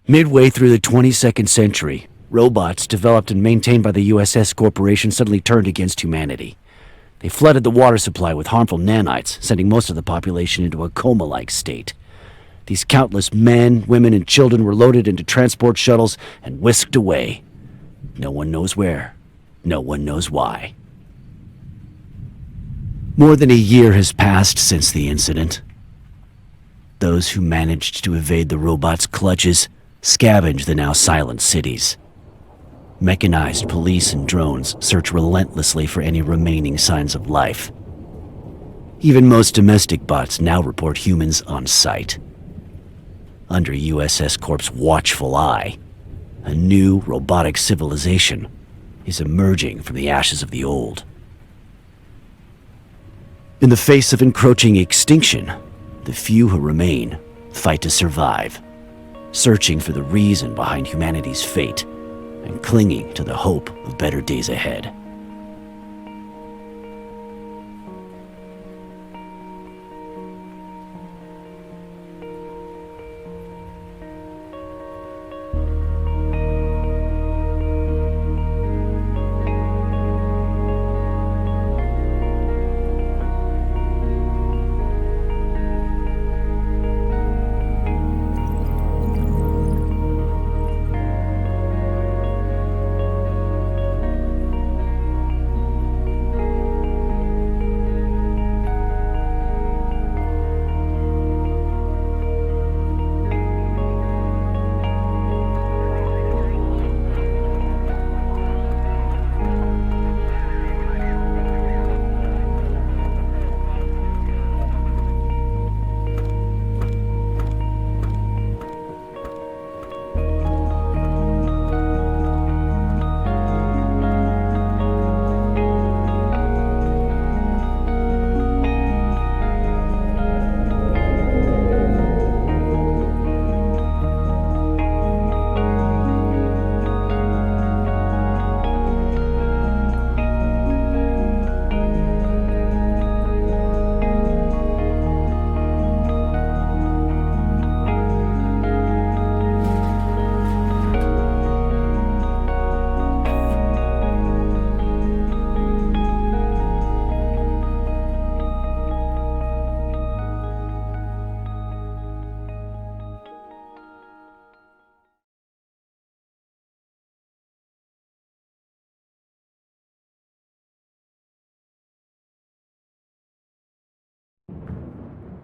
Midway through the 22nd century, robots developed and maintained by the USS Corporation suddenly turned against humanity. They flooded the water supply with harmful nanites, sending most of the population into a coma-like state. These countless men, women, and children were loaded into transport shuttles and whisked away. No one knows where. No one knows why. More than a year has passed since the incident. Those who managed to evade the robots' clutches scavenge the now silent cities. Mechanized police and drones search relentlessly for any remaining signs of life. Even most domestic bots now report humans on sight. Under USS Corp's watchful eye, a new robotic civilization is emerging from the ashes of the old. In the face of encroaching extinction, the few who remain fight to survive, searching for the reason behind humanity's fate and clinging to the hope of better days ahead.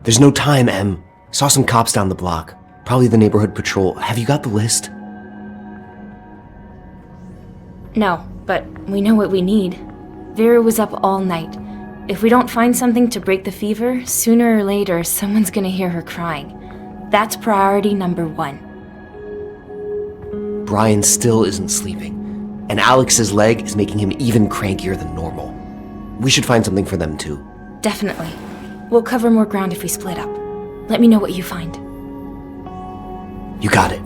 There's no time, Em. Saw some cops down the block. Probably the neighborhood patrol. Have you got the list? No, but we know what we need. Vera was up all night. If we don't find something to break the fever, sooner or later, someone's gonna hear her crying. That's priority number 1. Brian still isn't sleeping, and Alex's leg is making him even crankier than normal. We should find something for them too. Definitely. We'll cover more ground if we split up. Let me know what you find. You got it.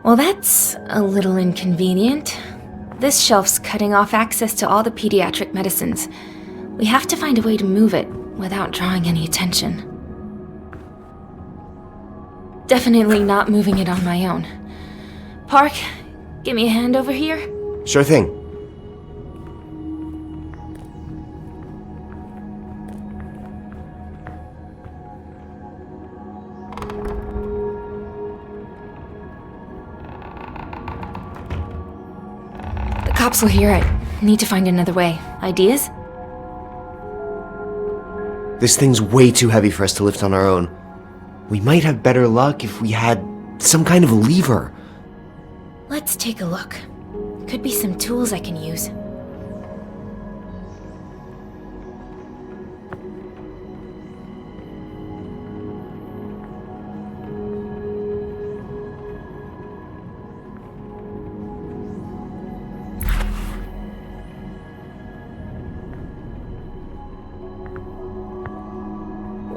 Well, that's a little inconvenient. This shelf's cutting off access to all the pediatric medicines. We have to find a way to move it without drawing any attention. Definitely not moving it on my own. Park, give me a hand over here. Sure thing. Cops will hear it. Need to find another way. Ideas? This thing's way too heavy for us to lift on our own. We might have better luck if we had some kind of lever. Let's take a look. Could be some tools I can use.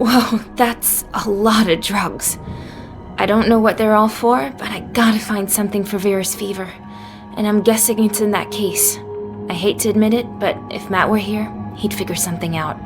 Whoa, that's a lot of drugs. I don't know what they're all for, but I gotta find something for Vera's fever. And I'm guessing it's in that case. I hate to admit it, but if Matt were here, he'd figure something out.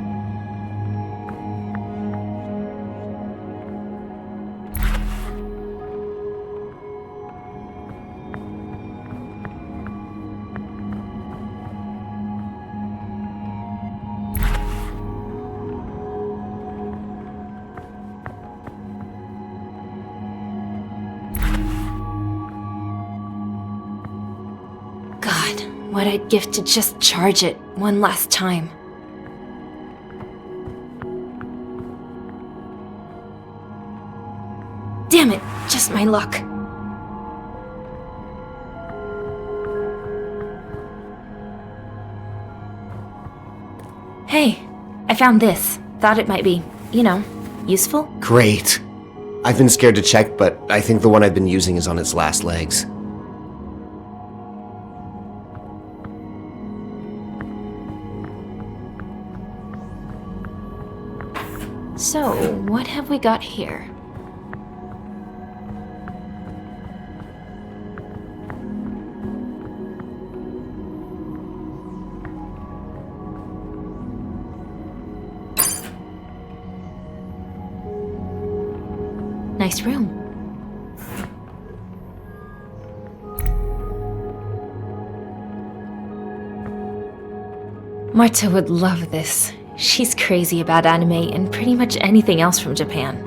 God, what I'd give to just charge it one last time. Damn it, just my luck. Hey, I found this. Thought it might be, useful. Great. I've been scared to check, but I think the one I've been using is on its last legs. So, what have we got here? Nice room. Marta would love this. She's crazy about anime and pretty much anything else from Japan.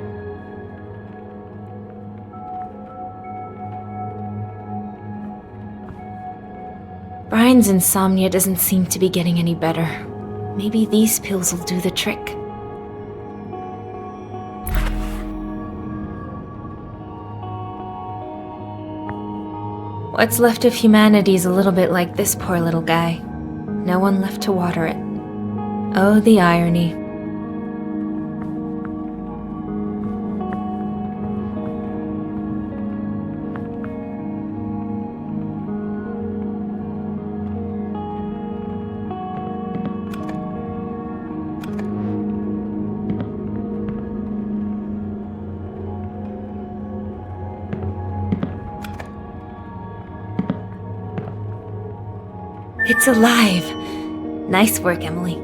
Brian's insomnia doesn't seem to be getting any better. Maybe these pills will do the trick. What's left of humanity is a little bit like this poor little guy. No one left to water it. Oh, the irony. It's alive. Nice work, Emily.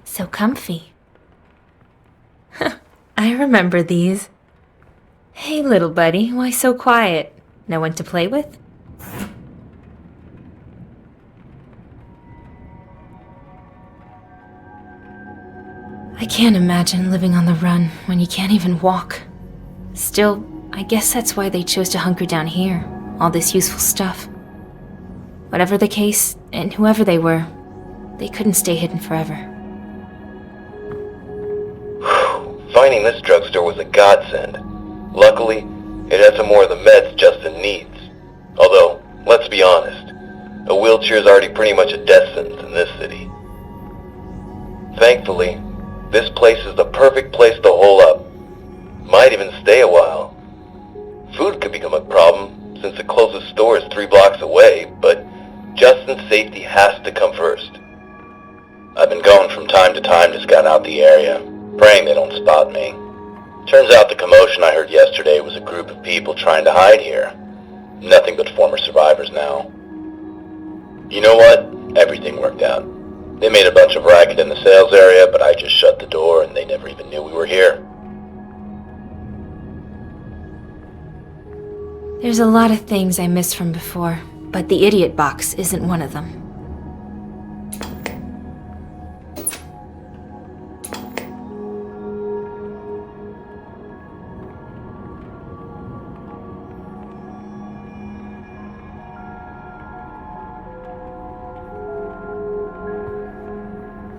So comfy. I remember these. Hey, little buddy, why so quiet? No one to play with? I can't imagine living on the run when you can't even walk. Still, I guess that's why they chose to hunker down here. All this useful stuff. Whatever the case, and whoever they were, they couldn't stay hidden forever. Finding this drugstore was a godsend. Luckily, it had some more of the meds Justin needs. Although, let's be honest, a wheelchair is already pretty much a death sentence in this city. Thankfully, this place is the perfect place to hole up. Might even stay a while. Food could become a problem, since the closest store is 3 blocks away, but Justin's safety has to come first. I've been going from time to time to scout out the area, praying they don't spot me. Turns out the commotion I heard yesterday was a group of people trying to hide here. Nothing but former survivors now. You know what? Everything worked out. They made a bunch of racket in the sales area, but I just shut the door and they never even knew we were here. There's a lot of things I missed from before, but the idiot box isn't one of them.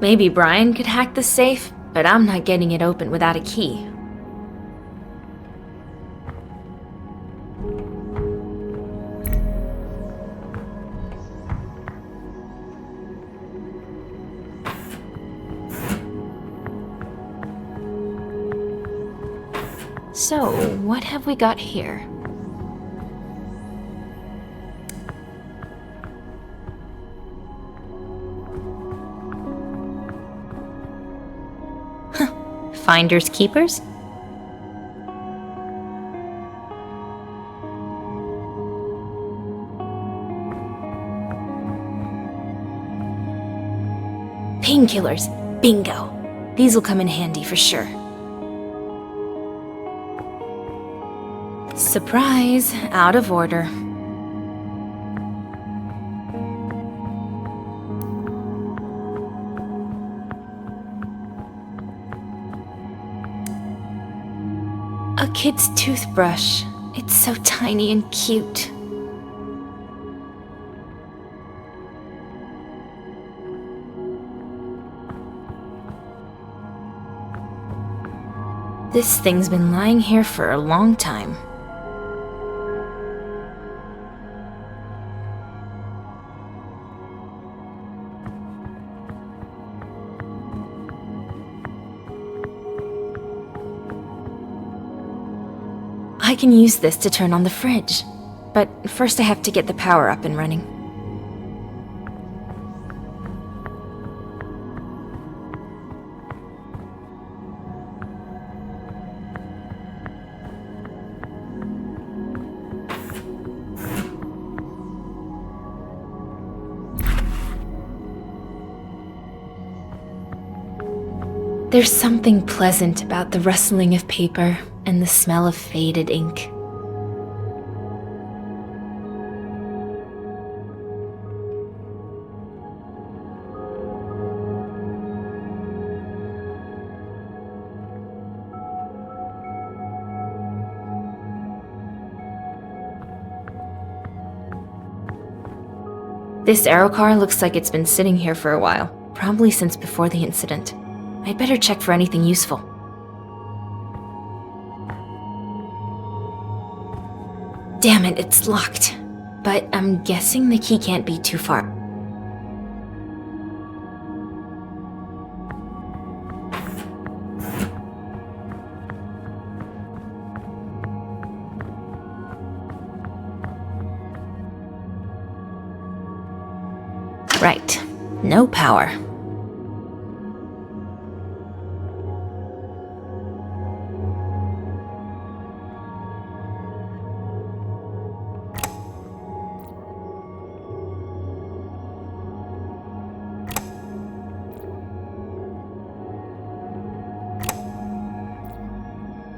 Maybe Brian could hack the safe, but I'm not getting it open without a key. So, what have we got here? Finders keepers? Painkillers. Bingo. These will come in handy for sure. Surprise, out of order. A kid's toothbrush. It's so tiny and cute. This thing's been lying here for a long time. I can use this to turn on the fridge, but first I have to get the power up and running. There's something pleasant about the rustling of paper and the smell of faded ink. This aero car looks like it's been sitting here for a while, probably since before the incident. I'd better check for anything useful. Damn it, it's locked. But I'm guessing the key can't be too far. Right, no power.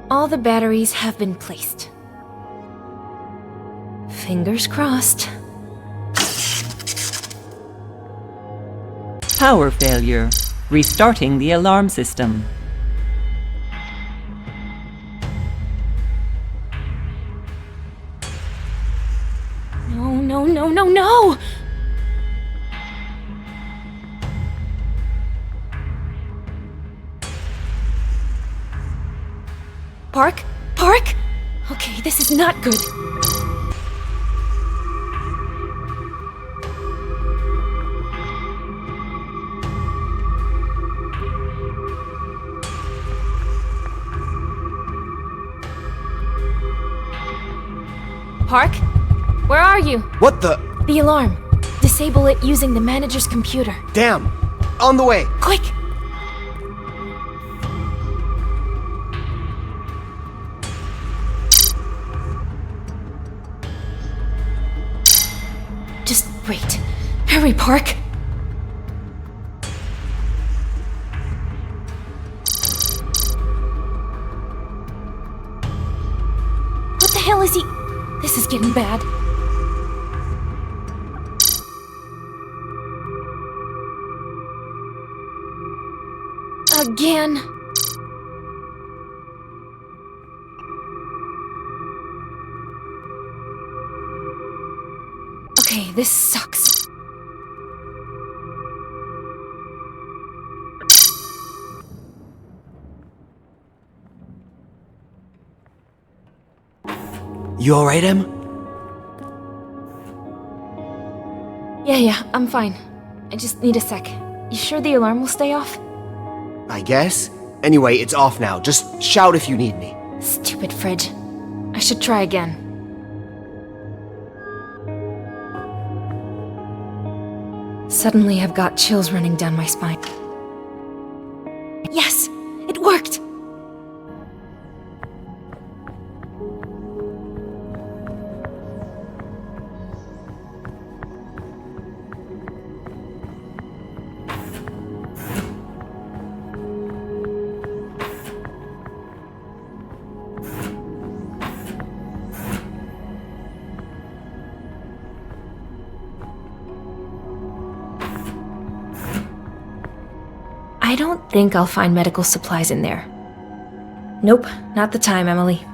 All the batteries have been placed. Fingers crossed. Power failure. Restarting the alarm system. No, no, no, no, no! Park? Park? Okay, this is not good. Park? Where are you? What the? The alarm. Disable it using the manager's computer. Damn! On the way! Quick! Hurry, Park! What the hell is he? This is getting bad. Again. Okay, this sucks. You alright, Em? Yeah, I'm fine. I just need a sec. You sure the alarm will stay off? I guess. Anyway, it's off now. Just shout if you need me. Stupid fridge. I should try again. Suddenly I've got chills running down my spine. Yes! It worked! I don't think I'll find medical supplies in there. Nope, not the time, Emily.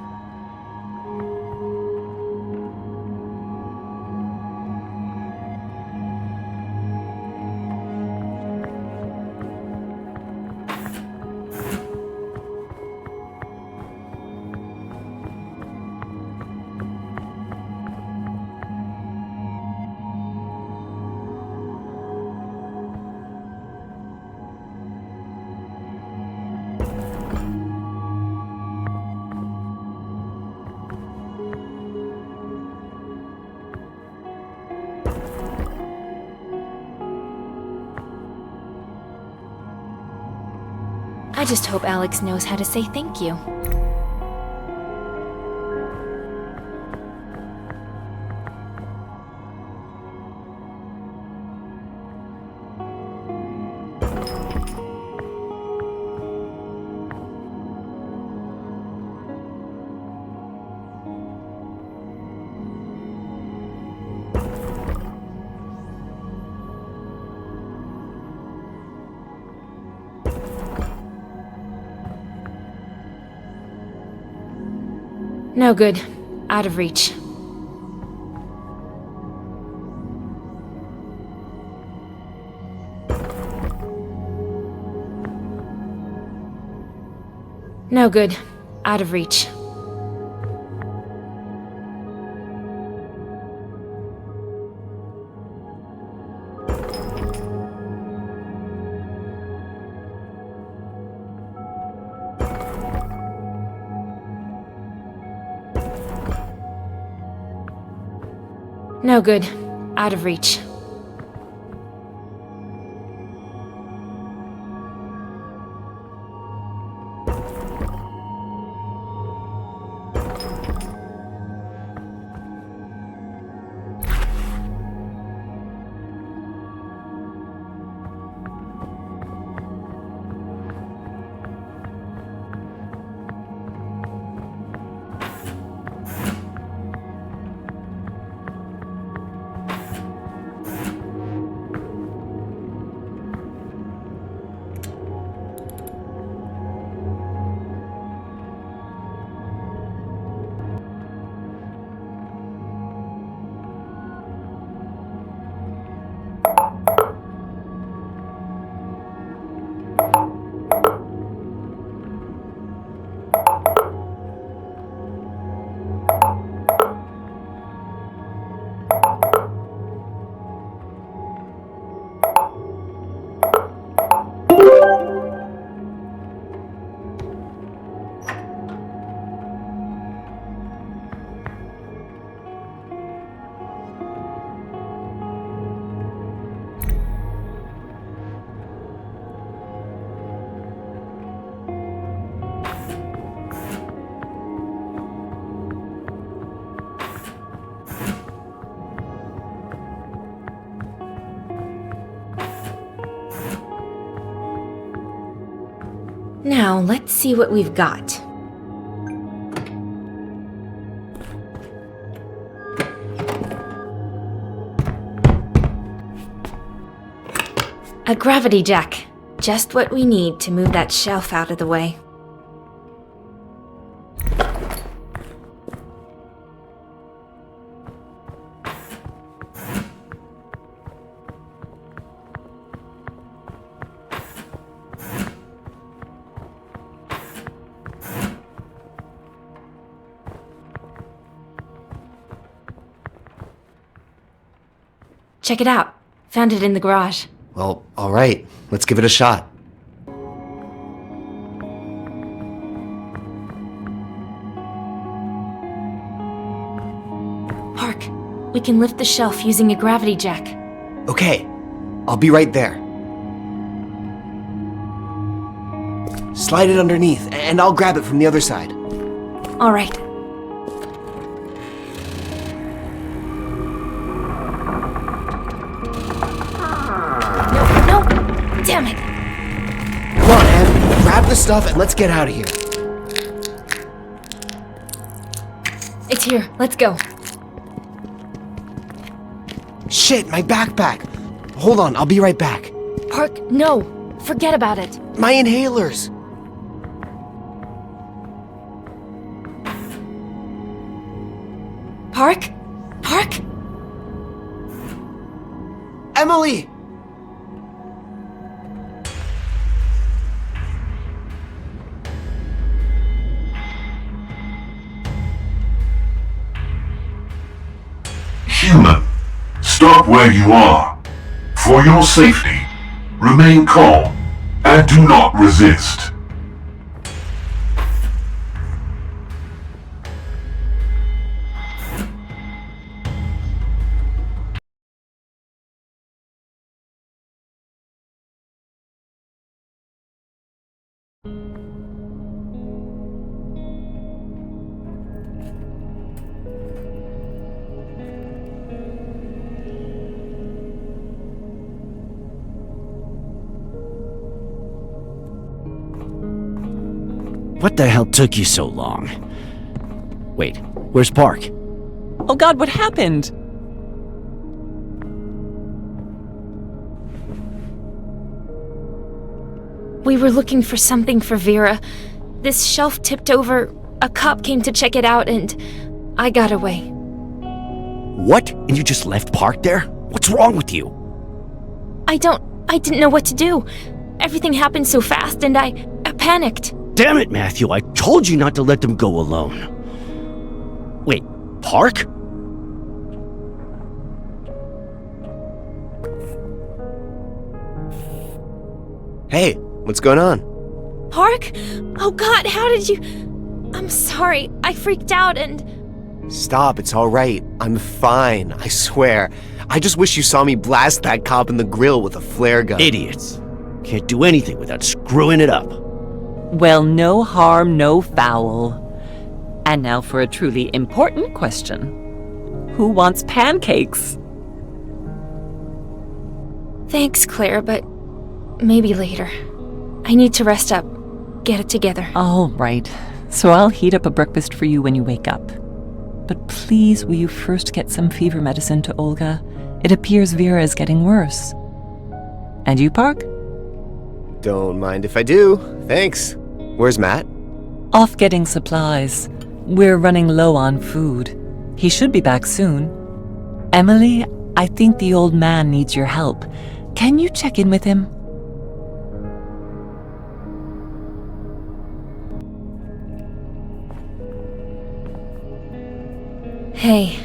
I just hope Alex knows how to say thank you. No good. Out of reach. No good. Out of reach. No good. Out of reach. Now, let's see what we've got. A gravity jack. Just what we need to move that shelf out of the way. Check it out. Found it in the garage. Well, alright. Let's give it a shot. Park, we can lift the shelf using a gravity jack. Okay. I'll be right there. Slide it underneath, and I'll grab it from the other side. All right. No, damn it. Come on, Em. Grab the stuff and let's get out of here. It's here, let's go. Shit, my backpack. Hold on, I'll be right back. Park, no, forget about it. My inhalers. Park? Park? Emily! Human, stop where you are. For your safety, remain calm and do not resist. What the hell took you so long? Wait, where's Park? Oh God, what happened? We were looking for something for Vera. This shelf tipped over, a cop came to check it out, and I got away. What? And you just left Park there? What's wrong with you? I didn't know what to do. Everything happened so fast, and I panicked. Damn it, Matthew, I told you not to let them go alone. Wait, Park? Hey, what's going on? Park? Oh God, how did you... I'm sorry, I freaked out and... Stop, it's alright. I'm fine, I swear. I just wish you saw me blast that cop in the grill with a flare gun. Idiots. Can't do anything without screwing it up. Well, no harm, no foul. And now for a truly important question. Who wants pancakes? Thanks, Claire, but maybe later. I need to rest up. Get it together. All right. So I'll heat up a breakfast for you when you wake up. But please, will you first get some fever medicine to Olga? It appears Vera is getting worse. And you, Park? Don't mind if I do. Thanks. Where's Matt? Off getting supplies. We're running low on food. He should be back soon. Emily, I think the old man needs your help. Can you check in with him? Hey,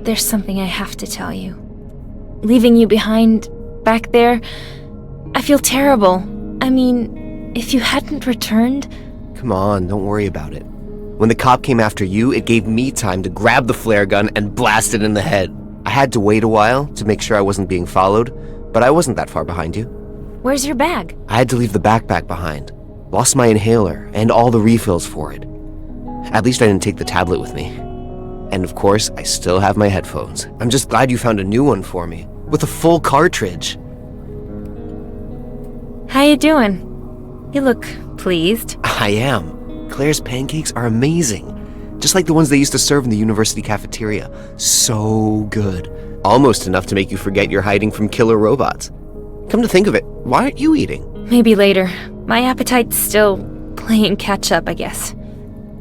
there's something I have to tell you. Leaving you behind, back there, I feel terrible. I mean, if you hadn't returned... Come on, don't worry about it. When the cop came after you, it gave me time to grab the flare gun and blast it in the head. I had to wait a while to make sure I wasn't being followed, but I wasn't that far behind you. Where's your bag? I had to leave the backpack behind. Lost my inhaler and all the refills for it. At least I didn't take the tablet with me. And of course, I still have my headphones. I'm just glad you found a new one for me, with a full cartridge. How you doing? You look pleased. I am. Claire's pancakes are amazing. Just like the ones they used to serve in the university cafeteria. So good. Almost enough to make you forget you're hiding from killer robots. Come to think of it, why aren't you eating? Maybe later. My appetite's still playing catch up, I guess.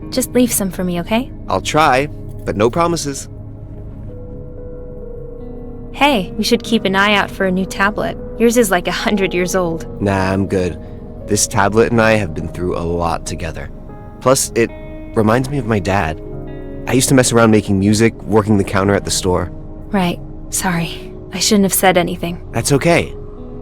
Just leave some for me, okay? I'll try, but no promises. Hey, we should keep an eye out for a new tablet. Yours is like 100 years old. Nah, I'm good. This tablet and I have been through a lot together. Plus, it reminds me of my dad. I used to mess around making music, working the counter at the store. Right. Sorry. I shouldn't have said anything. That's okay.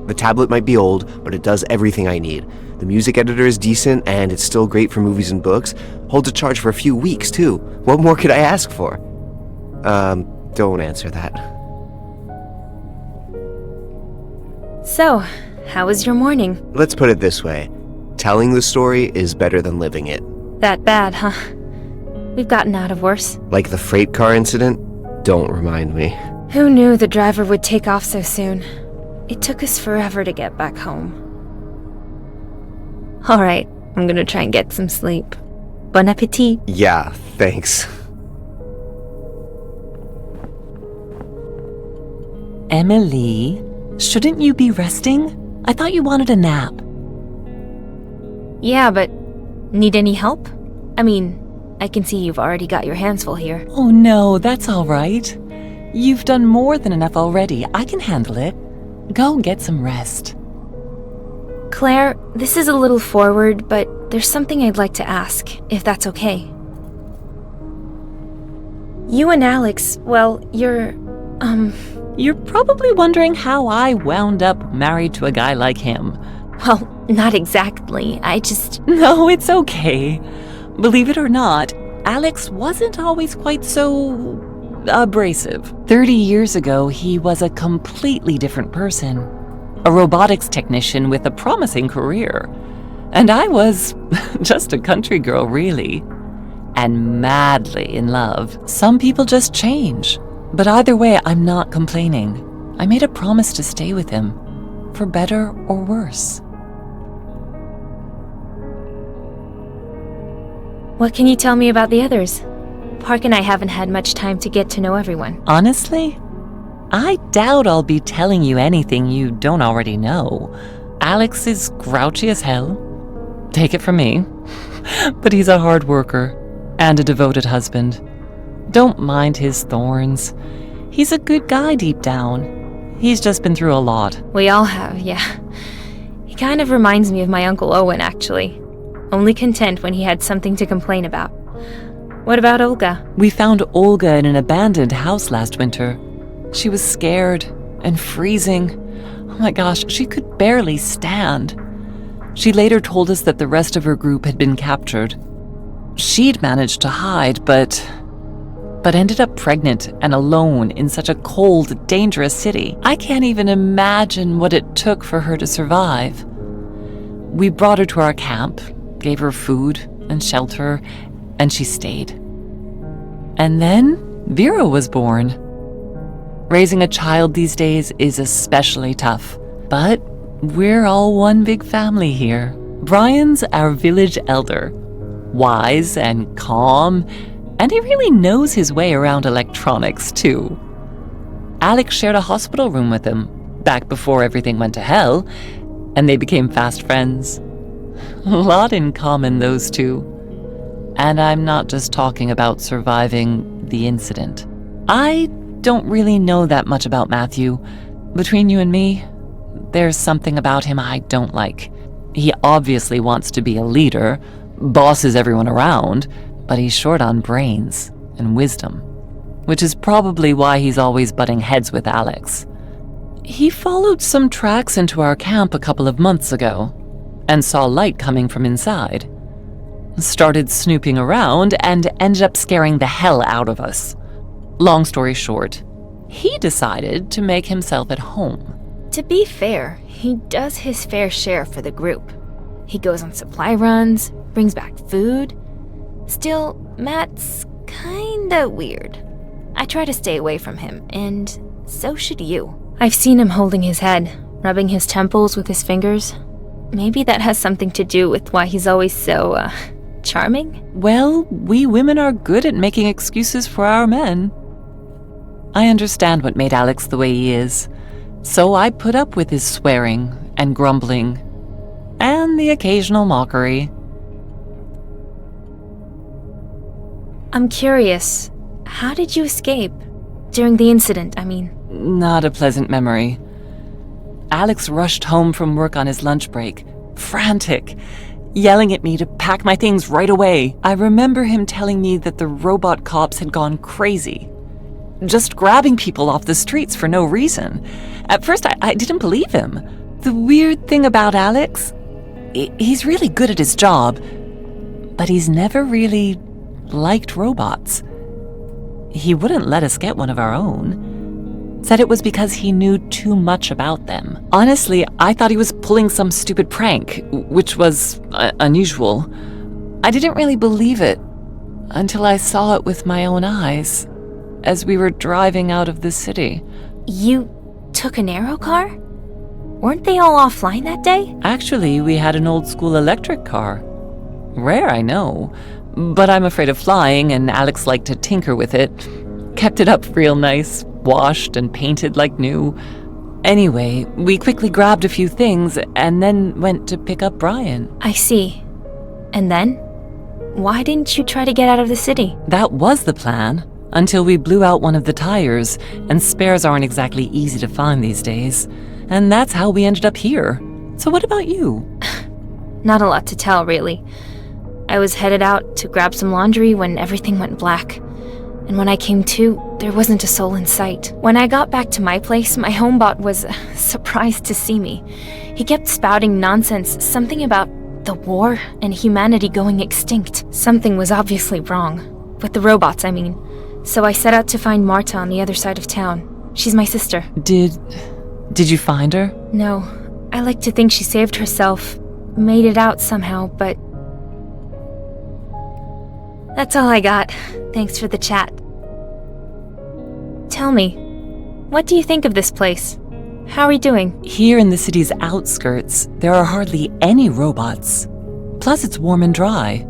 The tablet might be old, but it does everything I need. The music editor is decent, and it's still great for movies and books. Holds a charge for a few weeks, too. What more could I ask for? Don't answer that. So, how was your morning? Let's put it this way. Telling the story is better than living it. That bad, huh? We've gotten out of worse. Like the freight car incident? Don't remind me. Who knew the driver would take off so soon? It took us forever to get back home. Alright, I'm gonna try and get some sleep. Bon appetit. Yeah, thanks. Emily, shouldn't you be resting? I thought you wanted a nap. Yeah, but need any help? I mean, I can see you've already got your hands full here. Oh no, that's all right. You've done more than enough already. I can handle it. Go get some rest. Claire, this is a little forward, but there's something I'd like to ask, if that's okay. You and Alex, well, you're probably wondering how I wound up married to a guy like him. well, not exactly. No, it's okay. Believe it or not, Alex wasn't always quite so abrasive. 30 years ago, he was a completely different person. A robotics technician with a promising career. And I was just a country girl, really. And madly in love. Some people just change. But either way, I'm not complaining. I made a promise to stay with him, for better or worse. What can you tell me about the others? Park and I haven't had much time to get to know everyone. Honestly, I doubt I'll be telling you anything you don't already know. Alex is grouchy as hell. Take it from me. But he's a hard worker and a devoted husband. Don't mind his thorns. He's a good guy deep down. He's just been through a lot. We all have, yeah. He kind of reminds me of my Uncle Owen, actually. Only content when he had something to complain about. What about Olga? We found Olga in an abandoned house last winter. She was scared and freezing. Oh my gosh, she could barely stand. She later told us that the rest of her group had been captured. She'd managed to hide, but ended up pregnant and alone in such a cold, dangerous city. I can't even imagine what it took for her to survive. We brought her to our camp, gave her food and shelter, and she stayed. And then Vera was born. Raising a child these days is especially tough, but we're all one big family here. Brian's our village elder, wise and calm, and he really knows his way around electronics, too. Alex shared a hospital room with him, back before everything went to hell, and they became fast friends. A lot in common, those two. And I'm not just talking about surviving the incident. I don't really know that much about Matthew. Between you and me, there's something about him I don't like. He obviously wants to be a leader, bosses everyone around, but he's short on brains and wisdom, which is probably why he's always butting heads with Alex. He followed some tracks into our camp a couple of months ago and saw light coming from inside. Started snooping around and ended up scaring the hell out of us. Long story short, he decided to make himself at home. To be fair, he does his fair share for the group. He goes on supply runs, brings back food. Still, Matt's kinda weird. I try to stay away from him, and so should you. I've seen him holding his head, rubbing his temples with his fingers. Maybe that has something to do with why he's always so, charming? Well, we women are good at making excuses for our men. I understand what made Alex the way he is, so I put up with his swearing and grumbling, and the occasional mockery. I'm curious, how did you escape? During the incident, I mean. Not a pleasant memory. Alex rushed home from work on his lunch break, frantic, yelling at me to pack my things right away. I remember him telling me that the robot cops had gone crazy, just grabbing people off the streets for no reason. At first, I didn't believe him. The weird thing about Alex, he's really good at his job, but he's never really liked robots. He wouldn't let us get one of our own. Said it was because he knew too much about them. Honestly, I thought he was pulling some stupid prank, which was unusual. I didn't really believe it until I saw it with my own eyes as we were driving out of the city. You took an aero car? Weren't they all offline that day? Actually, we had an old school electric car. Rare, I know, but I'm afraid of flying, and Alex liked to tinker with it. Kept it up real nice, washed and painted like new. Anyway, we quickly grabbed a few things and then went to pick up Brian. I see. And then? Why didn't you try to get out of the city? That was the plan, until we blew out one of the tires, and spares aren't exactly easy to find these days. And that's how we ended up here. So what about you? Not a lot to tell, really. I was headed out to grab some laundry when everything went black. And when I came to, there wasn't a soul in sight. When I got back to my place, my homebot was surprised to see me. He kept spouting nonsense, something about the war and humanity going extinct. Something was obviously wrong. With the robots, I mean. So I set out to find Marta on the other side of town. She's my sister. Did you find her? No. I like to think she saved herself, made it out somehow, but... That's all I got. Thanks for the chat. Tell me, what do you think of this place? How are we doing? Here in the city's outskirts, there are hardly any robots. Plus, it's warm and dry.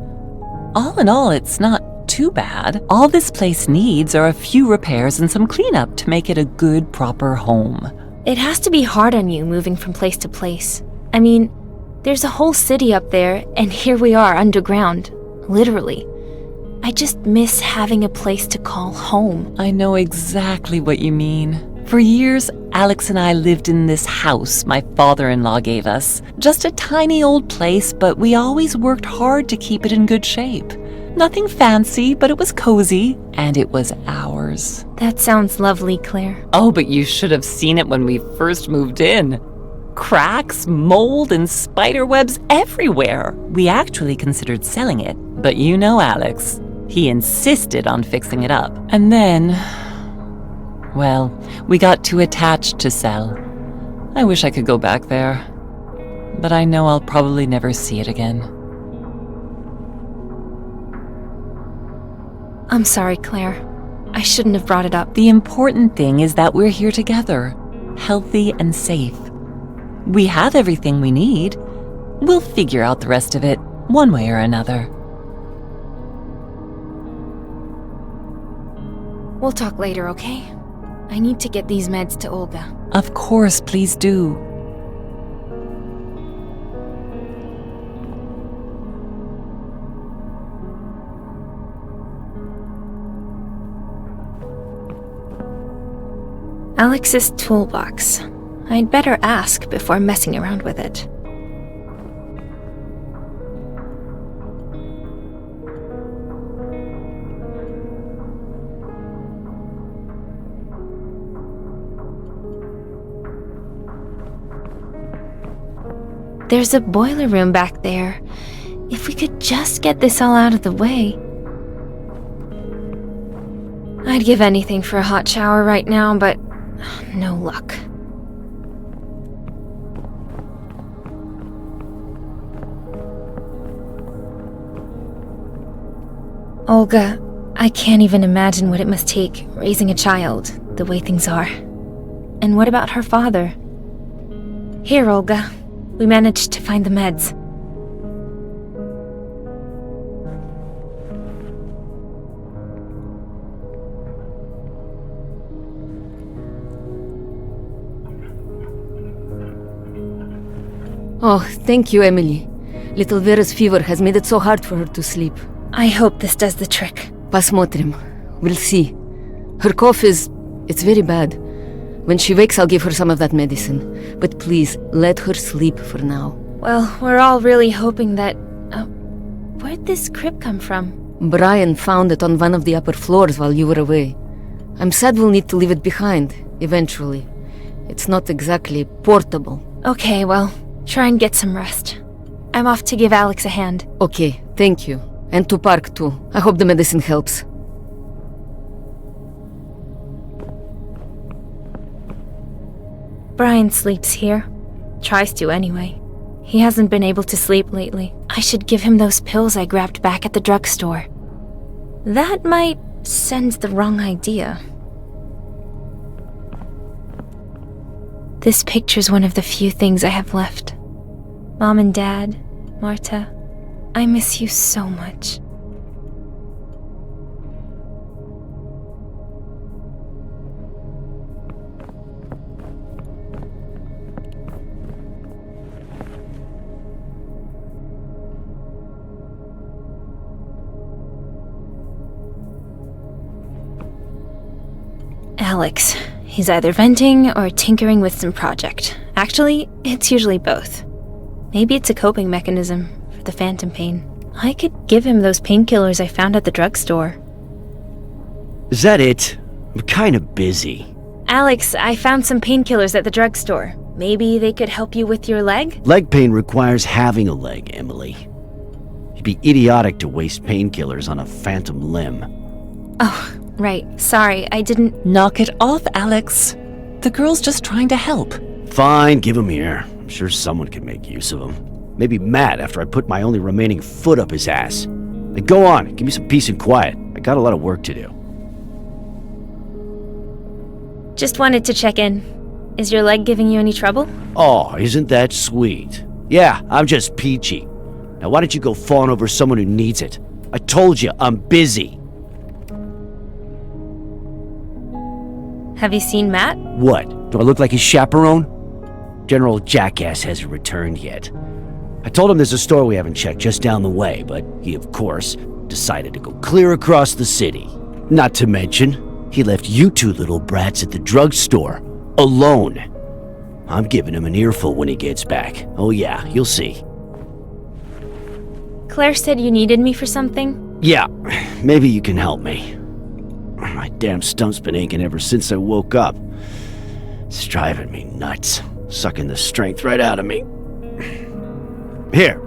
All in all, it's not too bad. All this place needs are a few repairs and some cleanup to make it a good, proper home. It has to be hard on you moving from place to place. I mean, there's a whole city up there, and here we are underground, literally. I just miss having a place to call home. I know exactly what you mean. For years, Alex and I lived in this house my father-in-law gave us. Just a tiny old place, but we always worked hard to keep it in good shape. Nothing fancy, but it was cozy, and it was ours. That sounds lovely, Claire. Oh, but you should have seen it when we first moved in. Cracks, mold, and spider webs everywhere. We actually considered selling it, but you know Alex. He insisted on fixing it up. And then, well, we got too attached to sell. I wish I could go back there, but I know I'll probably never see it again. I'm sorry, Claire. I shouldn't have brought it up. The important thing is that we're here together, healthy and safe. We have everything we need. We'll figure out the rest of it, one way or another. We'll talk later, okay? I need to get these meds to Olga. Of course, please do. Alex's toolbox. I'd better ask before messing around with it. There's a boiler room back there. If we could just get this all out of the way. I'd give anything for a hot shower right now, but no luck. Olga, I can't even imagine what it must take raising a child the way things are. And what about her father? Here, Olga. We managed to find the meds. Oh, thank you, Emily. Little Vera's fever has made it so hard for her to sleep. I hope this does the trick. Pasmotrim. We'll see. Her cough it's very bad. When she wakes, I'll give her some of that medicine. But please, let her sleep for now. Well, we're all really hoping that... where'd this crib come from? Brian found it on one of the upper floors while you were away. I'm sad we'll need to leave it behind, eventually. It's not exactly portable. Okay, well, try and get some rest. I'm off to give Alex a hand. Okay, thank you. And to Park, too. I hope the medicine helps. Brian sleeps here. Tries to, anyway. He hasn't been able to sleep lately. I should give him those pills I grabbed back at the drugstore. That might send the wrong idea. This picture's one of the few things I have left. Mom and Dad, Marta, I miss you so much. Alex. He's either venting or tinkering with some project. Actually, it's usually both. Maybe it's a coping mechanism for the phantom pain. I could give him those painkillers I found at the drugstore. Is that it? I'm kinda busy. Alex, I found some painkillers at the drugstore. Maybe they could help you with your leg? Leg pain requires having a leg, Emily. You'd be idiotic to waste painkillers on a phantom limb. Oh, right. Sorry, I didn't... Knock it off, Alex. The girl's just trying to help. Fine, give him here. I'm sure someone can make use of him. Maybe Matt after I put my only remaining foot up his ass. Now go on, give me some peace and quiet. I got a lot of work to do. Just wanted to check in. Is your leg giving you any trouble? Oh, isn't that sweet? Yeah, I'm just peachy. Now why don't you go fawn over someone who needs it? I told you, I'm busy. Have you seen Matt? What? Do I look like his chaperone? General Jackass hasn't returned yet. I told him there's a store we haven't checked just down the way, but he, of course, decided to go clear across the city. Not to mention, he left you two little brats at the drugstore, alone. I'm giving him an earful when he gets back. Oh yeah, you'll see. Claire said you needed me for something? Yeah, maybe you can help me. My damn stump's been aching ever since I woke up. It's driving me nuts, sucking the strength right out of me. Here,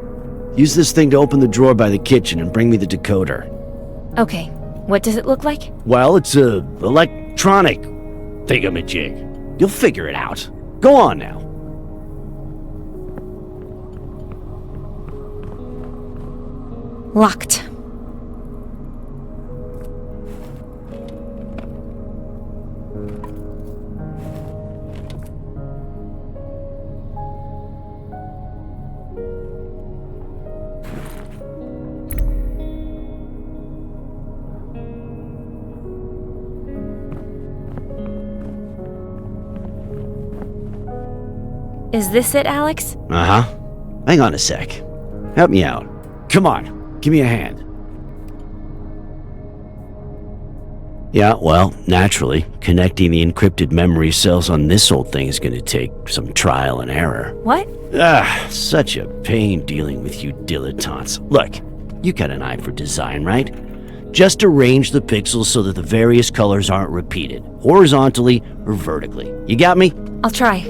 use this thing to open the drawer by the kitchen and bring me the decoder. Okay, what does it look like? Well, it's a electronic thingamajig. You'll figure it out. Go on now. Locked. Is this it, Alex? Uh-huh. Hang on a sec. Help me out. Come on, give me a hand. Yeah, well, naturally, connecting the encrypted memory cells on this old thing is gonna take some trial and error. What? Such a pain dealing with you dilettantes. Look, you got an eye for design, right? Just arrange the pixels so that the various colors aren't repeated, horizontally or vertically. You got me? I'll try.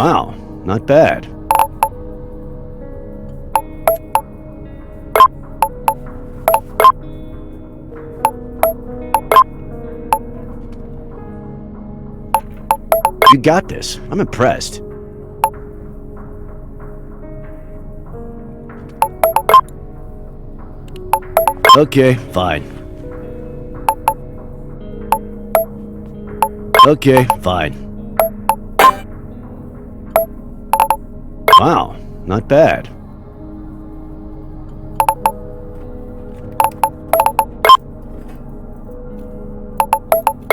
Wow, not bad. You got this. I'm impressed. Okay, fine. Okay, fine. Wow, not bad.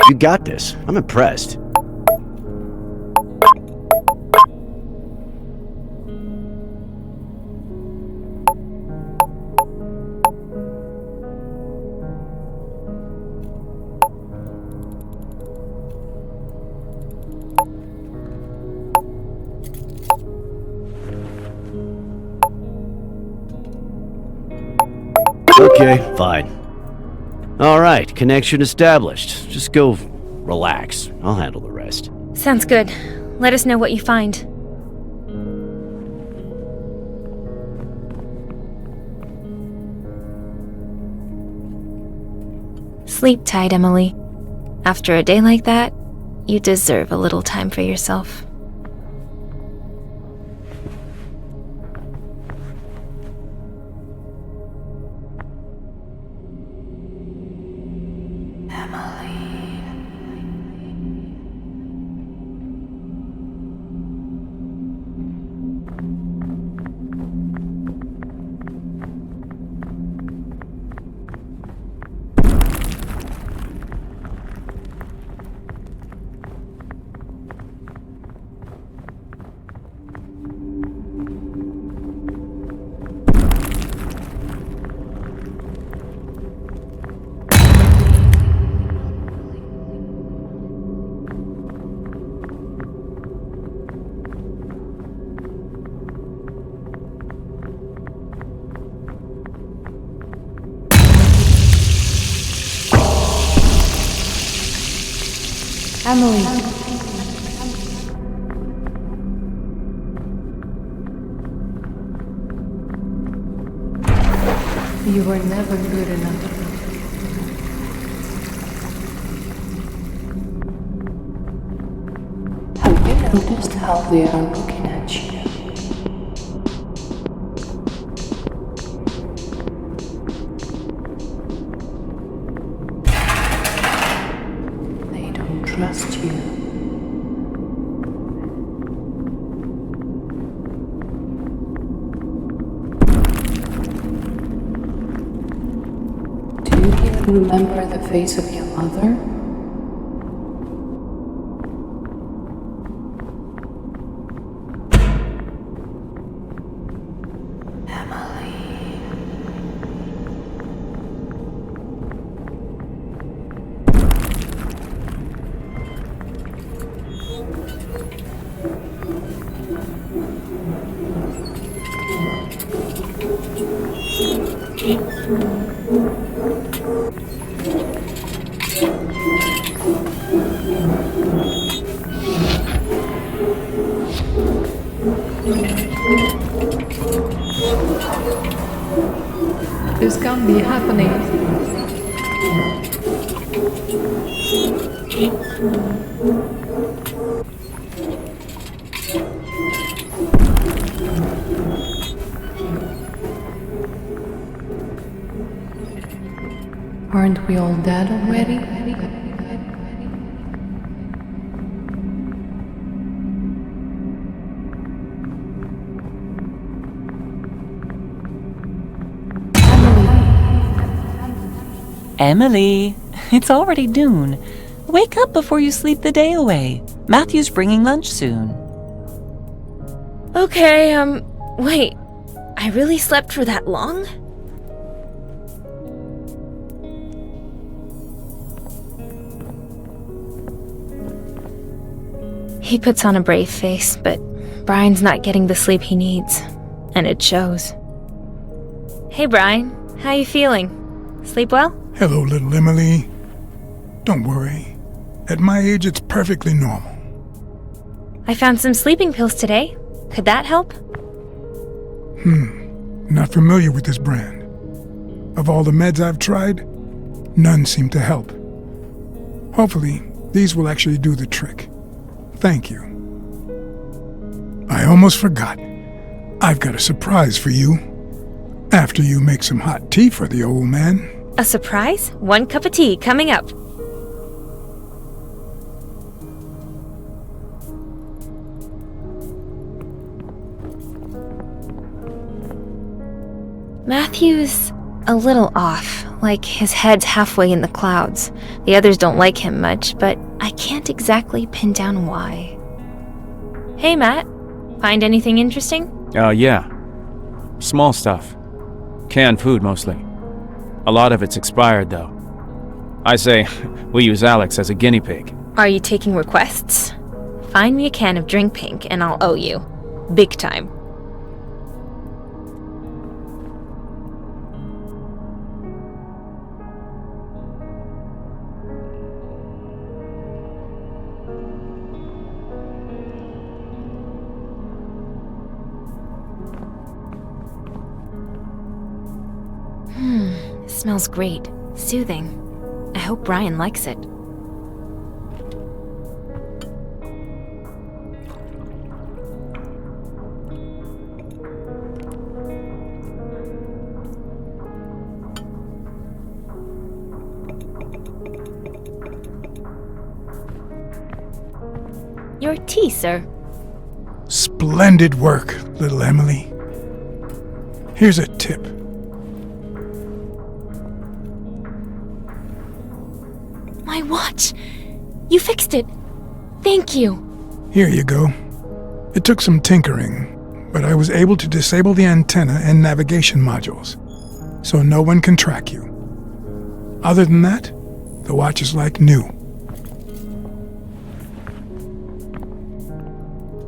You got this. I'm impressed. Okay, fine. Alright, connection established. Just go relax. I'll handle the rest. Sounds good. Let us know what you find. Sleep tight, Emily. After a day like that, you deserve a little time for yourself. Emily. You were never good enough. Have you noticed how they are looking at you? They don't trust you. Remember the face of your mother? This can't be happening. Aren't we all dead already? Emily, it's already noon. Wake up before you sleep the day away. Matthew's bringing lunch soon. Okay, wait. I really slept for that long? He puts on a brave face, but Brian's not getting the sleep he needs, and it shows. Hey Brian, how you feeling? Sleep well? Hello, little Emily. Don't worry. At my age, it's perfectly normal. I found some sleeping pills today. Could that help? Not familiar with this brand. Of all the meds I've tried, none seem to help. Hopefully, these will actually do the trick. Thank you. I almost forgot. I've got a surprise for you. After you make some hot tea for the old man. A surprise? 1 cup of tea coming up. Matthew's a little off, like his head's halfway in the clouds. The others don't like him much, but I can't exactly pin down why. Hey, Matt. Find anything interesting? Yeah. Small stuff. Canned food, mostly. A lot of it's expired, though. I say, we use Alex as a guinea pig. Are you taking requests? Find me a can of drink pink and I'll owe you. Big time. Smells great. Soothing. I hope Brian likes it. Your tea, sir. Splendid work, little Emily. Here's a tip. My watch! You fixed it! Thank you! Here you go. It took some tinkering, but I was able to disable the antenna and navigation modules, so no one can track you. Other than that, the watch is like new.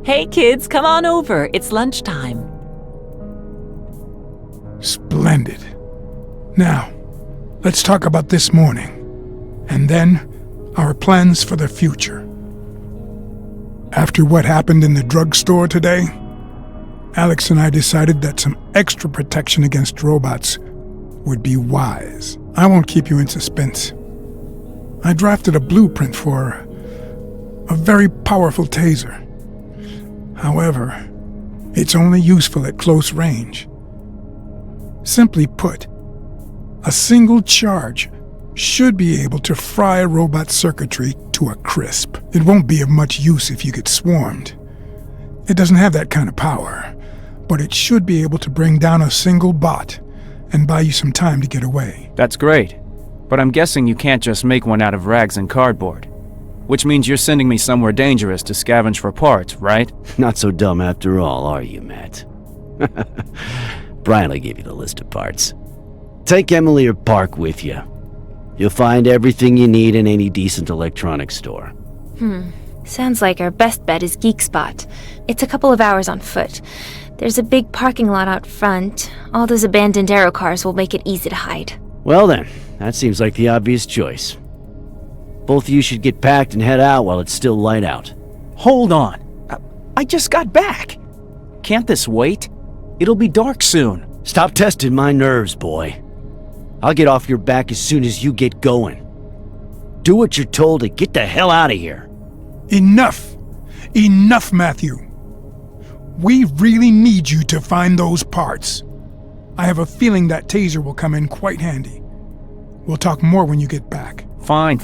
Hey kids, come on over. It's lunchtime. Splendid. Now, let's talk about this morning. And then, our plans for the future. After what happened in the drugstore today, Alex and I decided that some extra protection against robots would be wise. I won't keep you in suspense. I drafted a blueprint for a very powerful taser. However, it's only useful at close range. Simply put, a single charge should be able to fry a robot's circuitry to a crisp. It won't be of much use if you get swarmed. It doesn't have that kind of power, but it should be able to bring down a single bot and buy you some time to get away. That's great. But I'm guessing you can't just make one out of rags and cardboard. Which means you're sending me somewhere dangerous to scavenge for parts, right? Not so dumb after all, are you, Matt? Brian will give you the list of parts. Take Emily or Park with you. You'll find everything you need in any decent electronics store. Sounds like our best bet is Geek Spot. It's a couple of hours on foot. There's a big parking lot out front. All those abandoned aero cars will make it easy to hide. Well then, that seems like the obvious choice. Both of you should get packed and head out while it's still light out. Hold on. I just got back. Can't this wait? It'll be dark soon. Stop testing my nerves, boy. I'll get off your back as soon as you get going. Do what you're told and get the hell out of here. Enough! Enough, Matthew! We really need you to find those parts. I have a feeling that taser will come in quite handy. We'll talk more when you get back. Fine.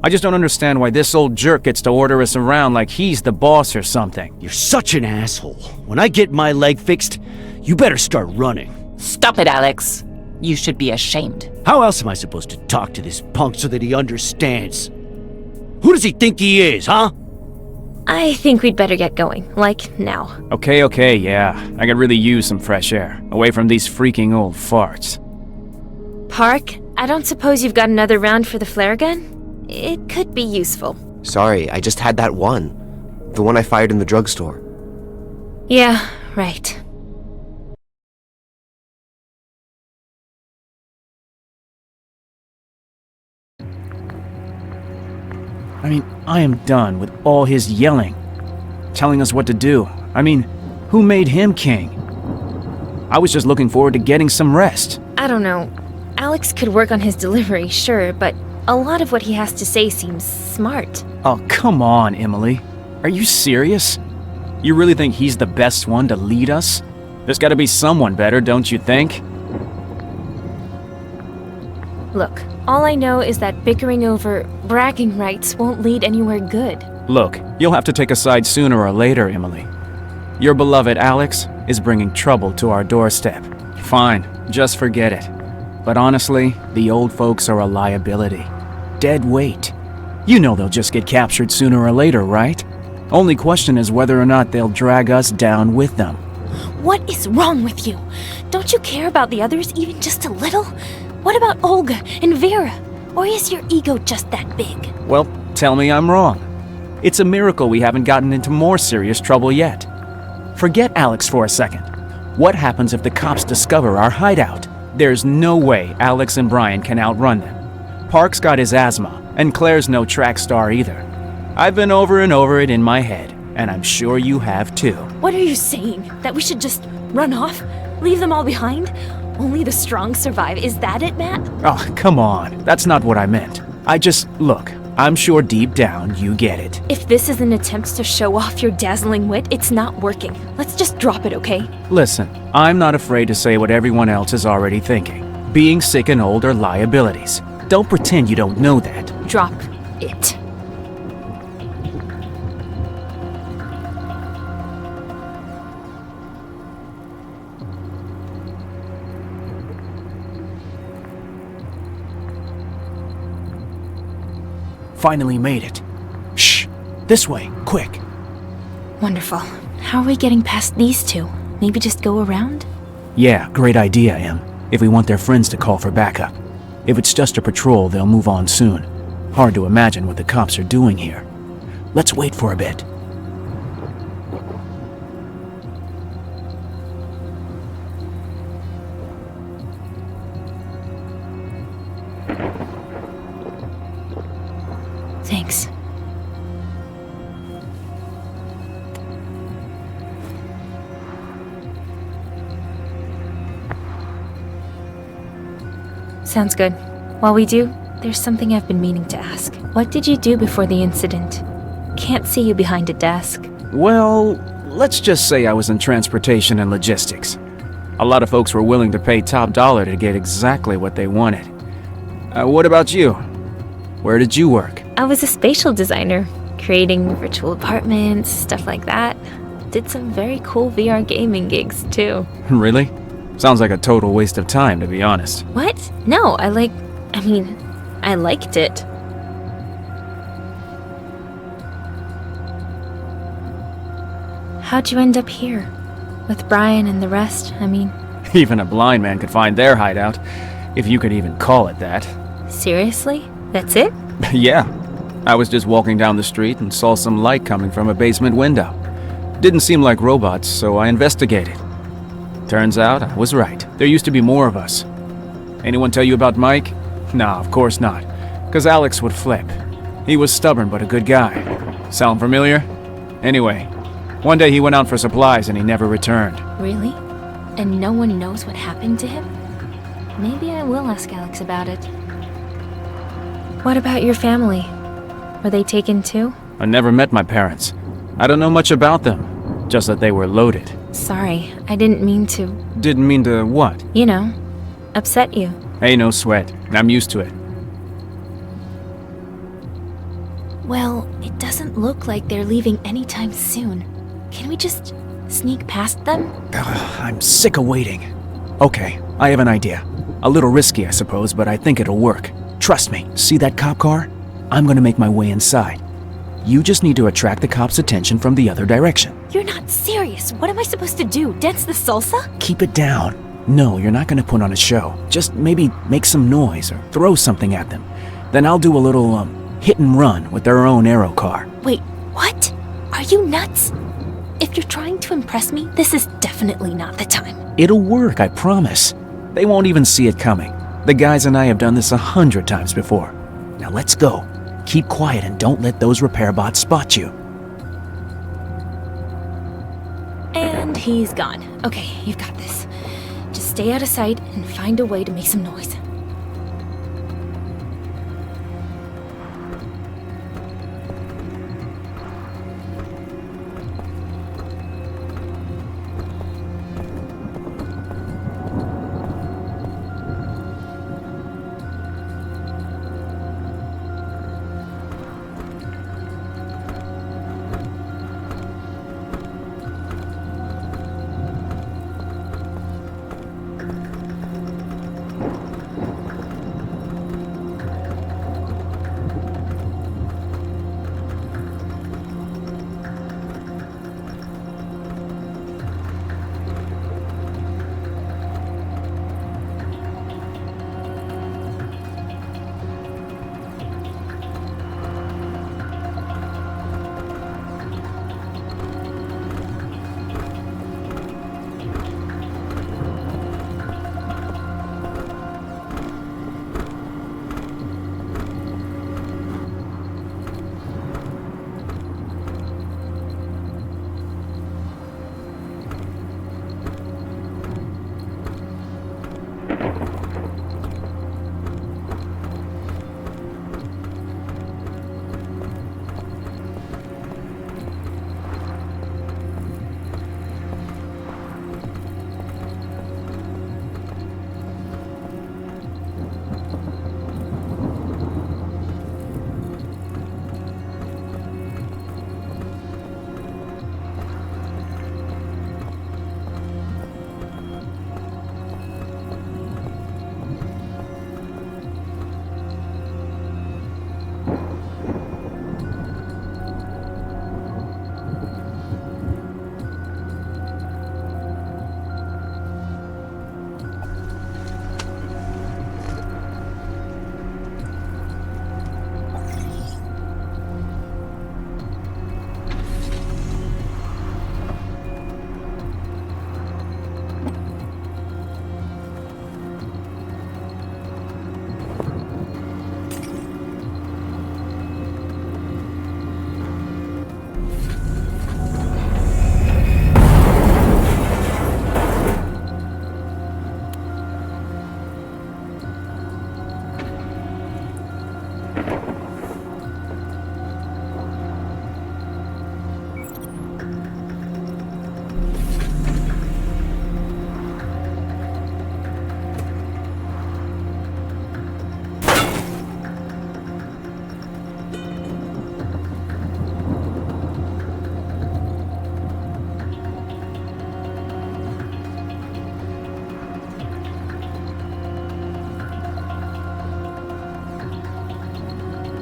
I just don't understand why this old jerk gets to order us around like he's the boss or something. You're such an asshole. When I get my leg fixed, you better start running. Stop it, Alex. You should be ashamed. How else am I supposed to talk to this punk so that he understands? Who does he think he is, huh? I think we'd better get going, like now. Okay, yeah. I could really use some fresh air, away from these freaking old farts. Park, I don't suppose you've got another round for the flare gun? It could be useful. Sorry, I just had that one. The one I fired in the drugstore. Yeah, right. I mean, I am done with all his yelling. telling us what to do. I mean, who made him king? I was just looking forward to getting some rest. I don't know. Alex could work on his delivery, sure, but a lot of what he has to say seems smart. Oh, come on, Emily. Are you serious? You really think he's the best one to lead us? There's gotta be someone better, don't you think? Look, all I know is that bickering over bragging rights won't lead anywhere good. Look, you'll have to take a side sooner or later, Emily. Your beloved Alex is bringing trouble to our doorstep. Fine, just forget it. But honestly, the old folks are a liability. Dead weight. You know they'll just get captured sooner or later, right? Only question is whether or not they'll drag us down with them. What is wrong with you? Don't you care about the others even just a little? What about Olga and Vera? Or is your ego just that big? Well, tell me I'm wrong. It's a miracle we haven't gotten into more serious trouble yet. Forget Alex for a second. What happens if the cops discover our hideout? There's no way Alex and Brian can outrun them. Park's got his asthma, and Claire's no track star either. I've been over and over it in my head, and I'm sure you have too. What are you saying? That we should just run off? Leave them all behind? Only the strong survive. Is that it, Matt? Oh, come on. That's not what I meant. Look, I'm sure deep down you get it. If this is an attempt to show off your dazzling wit, it's not working. Let's just drop it, okay? Listen, I'm not afraid to say what everyone else is already thinking. Being sick and old are liabilities. Don't pretend you don't know that. Drop it. Finally made it. Shh! This way, quick! Wonderful. How are we getting past these two? Maybe just go around? Yeah, great idea, Em. If we want their friends to call for backup. If it's just a patrol, they'll move on soon. Hard to imagine what the cops are doing here. Let's wait for a bit. Thanks. Sounds good. While we do, there's something I've been meaning to ask. What did you do before the incident? Can't see you behind a desk. Well, let's just say I was in transportation and logistics. A lot of folks were willing to pay top dollar to get exactly what they wanted. What about you? Where did you work? I was a spatial designer, creating virtual apartments, stuff like that. Did some very cool VR gaming gigs, too. Really? Sounds like a total waste of time, to be honest. What? No, I liked it. How'd you end up here? With Brian and the rest, Even a blind man could find their hideout, if you could even call it that. Seriously? That's it? Yeah. I was just walking down the street and saw some light coming from a basement window. Didn't seem like robots, so I investigated. Turns out I was right. There used to be more of us. Anyone tell you about Mike? Nah, of course not. 'Cause Alex would flip. He was stubborn but a good guy. Sound familiar? Anyway, one day he went out for supplies and he never returned. Really? And no one knows what happened to him? Maybe I will ask Alex about it. What about your family? Were they taken too? I never met my parents. I don't know much about them. Just that they were loaded. Sorry, I didn't mean to... Didn't mean to what? You know, upset you. Hey, no sweat. I'm used to it. Well, it doesn't look like they're leaving anytime soon. Can we just sneak past them? I'm sick of waiting. Okay, I have an idea. A little risky, I suppose, but I think it'll work. Trust me, see that cop car? I'm gonna make my way inside. You just need to attract the cops' attention from the other direction. You're not serious. What am I supposed to do? Dance the salsa? Keep it down. No, you're not gonna put on a show. Just maybe make some noise or throw something at them. Then I'll do a little, hit and run with their own aero car. Wait, what? Are you nuts? If you're trying to impress me, this is definitely not the time. It'll work, I promise. They won't even see it coming. The guys and I have done this 100 times before. Now let's go. Keep quiet and don't let those repair bots spot you. He's gone. Okay, you've got this. Just stay out of sight and find a way to make some noise.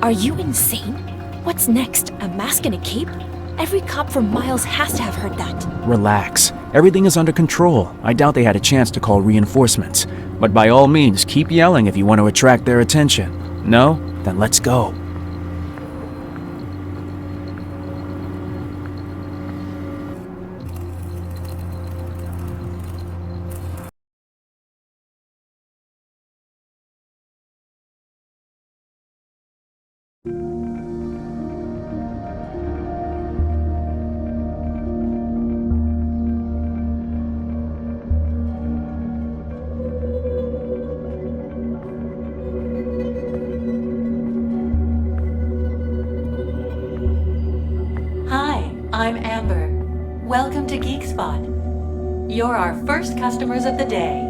Are you insane? What's next? A mask and a cape? Every cop for miles has to have heard that. Relax. Everything is under control. I doubt they had a chance to call reinforcements. But by all means, keep yelling if you want to attract their attention. No? Then let's go. I'm Amber. Welcome to Geek Spot. You're our first customers of the day.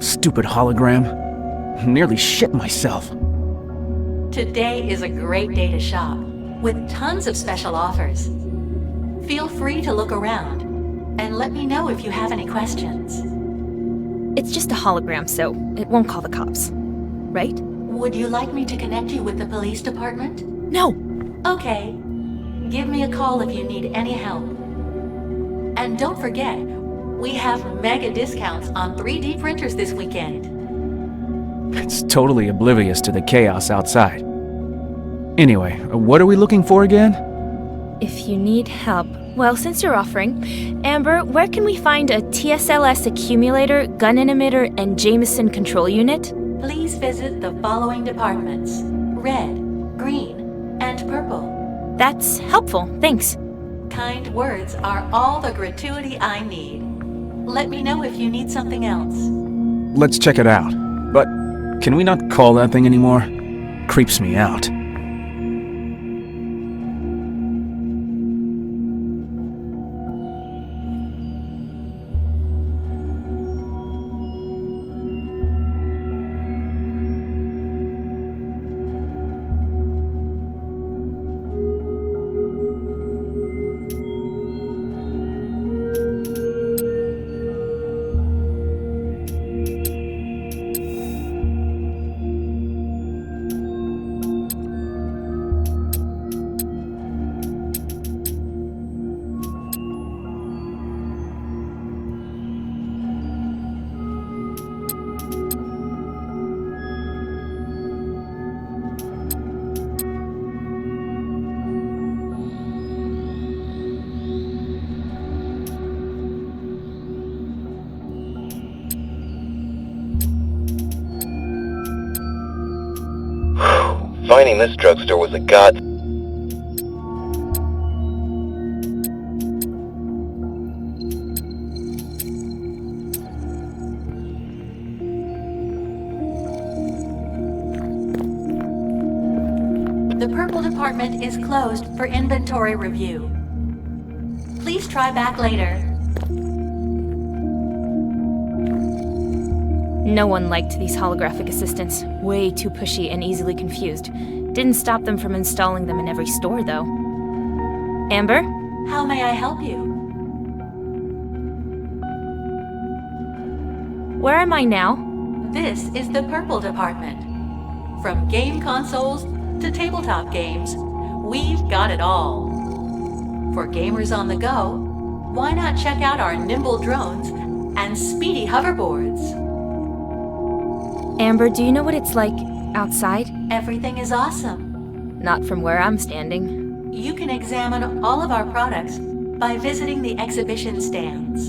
Stupid hologram. Nearly shit myself. Today is a great day to shop, with tons of special offers. Feel free to look around, and let me know if you have any questions. It's just a hologram, so it won't call the cops. Right? Would you like me to connect you with the police department? No! Okay. Give me a call if you need any help. And don't forget, we have mega discounts on 3D printers this weekend. It's totally oblivious to the chaos outside. Anyway, what are we looking for again? If you need help, well, since you're offering, Amber, where can we find a TSLS accumulator, gun emitter, and Jameson control unit? Please visit the following departments: red, green, and purple. That's helpful, thanks. kind words are all the gratuity I need. Let me know if you need something else. Let's check it out. But can we not call that thing anymore? Creeps me out. Finding this drugstore was a god. The purple department is closed for inventory review. Please try back later. No one liked these holographic assistants. Way too pushy and easily confused. Didn't stop them from installing them in every store, though. Amber? How may I help you? Where am I now? This is the purple department. From game consoles to tabletop games, we've got it all. For gamers on the go, why not check out our nimble drones and speedy hoverboards? Amber, do you know what it's like outside? Everything is awesome. Not from where I'm standing. You can examine all of our products by visiting the exhibition stands.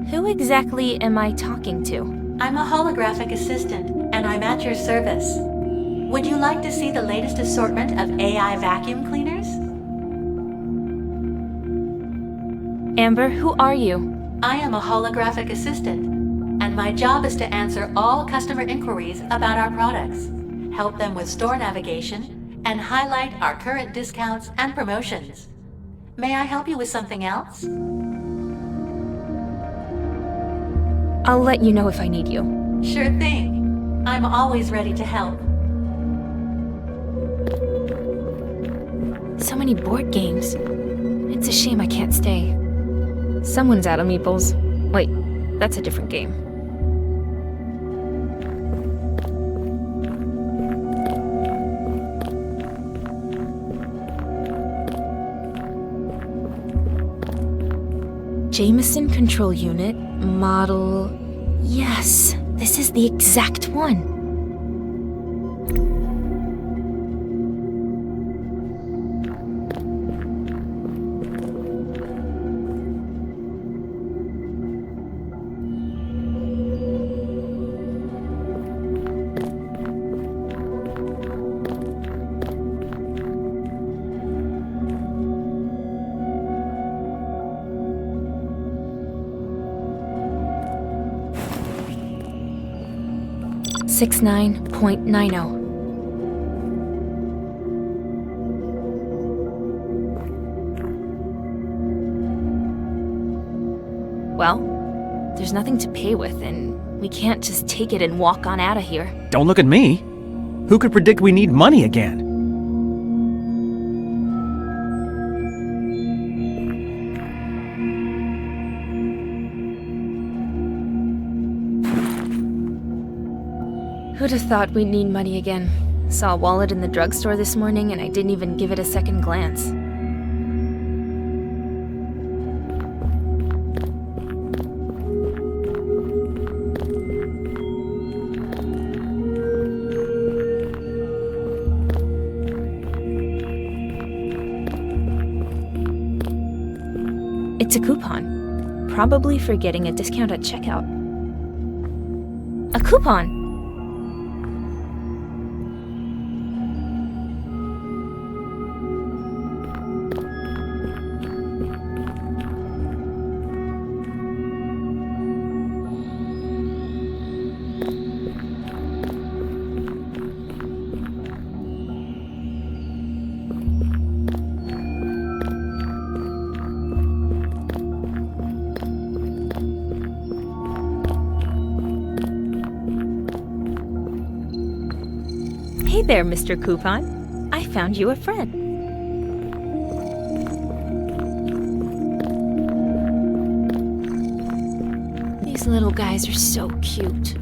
Who exactly am I talking to? I'm a holographic assistant, and I'm at your service. Would you like to see the latest assortment of AI vacuum cleaners? Amber, who are you? I am a holographic assistant, and my job is to answer all customer inquiries about our products, help them with store navigation, and highlight our current discounts and promotions. May I help you with something else? I'll let you know if I need you. Sure thing. I'm always ready to help. So many board games. It's a shame I can't stay. Someone's out of meeples. Wait, that's a different game. Jameson Control Unit, model... Yes, this is the exact one. .90. Well, there's nothing to pay with, and we can't just take it and walk on out of here. Don't look at me. Who could predict we need money again? Who'd have thought we'd need money again? Saw a wallet in the drugstore this morning and I didn't even give it a second glance. It's a coupon. Probably for getting a discount at checkout. A coupon! Hey there, Mr. Coupon. I found you a friend. These little guys are so cute.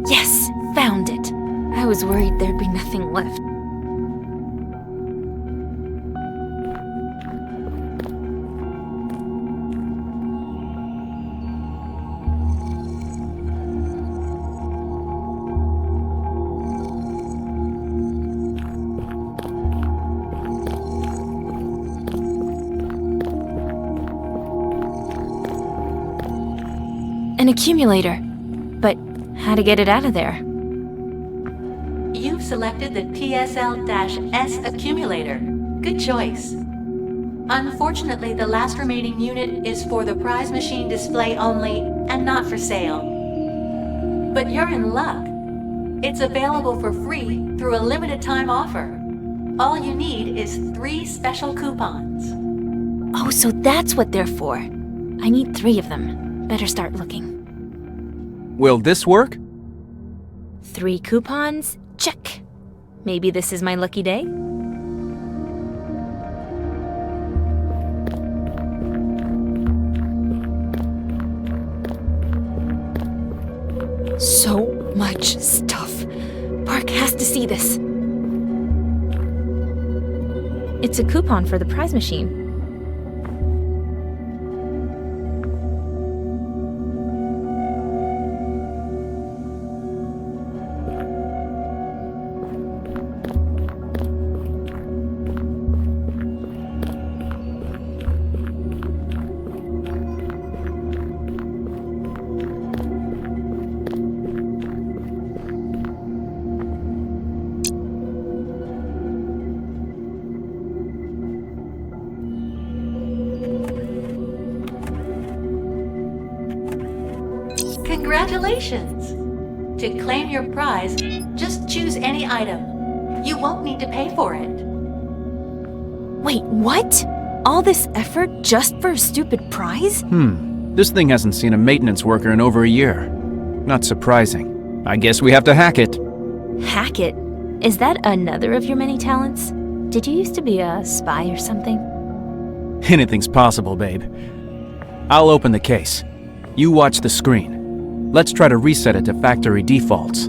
Yes, found it. I was worried there'd be nothing left. An accumulator. But how to get it out of there? You've selected the TSL-S accumulator. Good choice. Unfortunately, the last remaining unit is for the prize machine display only and not for sale. But you're in luck. It's available for free through a limited time offer. All you need is 3 special coupons. Oh, so that's what they're for. I need 3 of them. Better start looking. Will this work? 3 coupons? Check. Maybe this is my lucky day? So much stuff. Park has to see this. It's a coupon for the prize machine. Congratulations! To claim your prize, just choose any item. You won't need to pay for it. Wait, what? All this effort just for a stupid prize? This thing hasn't seen a maintenance worker in over a year. Not surprising. I guess we have to hack it. Hack it? Is that another of your many talents? Did you used to be a spy or something? Anything's possible, babe. I'll open the case. You watch the screen. Let's try to reset it to factory defaults.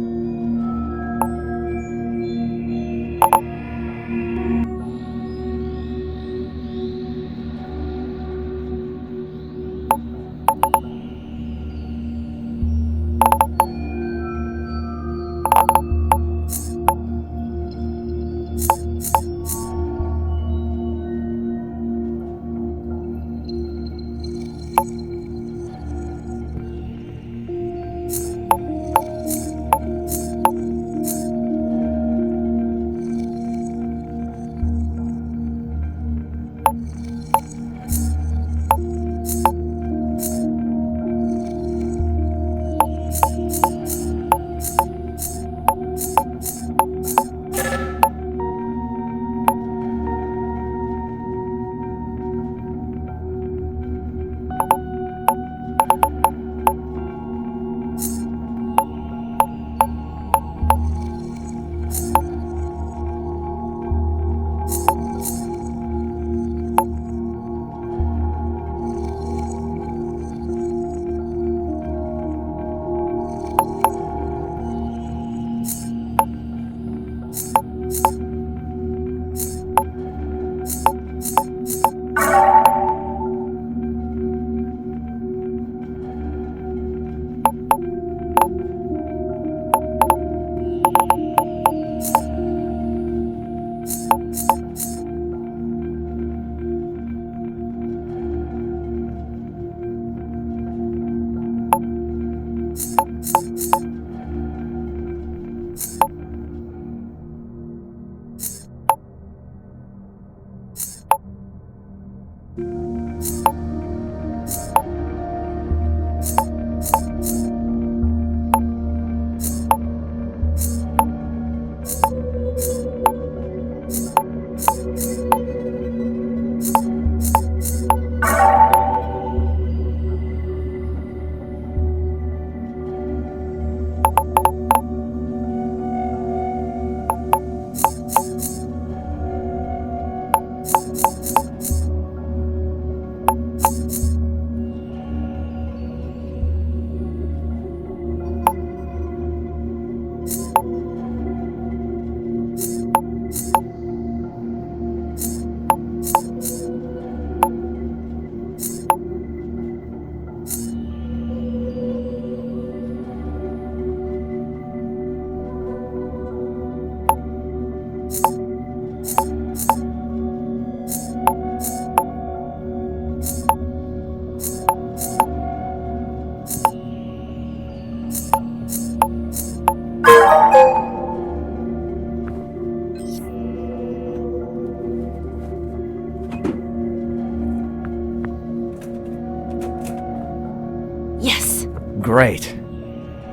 Great.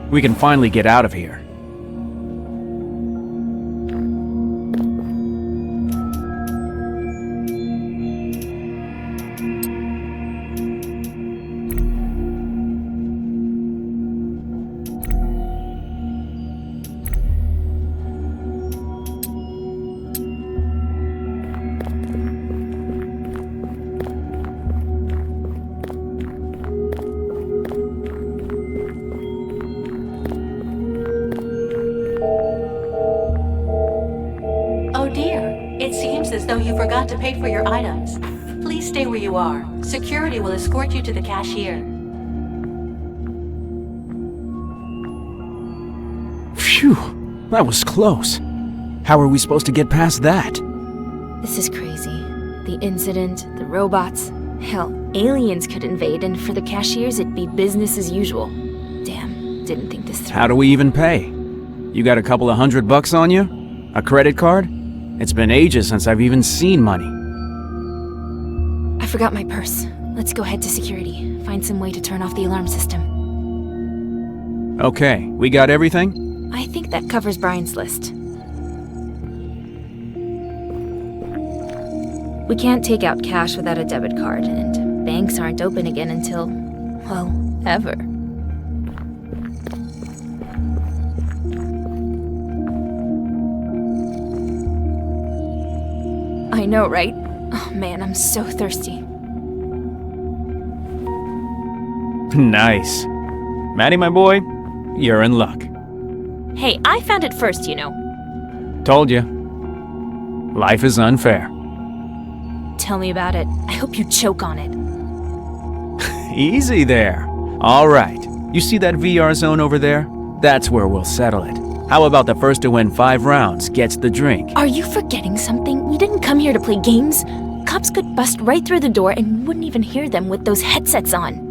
We can finally get out of here. Oh dear, it seems as though you forgot to pay for your items. Please stay where you are. Security will escort you to the cashier. Phew, that was close. How are we supposed to get past that? This is crazy. The incident, the robots. Hell, aliens could invade, and for the cashiers, it'd be business as usual. Damn, didn't think this through. How do we even pay? You got a couple of $100 on you? A credit card? It's been ages since I've even seen money. I forgot my purse. Let's go head to security. Find some way to turn off the alarm system. Okay, we got everything? I think that covers Brian's list. We can't take out cash without a debit card, and banks aren't open again until, well, ever. I know, right? Oh man, I'm so thirsty. Nice. Matty, my boy, you're in luck. Hey, I found it first, you know. Told you. Life is unfair. Tell me about it. I hope you choke on it. Easy there. All right. You see that VR zone over there? That's where we'll settle it. How about the first to win 5 rounds gets the drink? Are you forgetting something? We didn't come here to play games. Cops could bust right through the door and we wouldn't even hear them with those headsets on.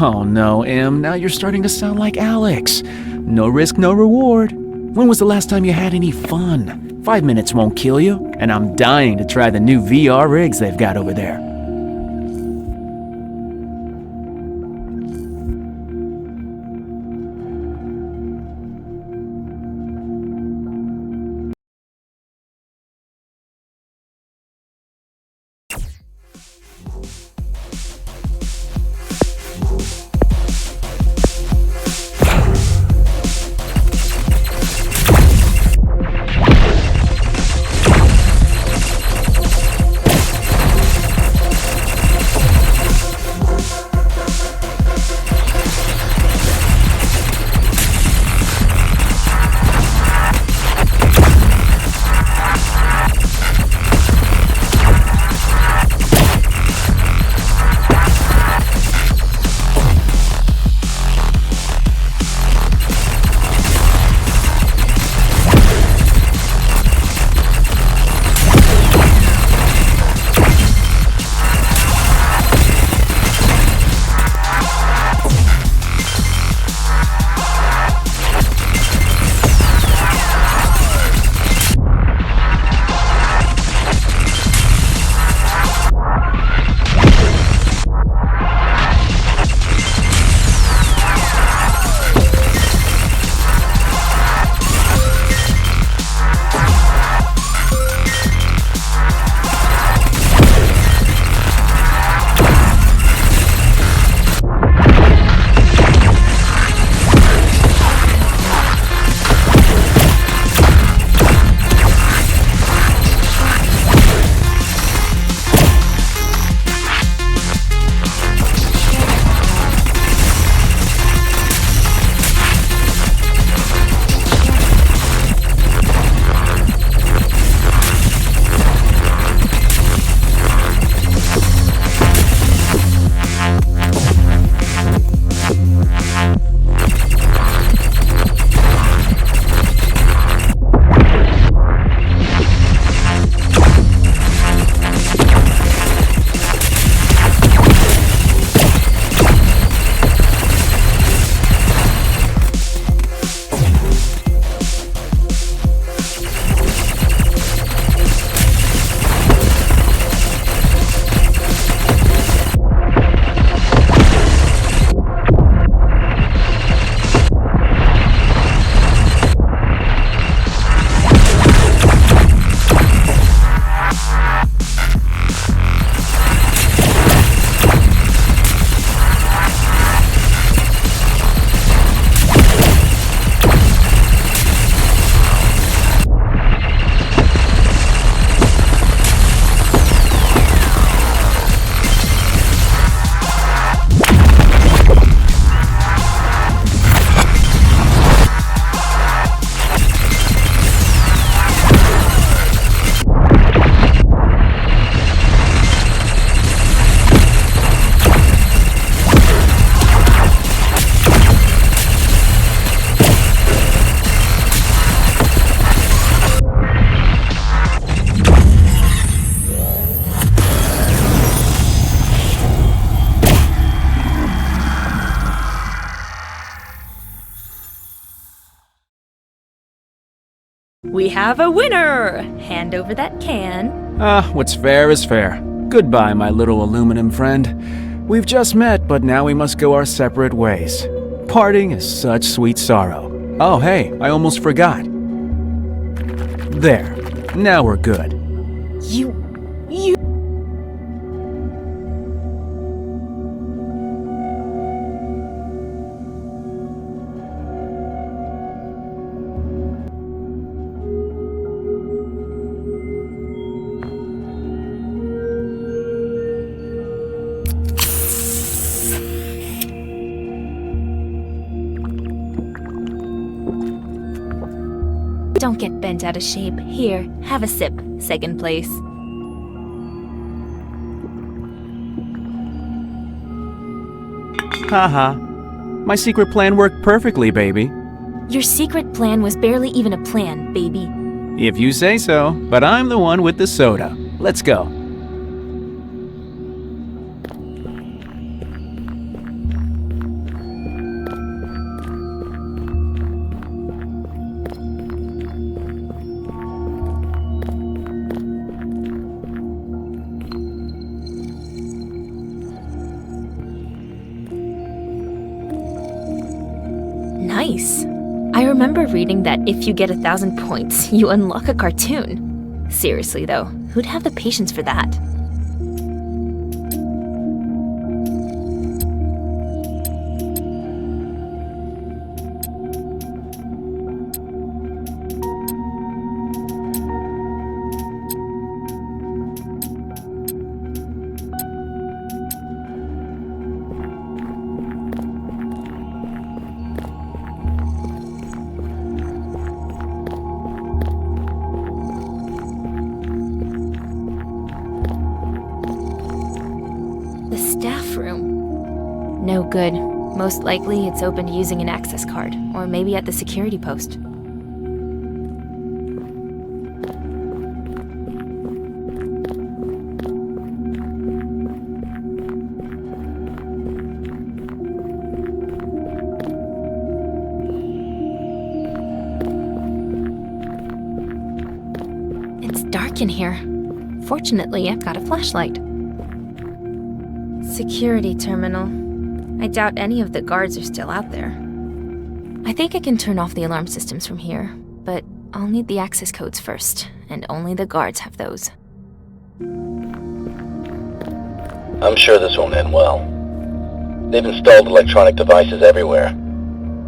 Oh no, Em. Now you're starting to sound like Alex. No risk, no reward. When was the last time you had any fun? 5 minutes won't kill you, and I'm dying to try the new VR rigs they've got over there. We have a winner! Hand over that can. What's fair is fair. Goodbye, my little aluminum friend. We've just met, but now we must go our separate ways. Parting is such sweet sorrow. Oh, hey, I almost forgot. There. Now we're good. You... Don't get bent out of shape. Here, have a sip. Second place. Haha. My secret plan worked perfectly, baby. Your secret plan was barely even a plan, baby. If you say so, but I'm the one with the soda. Let's go. Nice. I remember reading that if you get 1,000 points, you unlock a cartoon. Seriously though, who'd have the patience for that? The staff room. No good. Most likely it's opened using an access card, or maybe at the security post. It's dark in here. Fortunately, I've got a flashlight. Security terminal. I doubt any of the guards are still out there. I think I can turn off the alarm systems from here, but I'll need the access codes first, and only the guards have those. I'm sure this won't end well. They've installed electronic devices everywhere.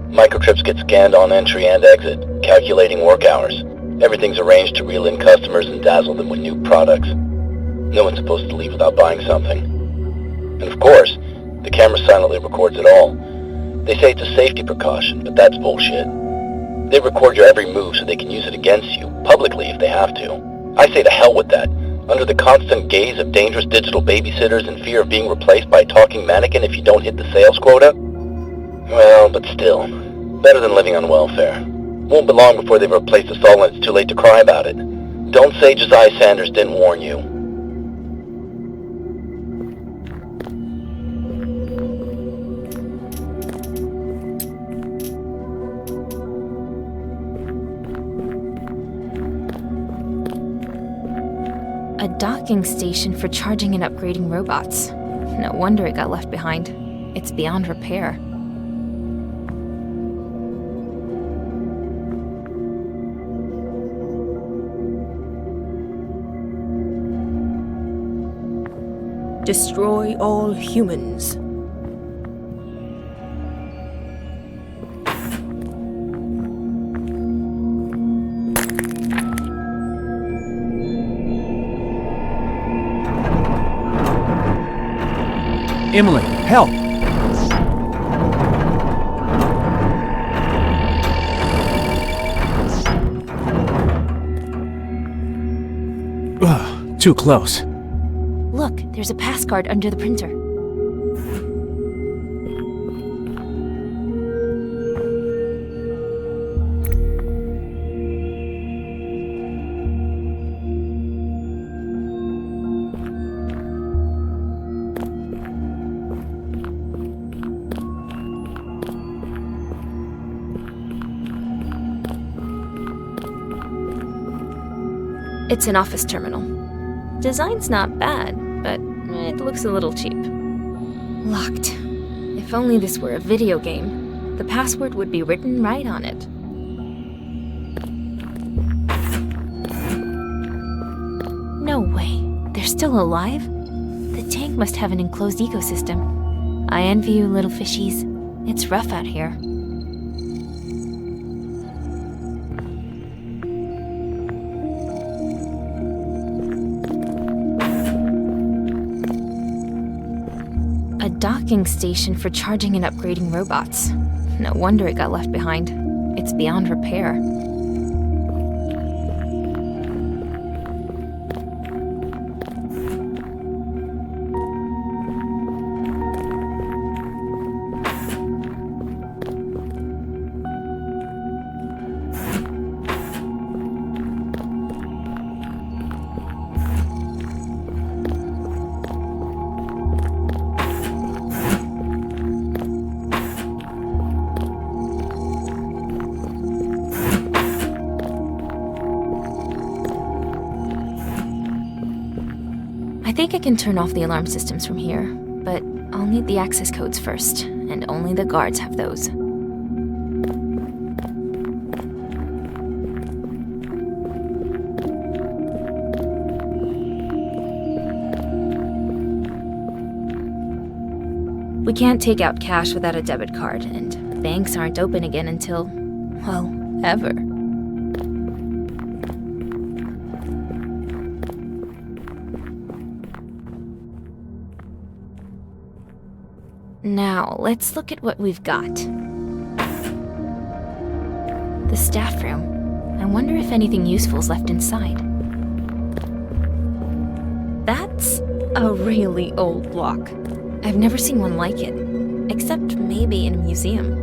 Microchips get scanned on entry and exit, calculating work hours. Everything's arranged to reel in customers and dazzle them with new products. No one's supposed to leave without buying something. And of course, the camera silently records it all. They say it's a safety precaution, but that's bullshit. They record your every move so they can use it against you, publicly if they have to. I say to hell with that. Under the constant gaze of dangerous digital babysitters and fear of being replaced by a talking mannequin if you don't hit the sales quota? Well, but still, better than living on welfare. Won't be long before they've replaced us all and it's too late to cry about it. Don't say Josiah Sanders didn't warn you. A docking station for charging and upgrading robots. No wonder it got left behind. It's beyond repair. Destroy all humans. Emily, help! Ugh, too close. Look, there's a pass card under the printer. It's an office terminal. Design's not bad, but it looks a little cheap. Locked. If only this were a video game, the password would be written right on it. No way. They're still alive? The tank must have an enclosed ecosystem. I envy you, little fishies. It's rough out here. A docking station for charging and upgrading robots. No wonder it got left behind. It's beyond repair. I think I can turn off the alarm systems from here, but I'll need the access codes first, and only the guards have those. We can't take out cash without a debit card, and banks aren't open again until, well, ever. Now, let's look at what we've got. The staff room. I wonder if anything useful is left inside. That's a really old lock. I've never seen one like it, except maybe in a museum.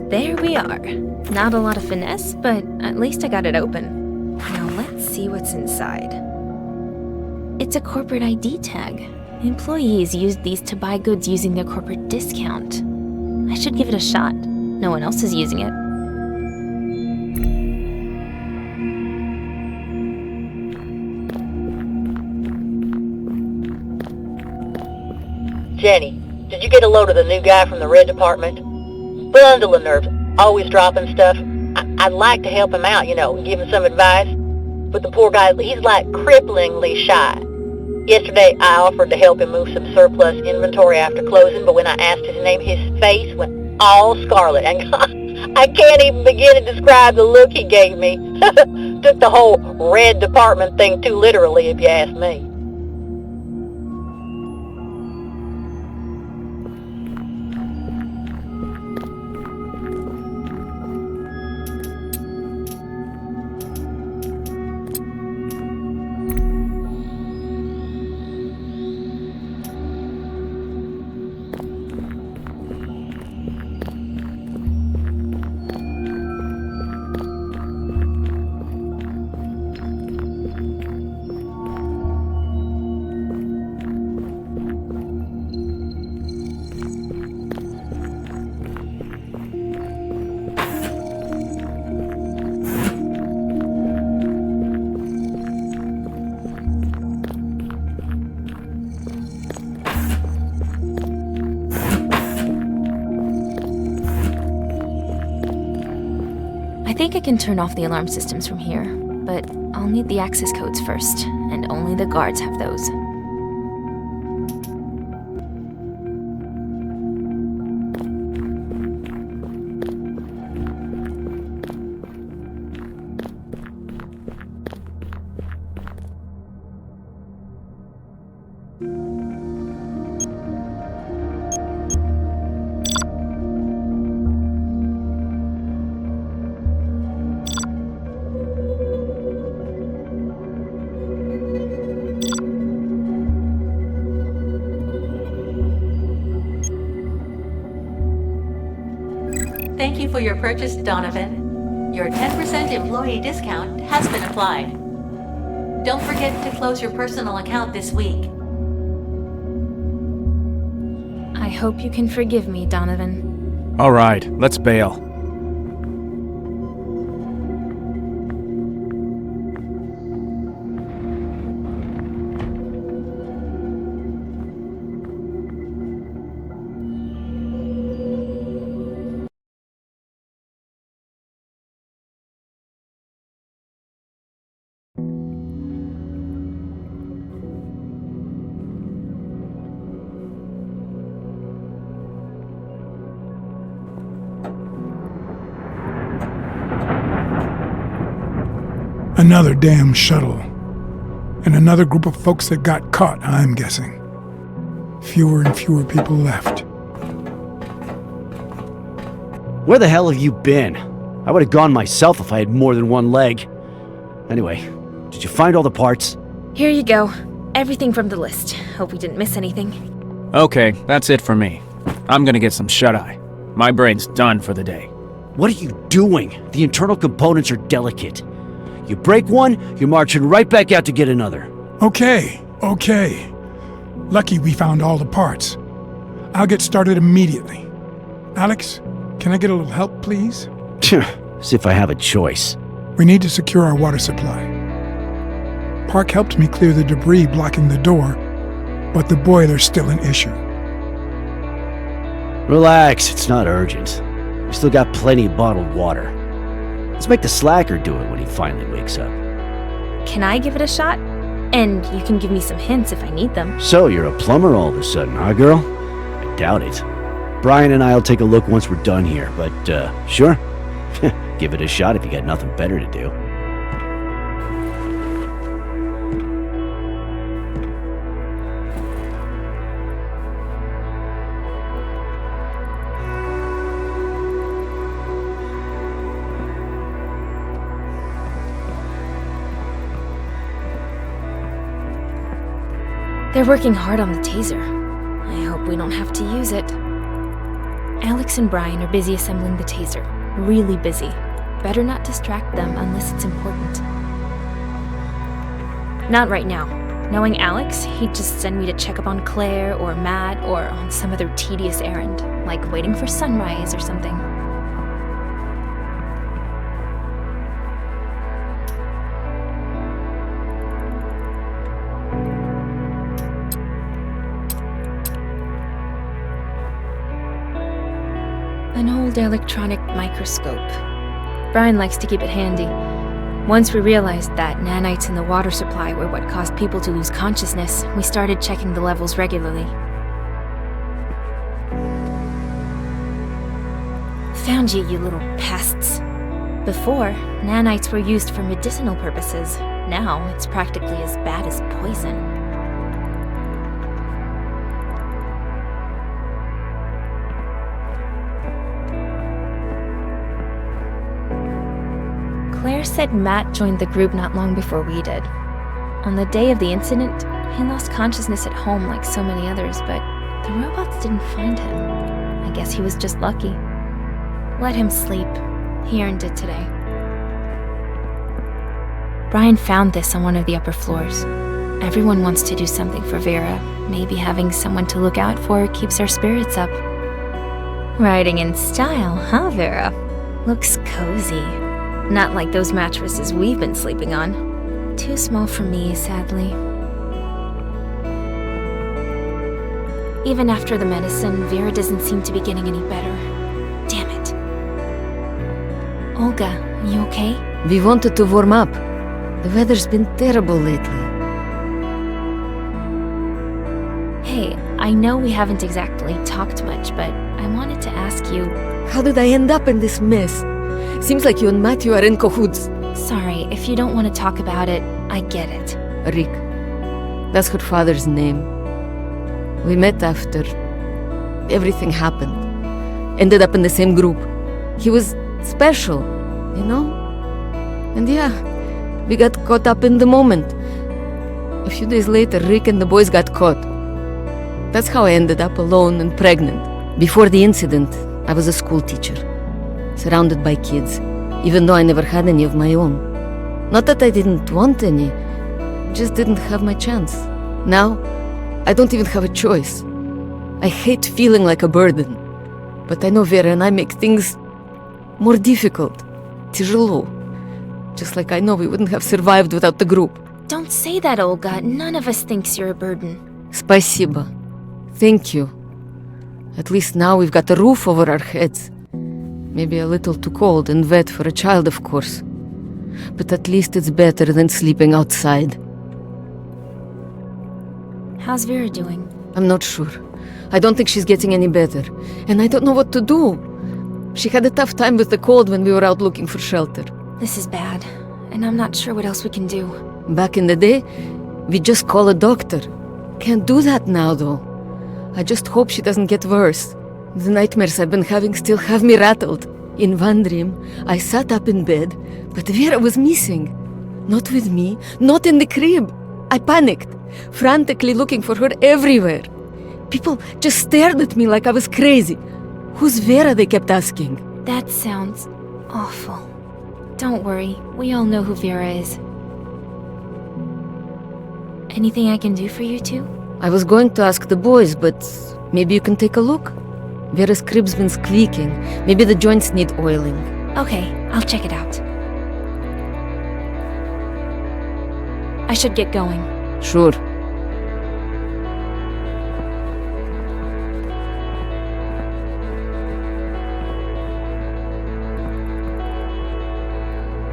There we are. Not a lot of finesse, but at least I got it open. Now let's see what's inside. It's a corporate ID tag. Employees used these to buy goods using their corporate discount. I should give it a shot. No one else is using it. Jenny, did you get a load of the new guy from the Red Department? Bundle of nerves, always dropping stuff. I'd like to help him out, give him some advice. But the poor guy, he's like cripplingly shy. Yesterday, I offered to help him move some surplus inventory after closing, but when I asked his name, his face went all scarlet. And I can't even begin to describe the look he gave me. Took the whole Red Department thing too literally, if you ask me. think I can turn off the alarm systems from here, but I'll need the access codes first, and only the guards have those. Thank you for your purchase, Donovan. Your 10% employee discount has been applied. Don't forget to close your personal account this week. I hope you can forgive me, Donovan. All right, let's bail. Another damn shuttle. And another group of folks that got caught, I'm guessing. Fewer and fewer people left. Where the hell have you been? I would have gone myself if I had more than one leg. Anyway, did you find all the parts? Here you go. Everything from the list. Hope we didn't miss anything. Okay, that's it for me. I'm gonna get some shut-eye. My brain's done for the day. What are you doing? The internal components are delicate. You break one, you're marching right back out to get another. Okay. Lucky we found all the parts. I'll get started immediately. Alex, can I get a little help, please? As if I have a choice. We need to secure our water supply. Park helped me clear the debris blocking the door, but the boiler's still an issue. Relax, it's not urgent. We still got plenty of bottled water. Let's make the slacker do it when he finally wakes up. Can I give it a shot? And you can give me some hints if I need them. So, you're a plumber all of a sudden, huh, girl? I doubt it. Brian and I'll take a look once we're done here, but, sure. Give it a shot if you got nothing better to do. They're working hard on the taser. I hope we don't have to use it. Alex and Brian are busy assembling the taser. Really busy. Better not distract them unless it's important. Not right now. Knowing Alex, he'd just send me to check up on Claire or Matt or on some other tedious errand, like waiting for sunrise or something. An old electronic microscope. Brian likes to keep it handy. Once we realized that nanites in the water supply were what caused people to lose consciousness, we started checking the levels regularly. Found you, you little pests. Before, nanites were used for medicinal purposes. Now, it's practically as bad as poison. Claire said Matt joined the group not long before we did. On the day of the incident, he lost consciousness at home like so many others, but the robots didn't find him. I guess he was just lucky. Let him sleep. He earned it today. Brian found this on one of the upper floors. Everyone wants to do something for Vera. Maybe having someone to look out for keeps our spirits up. Riding in style, huh, Vera? Looks cozy. Not like those mattresses we've been sleeping on. Too small for me, sadly. Even after the medicine, Vera doesn't seem to be getting any better. Damn it. Olga, You okay? We wanted to warm up. The weather's been terrible lately. Hey, I know we haven't exactly talked much, but I wanted to ask you... How did I end up in this mess? Seems like you and Matthew are in cahoots. Sorry, if you don't want to talk about it, I get it. Rick. That's her father's name. We met after everything happened. Ended up in the same group. He was special, you know? And yeah, we got caught up in the moment. A few days later, Rick and the boys got caught. That's how I ended up alone and pregnant. Before the incident, I was a school teacher, surrounded by kids, even though I never had any of my own. Not that I didn't want any, just didn't have my chance. Now, I don't even have a choice. I hate feeling like a burden. But I know Vera and I make things more difficult. Тяжело. Just like I know we wouldn't have survived without the group. Don't say that, Olga. None of us thinks you're a burden. Спасибо. Thank you. At least now we've got a roof over our heads. Maybe a little too cold and wet for a child, of course. But at least it's better than sleeping outside. How's Vera doing? I'm not sure. I don't think she's getting any better. And I don't know what to do. She had a tough time with the cold when we were out looking for shelter. This is bad, and I'm not sure what else we can do. Back in the day, we'd just call a doctor. Can't do that now, though. I just hope she doesn't get worse. The nightmares I've been having still have me rattled. In one dream, I sat up in bed, but Vera was missing. Not with me, not in the crib. I panicked, frantically looking for her everywhere. People just stared at me like I was crazy. Who's Vera, they kept asking. That sounds awful. Don't worry, we all know who Vera is. Anything I can do for you two? I was going to ask the boys, but maybe you can take a look? Vera's crib's been squeaking. Maybe the joints need oiling. Okay, I'll check it out. I should get going. Sure.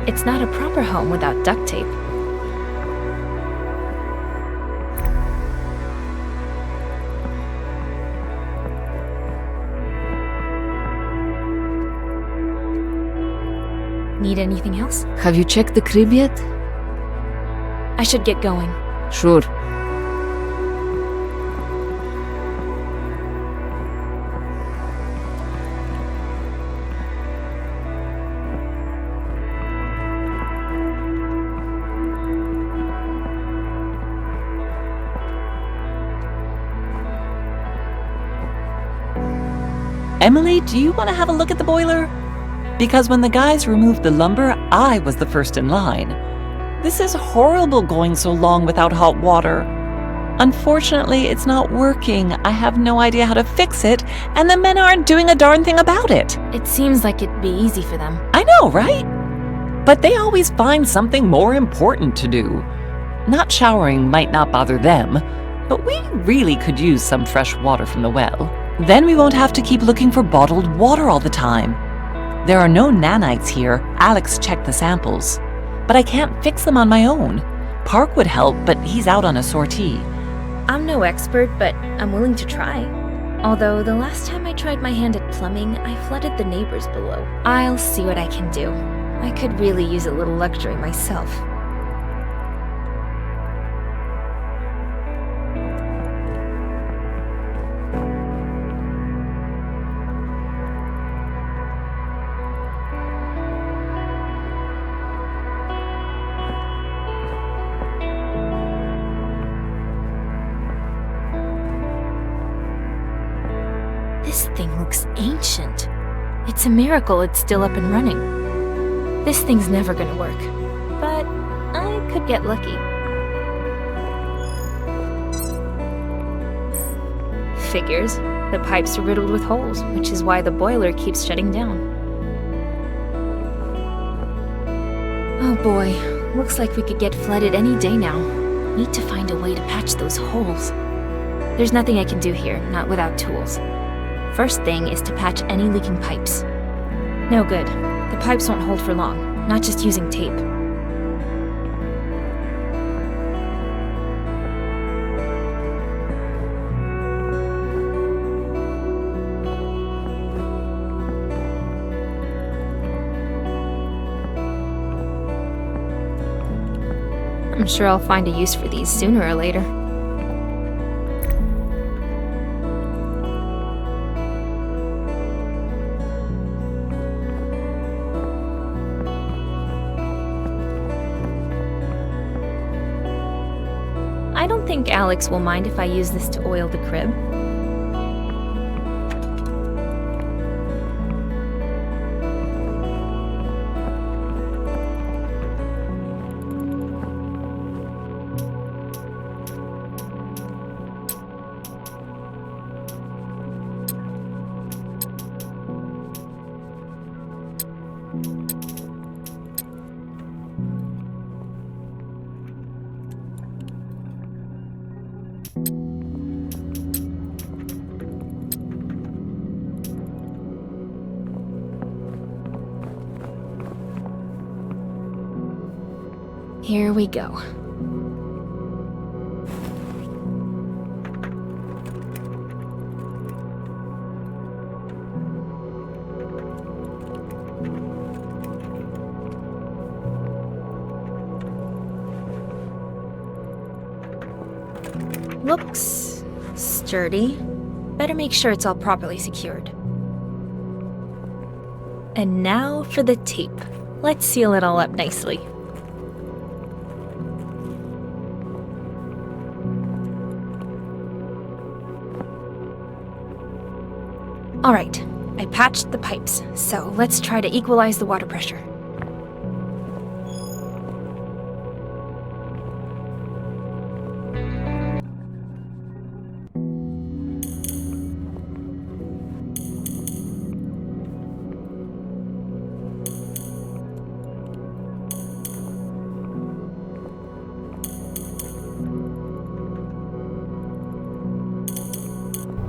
It's not a proper home without duct tape. Need anything else? Have you checked the crib yet? I should get going. Sure. Emily, do you want to have a look at the boiler? Because when the guys removed the lumber, I was the first in line. This is horrible going so long without hot water. Unfortunately, it's not working. I have no idea how to fix it, and the men aren't doing a darn thing about it. It seems like it'd be easy for them. I know, right? But they always find something more important to do. Not showering might not bother them, but we really could use some fresh water from the well. Then we won't have to keep looking for bottled water all the time. There are no nanites here. Alex checked the samples. But I can't fix them on my own. Park would help, but he's out on a sortie. I'm no expert, but I'm willing to try. Although the last time I tried my hand at plumbing, I flooded the neighbors below. I'll see what I can do. I could really use a little luxury myself. This thing looks ancient. It's a miracle it's still up and running. This thing's never gonna work, but I could get lucky. Figures. The pipes are riddled with holes, which is why the boiler keeps shutting down. Oh boy, looks like we could get flooded any day now. Need to find a way to patch those holes. There's nothing I can do here, not without tools. First thing is to patch any leaking pipes. No good. The pipes won't hold for long. not just using tape. I'm sure I'll find a use for these sooner or later. I don't think Alex will mind if I use this to oil the crib. Here we go. Looks sturdy. Better make sure it's all properly secured. And now for the tape. Let's seal it all up nicely. Alright, I patched the pipes, so let's try to equalize the water pressure.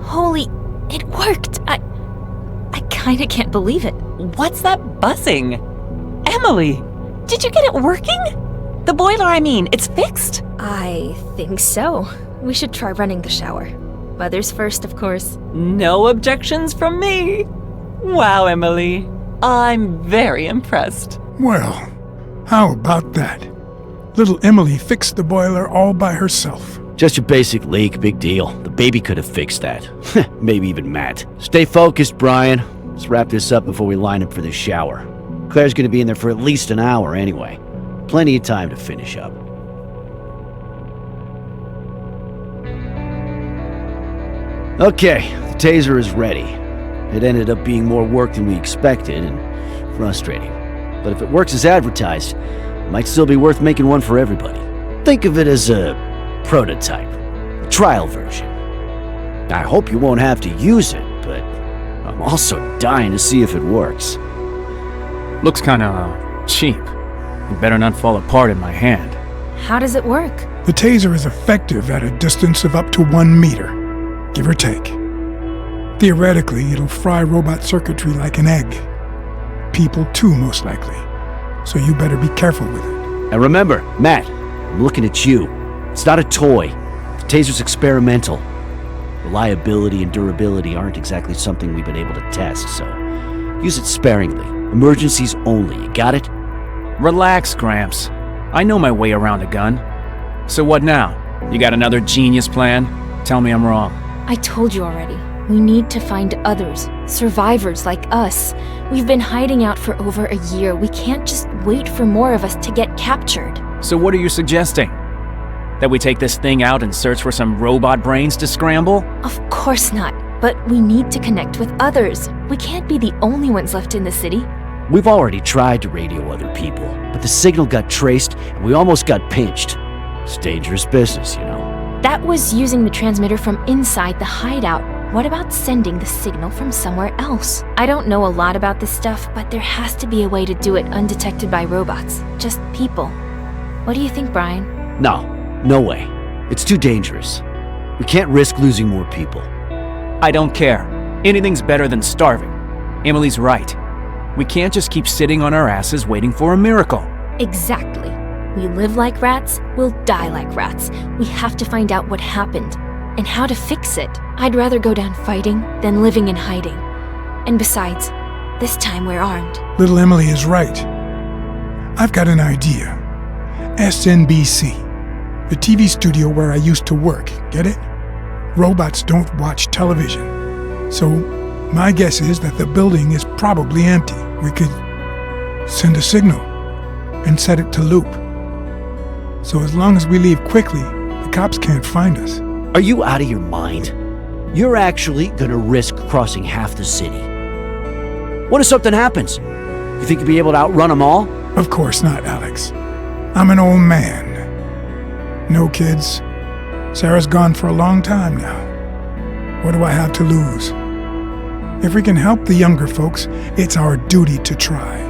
Holy, it worked! I kinda can't believe it. What's that buzzing? Emily, did you get it working? The boiler, I mean, it's fixed? I think so. We should try running the shower. Mother's first, of course. No objections from me. Wow, Emily. I'm very impressed. Well, how about that? Little Emily fixed the boiler all by herself. Just a basic leak, big deal. The baby could have fixed that. Maybe even Matt. Stay focused, Brian. Let's wrap this up before we line up for the shower. Claire's gonna be in there for at least an hour anyway. Plenty of time to finish up. Okay, the taser is ready. It ended up being more work than we expected and frustrating. But if it works as advertised, it might still be worth making one for everybody. Think of it as a prototype, a trial version. I hope you won't have to use it, but I'm also dying to see if it works. Looks kinda cheap. It better not fall apart in my hand. How does it work? The taser is effective at a distance of up to 1 meter, give or take. Theoretically, it'll fry robot circuitry like an egg. People too, most likely. So you better be careful with it. And remember, Matt, I'm looking at you. It's not a toy. The taser's experimental. Reliability and durability aren't exactly something we've been able to test, so use it sparingly. Emergencies only, you got it? Relax, Gramps. I know my way around a gun. So what now? You got another genius plan? Tell me I'm wrong. I told you already. We need to find others, survivors like us. We've been hiding out for over a year. We can't just wait for more of us to get captured. So what are you suggesting? That we take this thing out and search for some robot brains to scramble? Of course not. But we need to connect with others. We can't be the only ones left in the city. We've already tried to radio other people, but the signal got traced and we almost got pinched. It's dangerous business, you know. That was using the transmitter from inside the hideout. What about sending the signal from somewhere else? I don't know a lot about this stuff, but there has to be a way to do it undetected by robots. Just people. What do you think, Brian? No way. It's too dangerous. We can't risk losing more people. I don't care. Anything's better than starving. Emily's right. We can't just keep sitting on our asses waiting for a miracle. Exactly. We live like rats, we'll die like rats. We have to find out what happened and how to fix it. I'd rather go down fighting than living in hiding. And besides, this time we're armed. Little Emily is right. I've got an idea. SNBC, the TV studio where I used to work, get it? Robots don't watch television. So, my guess is that the building is probably empty. We could send a signal and set it to loop. So as long as we leave quickly, the cops can't find us. Are you out of your mind? You're actually gonna risk crossing half the city. What if something happens? You think you'll be able to outrun them all? Of course not, Alex. I'm an old man. No kids. Sarah's gone for a long time now. What do I have to lose? If we can help the younger folks, it's our duty to try.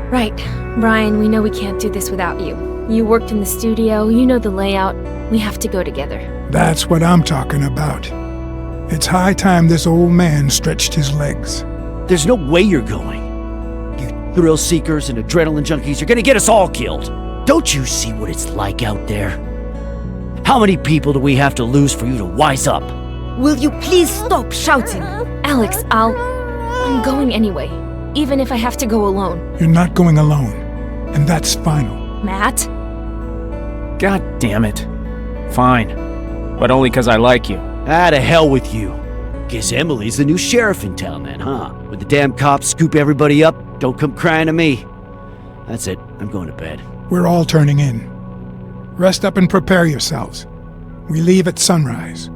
Right. Brian, we know we can't do this without you. You worked in the studio, you know the layout. We have to go together. That's what I'm talking about. It's high time this old man stretched his legs. There's no way you're going. You thrill seekers and adrenaline junkies, you're gonna get us all killed. Don't you see what it's like out there? How many people do we have to lose for you to wise up? Will you please stop shouting? Alex, I'm going anyway. Even if I have to go alone. You're not going alone, and that's final. Matt? God damn it. Fine. But only 'cause I like you. Ah, to hell with you. Guess Emily's the new sheriff in town then, huh? When the damn cops scoop everybody up, don't come crying to me. That's it. I'm going to bed. We're all turning in. Rest up and prepare yourselves. We leave at sunrise.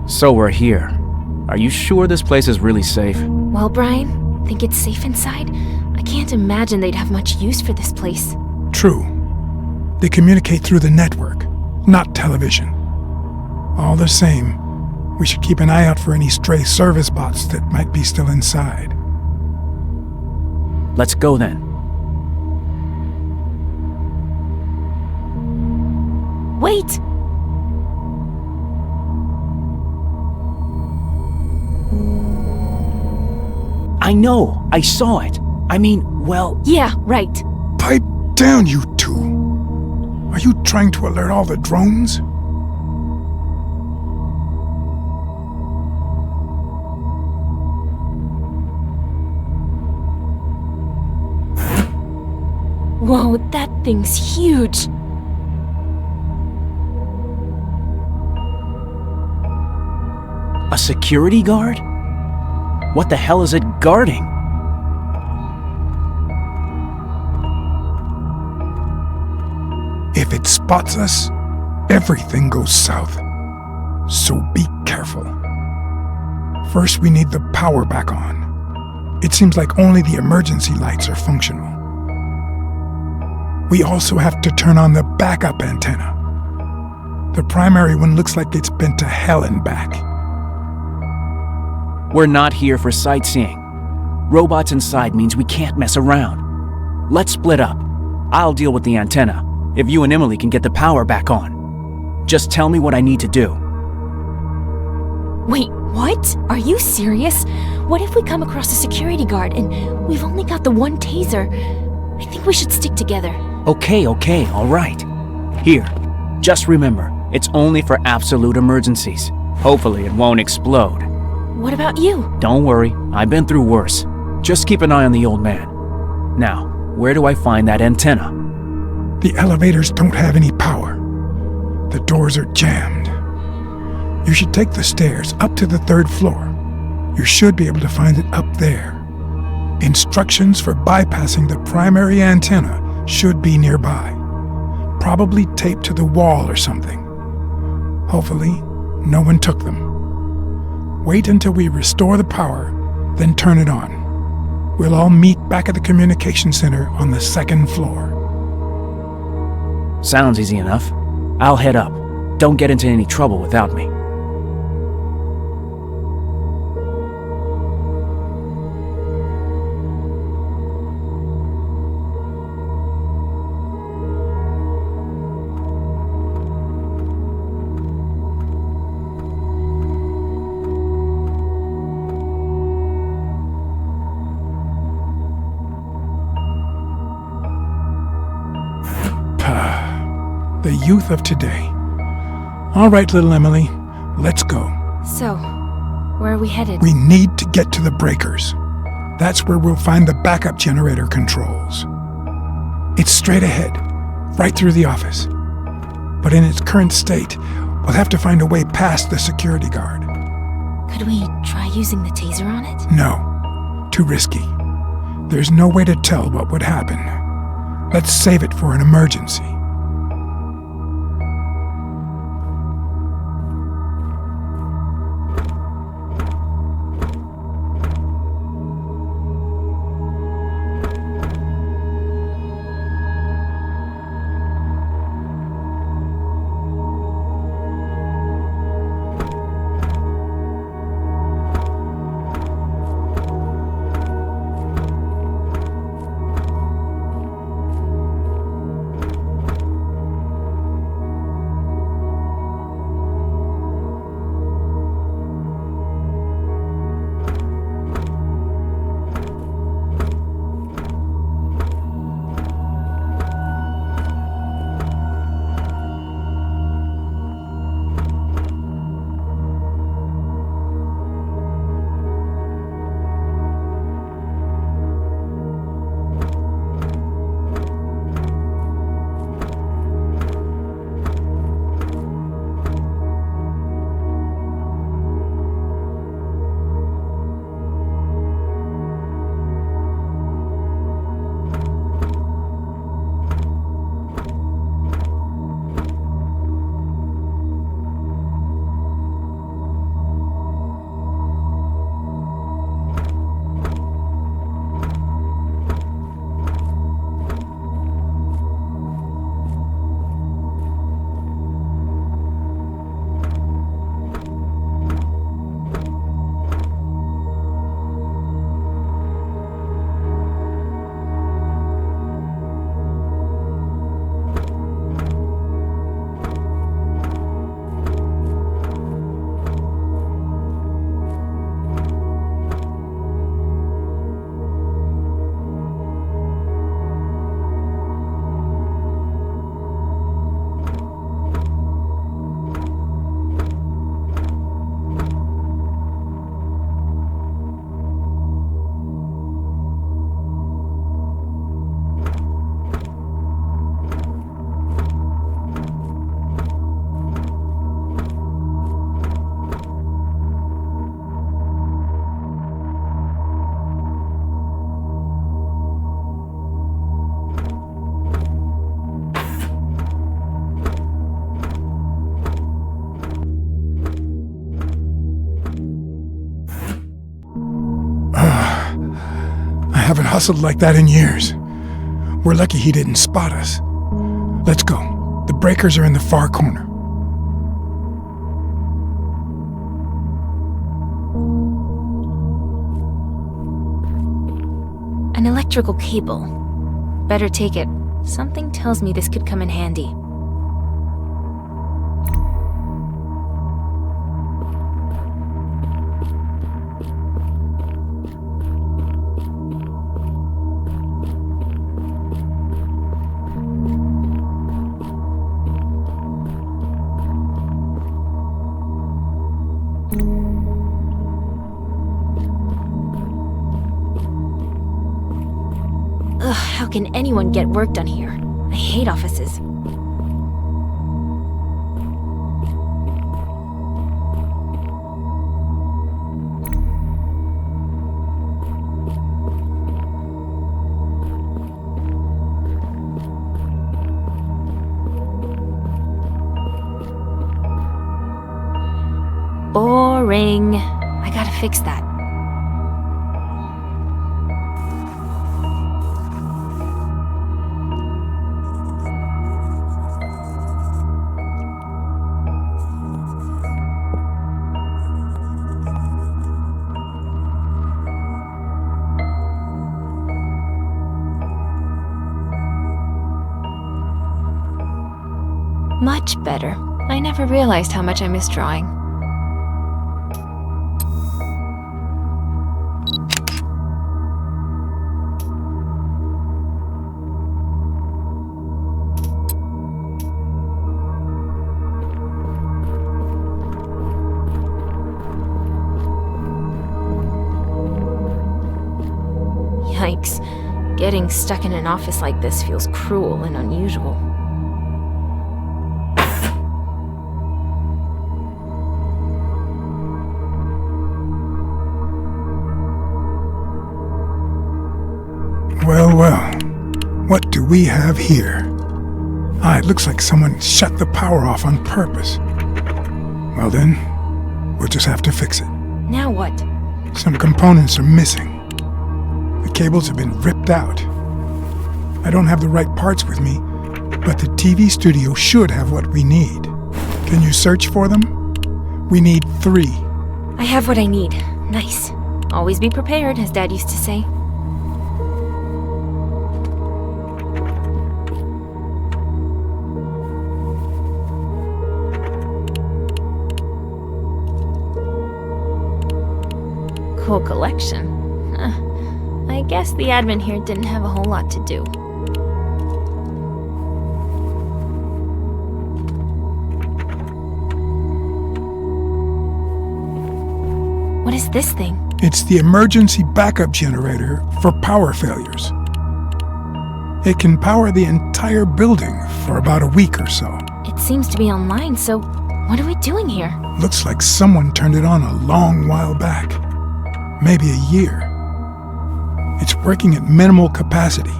So we're here. Are you sure this place is really safe? Well, Brian, think it's safe inside? I can't imagine they'd have much use for this place. True. They communicate through the network, not television. All the same, we should keep an eye out for any stray service bots that might be still inside. Let's go then. Wait! I know. I saw it. I mean, well... Yeah, right. Pipe down, you two. Are you trying to alert all the drones? Whoa, that thing's huge. A security guard? What the hell is it guarding? If it spots us, everything goes south. So be careful. First, we need the power back on. It seems like only the emergency lights are functional. We also have to turn on the backup antenna. The primary one looks like it's been to hell and back. We're not here for sightseeing. Robots inside means we can't mess around. Let's split up. I'll deal with the antenna, if you and Emily can get the power back on. Just tell me what I need to do. Wait, what? Are you serious? What if we come across a security guard and we've only got the one taser? I think we should stick together. Okay, all right. Here, just remember, it's only for absolute emergencies. Hopefully it won't explode. What about you? Don't worry, I've been through worse. Just keep an eye on the old man. Now, where do I find that antenna? The elevators don't have any power. The doors are jammed. You should take the stairs up to the 3rd floor. You should be able to find it up there. Instructions for bypassing the primary antenna should be nearby. Probably taped to the wall or something. Hopefully, no one took them. Wait until we restore the power, then turn it on. We'll all meet back at the communication center on the 2nd floor. Sounds easy enough. I'll head up. Don't get into any trouble without me. The youth of today. All right, little Emily, let's go. So, where are we headed? We need to get to the breakers. That's where we'll find the backup generator controls. It's straight ahead, right through the office. But in its current state, we'll have to find a way past the security guard. Could we try using the taser on it? No, too risky. There's no way to tell what would happen. Let's save it for an emergency. I haven't hustled like that in years. We're lucky he didn't spot us. Let's go. The breakers are in the far corner. An electrical cable. Better take it. Something tells me this could come in handy. Ugh, how can anyone get work done here? I hate offices. Boring. I gotta fix that. Much better. I never realized how much I miss drawing. Yikes. Getting stuck in an office like this feels cruel and unusual. Well, what do we have here? It looks like someone shut the power off on purpose. Well then, we'll just have to fix it. Now what? Some components are missing. The cables have been ripped out. I don't have the right parts with me, but the TV studio should have what we need. Can you search for them? We need 3. I have what I need. Nice. Always be prepared, as Dad used to say. Cool collection. I guess the admin here didn't have a whole lot to do. What is this thing? It's the emergency backup generator for power failures. It can power the entire building for about a week or so. It seems to be online, so what are we doing here? Looks like someone turned it on a long while back. Maybe a year. It's working at minimal capacity.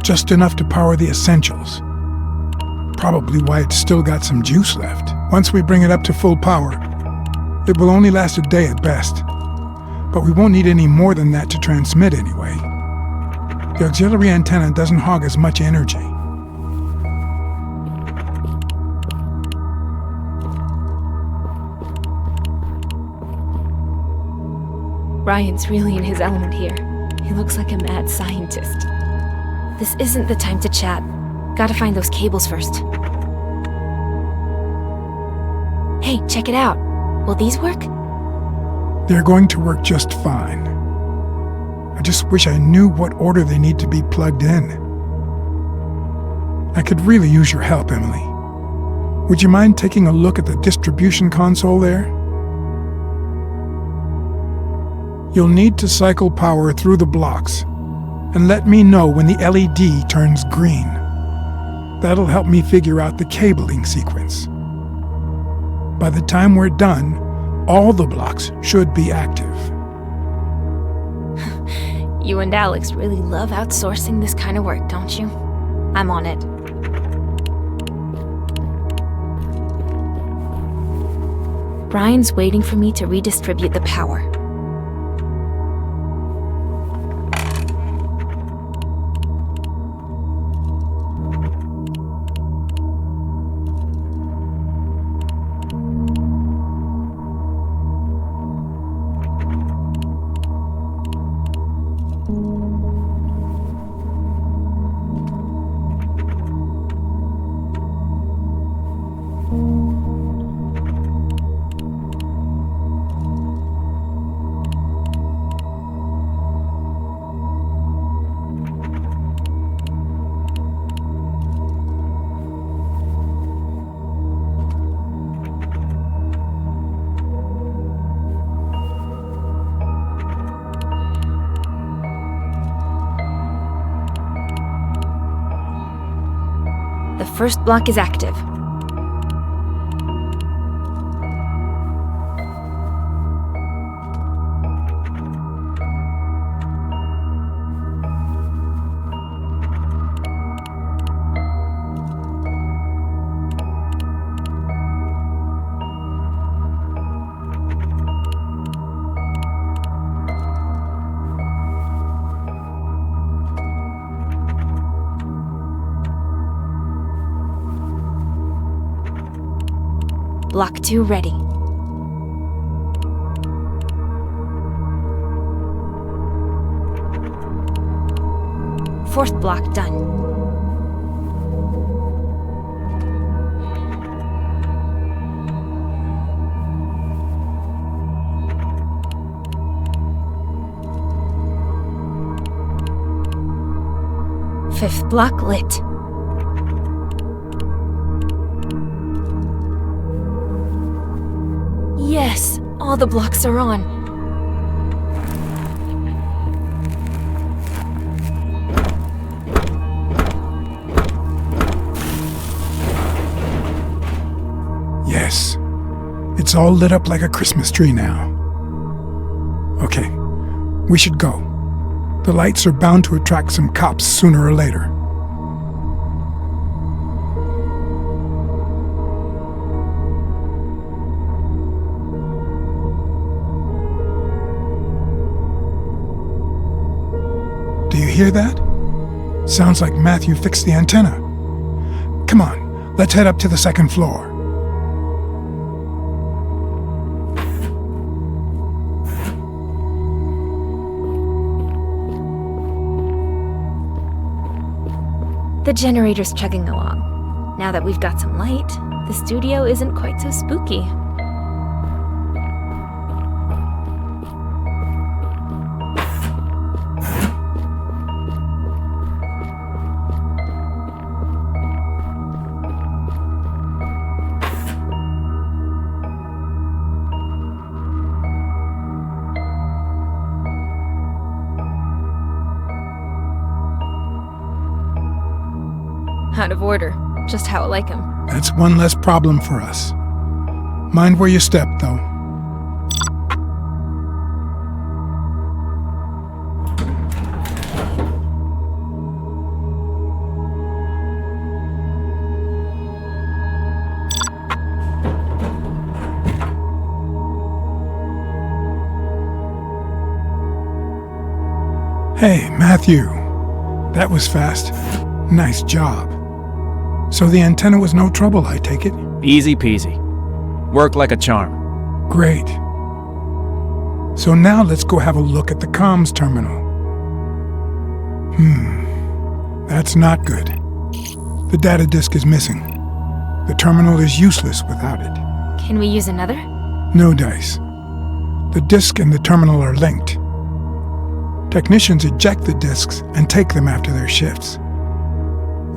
Just enough to power the essentials. Probably why it's still got some juice left. Once we bring it up to full power, it will only last a day at best. But we won't need any more than that to transmit anyway. The auxiliary antenna doesn't hog as much energy. Ryan's really in his element here. He looks like a mad scientist. This isn't the time to chat. Gotta find those cables first. Hey, check it out. Will these work? They're going to work just fine. I just wish I knew what order they need to be plugged in. I could really use your help, Emily. Would you mind taking a look at the distribution console there? You'll need to cycle power through the blocks, and let me know when the LED turns green. That'll help me figure out the cabling sequence. By the time we're done, all the blocks should be active. You and Alex really love outsourcing this kind of work, don't you? I'm on it. Brian's waiting for me to redistribute the power. The first block is active. Block 2 ready. Fourth block done. Fifth block lit. Yes, all the blocks are on. Yes. It's all lit up like a Christmas tree now. Okay, we should go. The lights are bound to attract some cops sooner or later. Do you hear that? Sounds like Matthew fixed the antenna. Come on, let's head up to the second floor. The generator's chugging along. Now that we've got some light, the studio isn't quite so spooky. Out of order. Just how I like him. That's one less problem for us. Mind where you step, though. Hey, Matthew. That was fast. Nice job. So the antenna was no trouble, I take it? Easy peasy. Worked like a charm. Great. So now let's go have a look at the comms terminal. That's not good. The data disk is missing. The terminal is useless without it. Can we use another? No dice. The disk and the terminal are linked. Technicians eject the disks and take them after their shifts.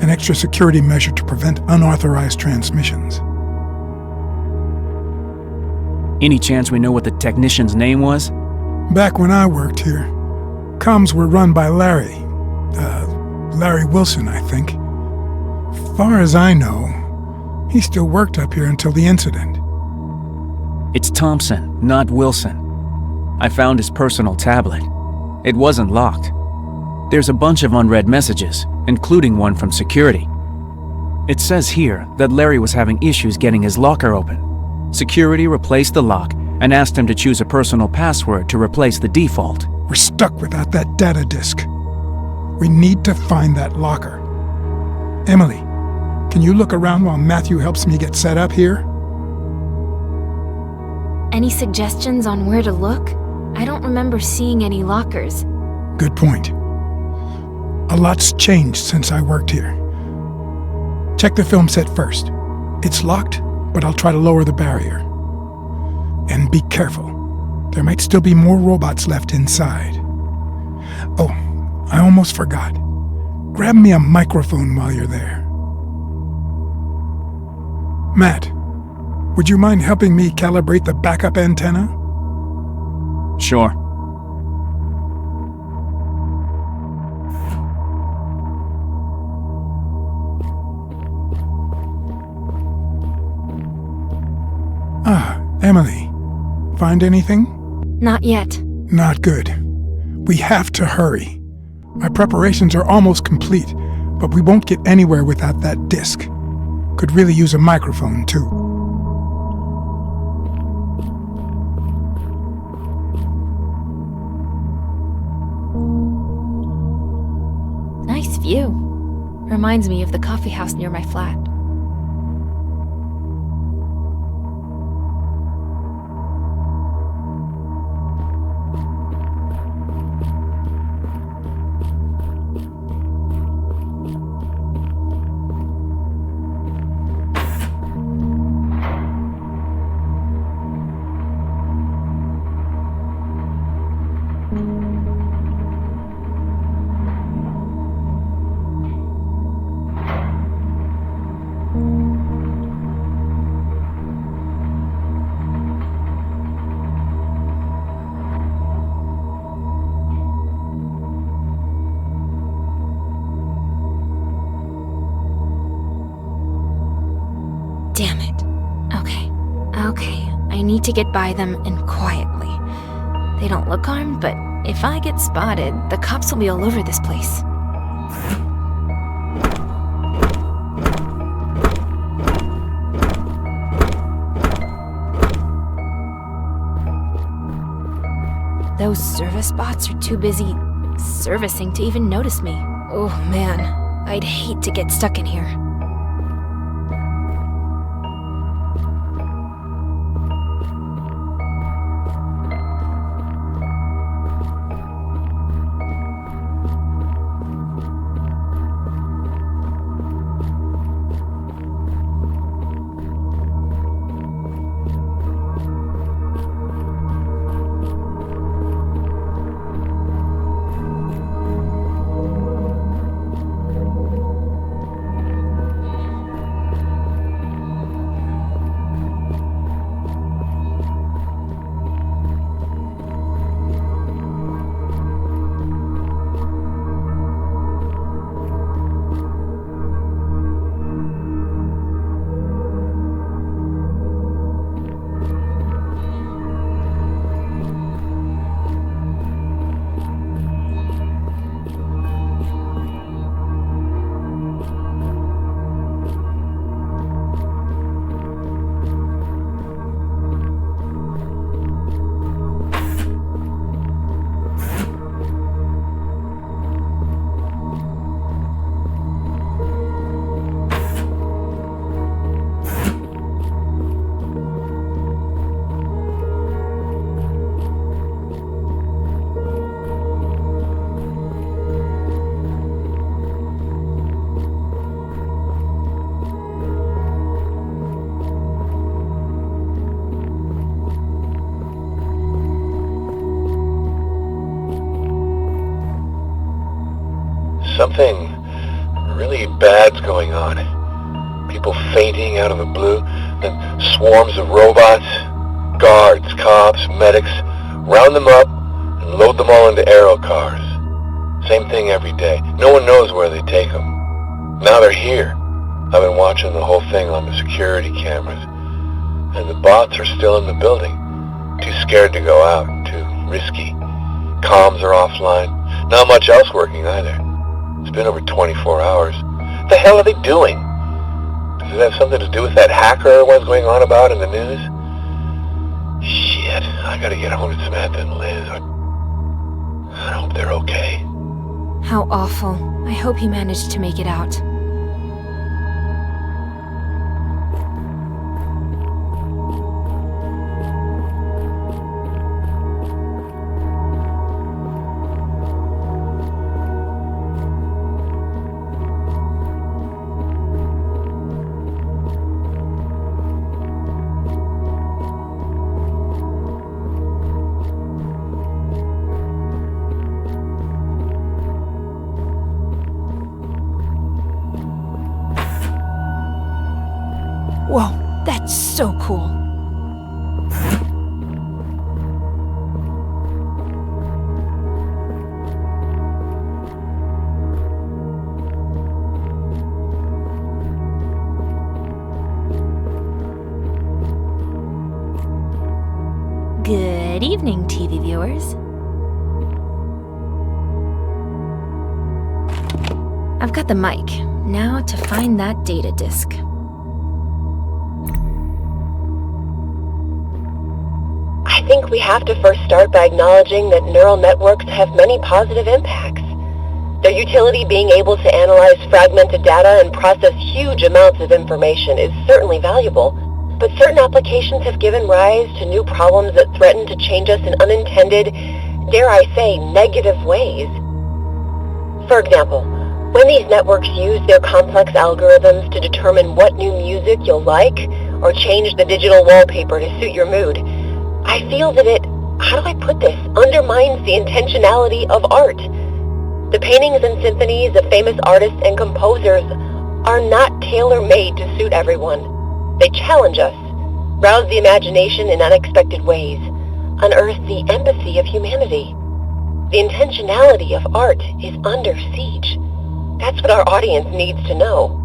An extra security measure to prevent unauthorized transmissions. Any chance we know what the technician's name was? Back when I worked here, comms were run by Larry. Larry Wilson, I think. Far as I know, he still worked up here until the incident. It's Thompson, not Wilson. I found his personal tablet. It wasn't locked. There's a bunch of unread messages, including one from security. It says here that Larry was having issues getting his locker open. Security replaced the lock and asked him to choose a personal password to replace the default. We're stuck without that data disk. We need to find that locker. Emily, can you look around while Matthew helps me get set up here? Any suggestions on where to look? I don't remember seeing any lockers. Good point. A lot's changed since I worked here. Check the film set first. It's locked, but I'll try to lower the barrier. And be careful. There might still be more robots left inside. Oh, I almost forgot. Grab me a microphone while you're there. Matt, would you mind helping me calibrate the backup antenna? Sure. Emily, find anything? Not yet. Not good. We have to hurry. My preparations are almost complete, but we won't get anywhere without that disk. Could really use a microphone, too. Nice view. Reminds me of the coffee house near my flat. Damn it. Okay. I need to get by them and quietly. They don't look armed, but if I get spotted, the cops will be all over this place. Those service bots are too busy servicing to even notice me. Oh man, I'd hate to get stuck in here. Something really bad's going on. People fainting out of the blue, then swarms of robots, guards, cops, medics, round them up and load them all into aero cars. Same thing every day. No one knows where they take them. Now they're here. I've been watching the whole thing on the security cameras, and the bots are still in the building. Too scared to go out, too risky. Comms are offline. Not much else working either. It's been over 24 hours. What the hell are they doing? Does it have something to do with that hacker everyone's going on about in the news? Shit, I gotta get home to Samantha and Liz. I hope they're okay. How awful. I hope he managed to make it out. Whoa, that's so cool. Good evening, TV viewers. I've got the mic. Now to find that data disk. I think we have to first start by acknowledging that neural networks have many positive impacts. Their utility, being able to analyze fragmented data and process huge amounts of information, is certainly valuable, but certain applications have given rise to new problems that threaten to change us in unintended, dare I say, negative ways. For example, when these networks use their complex algorithms to determine what new music you'll like, or change the digital wallpaper to suit your mood, I feel that it, how do I put this, undermines the intentionality of art. The paintings and symphonies of famous artists and composers are not tailor-made to suit everyone. They challenge us, rouse the imagination in unexpected ways, unearth the empathy of humanity. The intentionality of art is under siege. That's what our audience needs to know.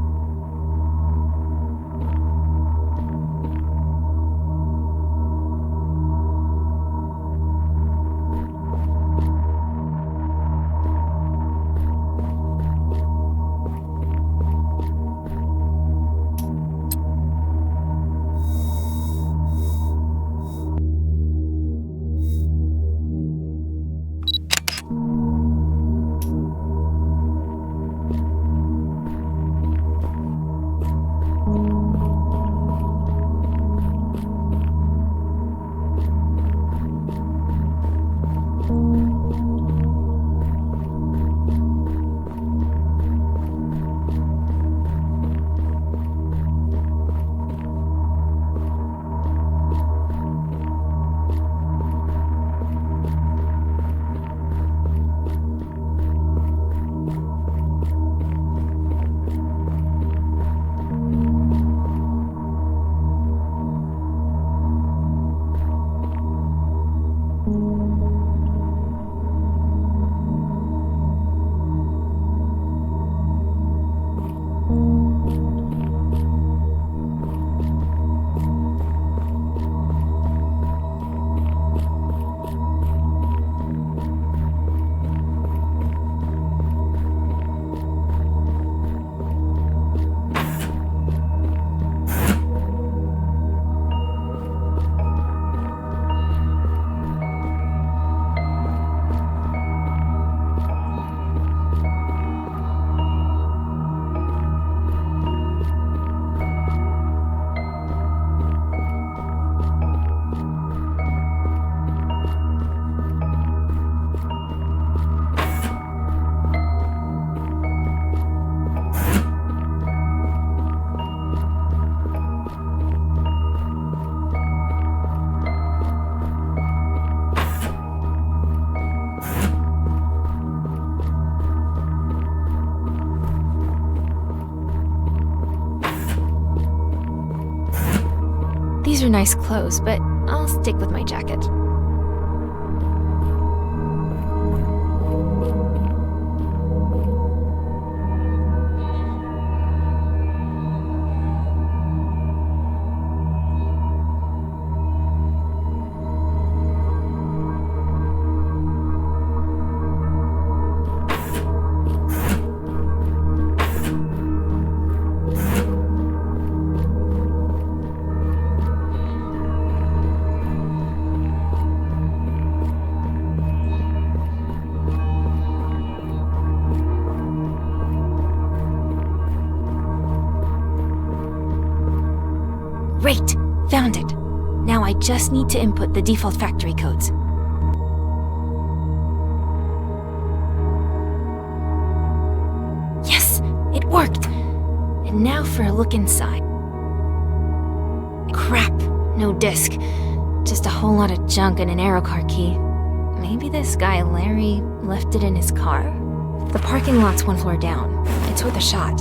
These are nice clothes, but I'll stick with my jacket. Great! Found it. Now I just need to input the default factory codes. Yes! It worked! And now for a look inside. Crap! No disk. Just a whole lot of junk and an aerocar key. Maybe this guy Larry left it in his car? The parking lot's one floor down. It's worth a shot.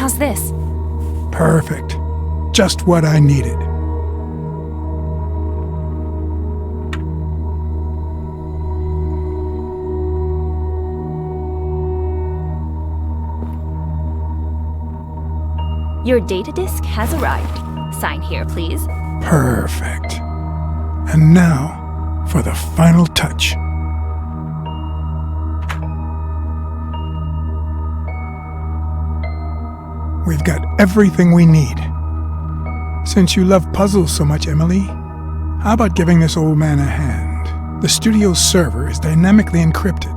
How's this? Perfect. Just what I needed. Your data disk has arrived. Sign here, please. Perfect. And now, for the final touch. We've got everything we need. Since you love puzzles so much, Emily, how about giving this old man a hand? The studio's server is dynamically encrypted.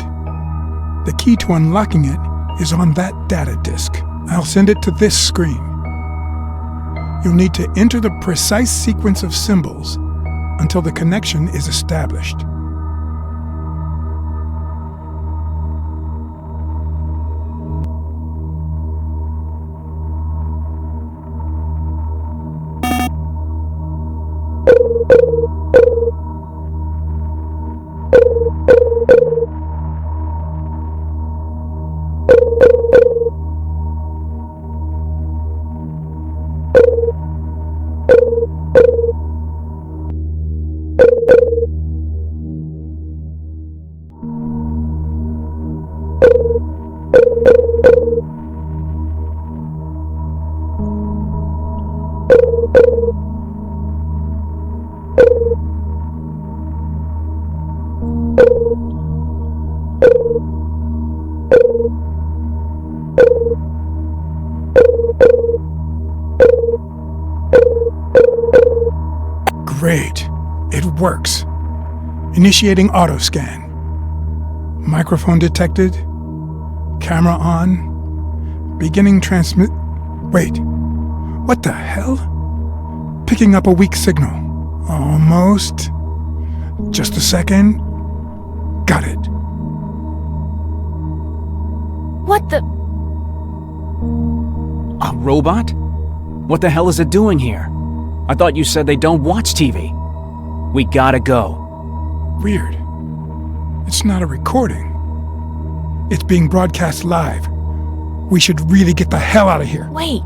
The key to unlocking it is on that data disk. I'll send it to this screen. You'll need to enter the precise sequence of symbols until the connection is established. Great. It works. Initiating autoscan. Microphone detected. Camera on. Beginning transmit... Wait. What the hell? Picking up a weak signal. Almost. Just a second. Got it. What the... A robot? What the hell is it doing here? I thought you said they don't watch TV. We gotta go. Weird. It's not a recording. It's being broadcast live. We should really get the hell out of here. Wait.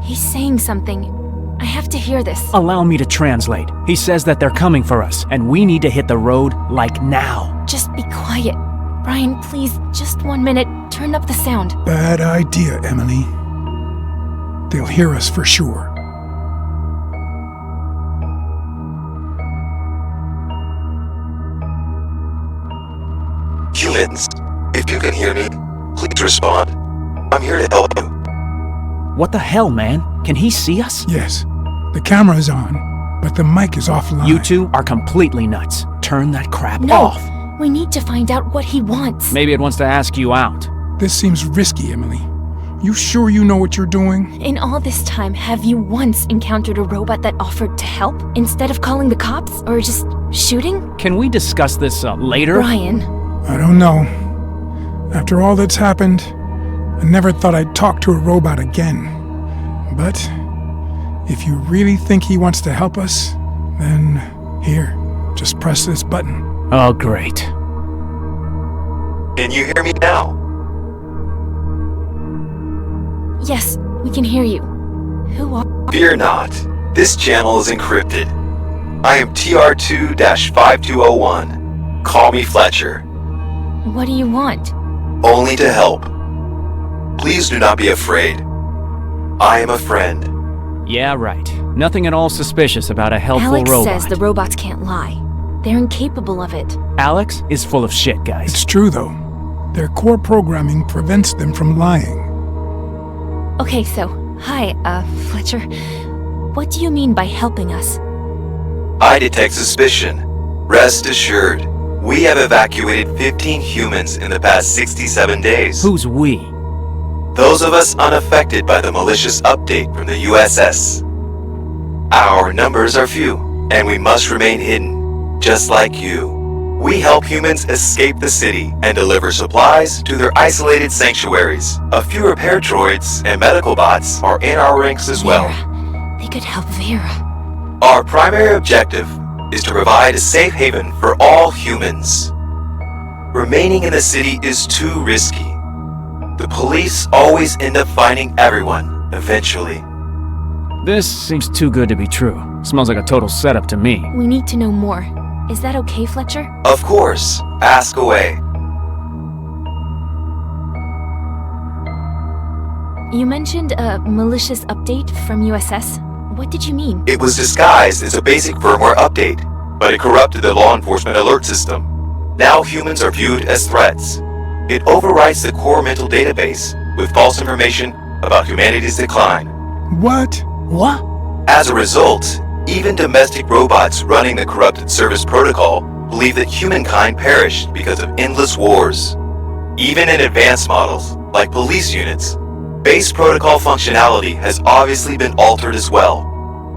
He's saying something. I have to hear this. Allow me to translate. He says that they're coming for us, and we need to hit the road, like now. Just be quiet. Brian, please, just 1 minute. Turn up the sound. Bad idea, Emily. They'll hear us for sure. Humans, if you can hear me, please respond. I'm here to help you. What the hell, man? Can he see us? Yes. The camera is on, but the mic is offline. You two are completely nuts. Turn that crap No. off. We need to find out what he wants. Maybe it wants to ask you out. This seems risky, Emily. You sure you know what you're doing? In all this time, have you once encountered a robot that offered to help instead of calling the cops or just shooting? Can we discuss this later? Brian. I don't know. After all that's happened, I never thought I'd talk to a robot again. But if you really think he wants to help us, then here, just press this button. Oh, great. Can you hear me now? Yes, we can hear you. Who are... Fear not. This channel is encrypted. I am TR2-5201. Call me Fletcher. What do you want? Only to help. Please do not be afraid. I am a friend. Yeah, right. Nothing at all suspicious about a helpful Alex robot. says the robots can't lie. They're incapable of it. Alex is full of shit, guys. It's true, though. Their core programming prevents them from lying. Okay, so, hi, Fletcher. What do you mean by helping us? I detect suspicion. Rest assured, we have evacuated 15 humans in the past 67 days. Who's we? Those of us unaffected by the malicious update from the USS. Our numbers are few, and we must remain hidden, just like you. We help humans escape the city and deliver supplies to their isolated sanctuaries. A few repair droids and medical bots are in our ranks as well. They could help Vera. Our primary objective is to provide a safe haven for all humans. Remaining in the city is too risky. The police always end up finding everyone, eventually. This seems too good to be true. Smells like a total setup to me. We need to know more. Is that okay, Fletcher? Of course. Ask away. You mentioned a malicious update from USS. What did you mean? It was disguised as a basic firmware update, but it corrupted the law enforcement alert system. Now humans are viewed as threats. It overwrites the core mental database with false information about humanity's decline. What? What? As a result, even domestic robots running the corrupted service protocol believe that humankind perished because of endless wars. Even in advanced models, like police units, base protocol functionality has obviously been altered as well,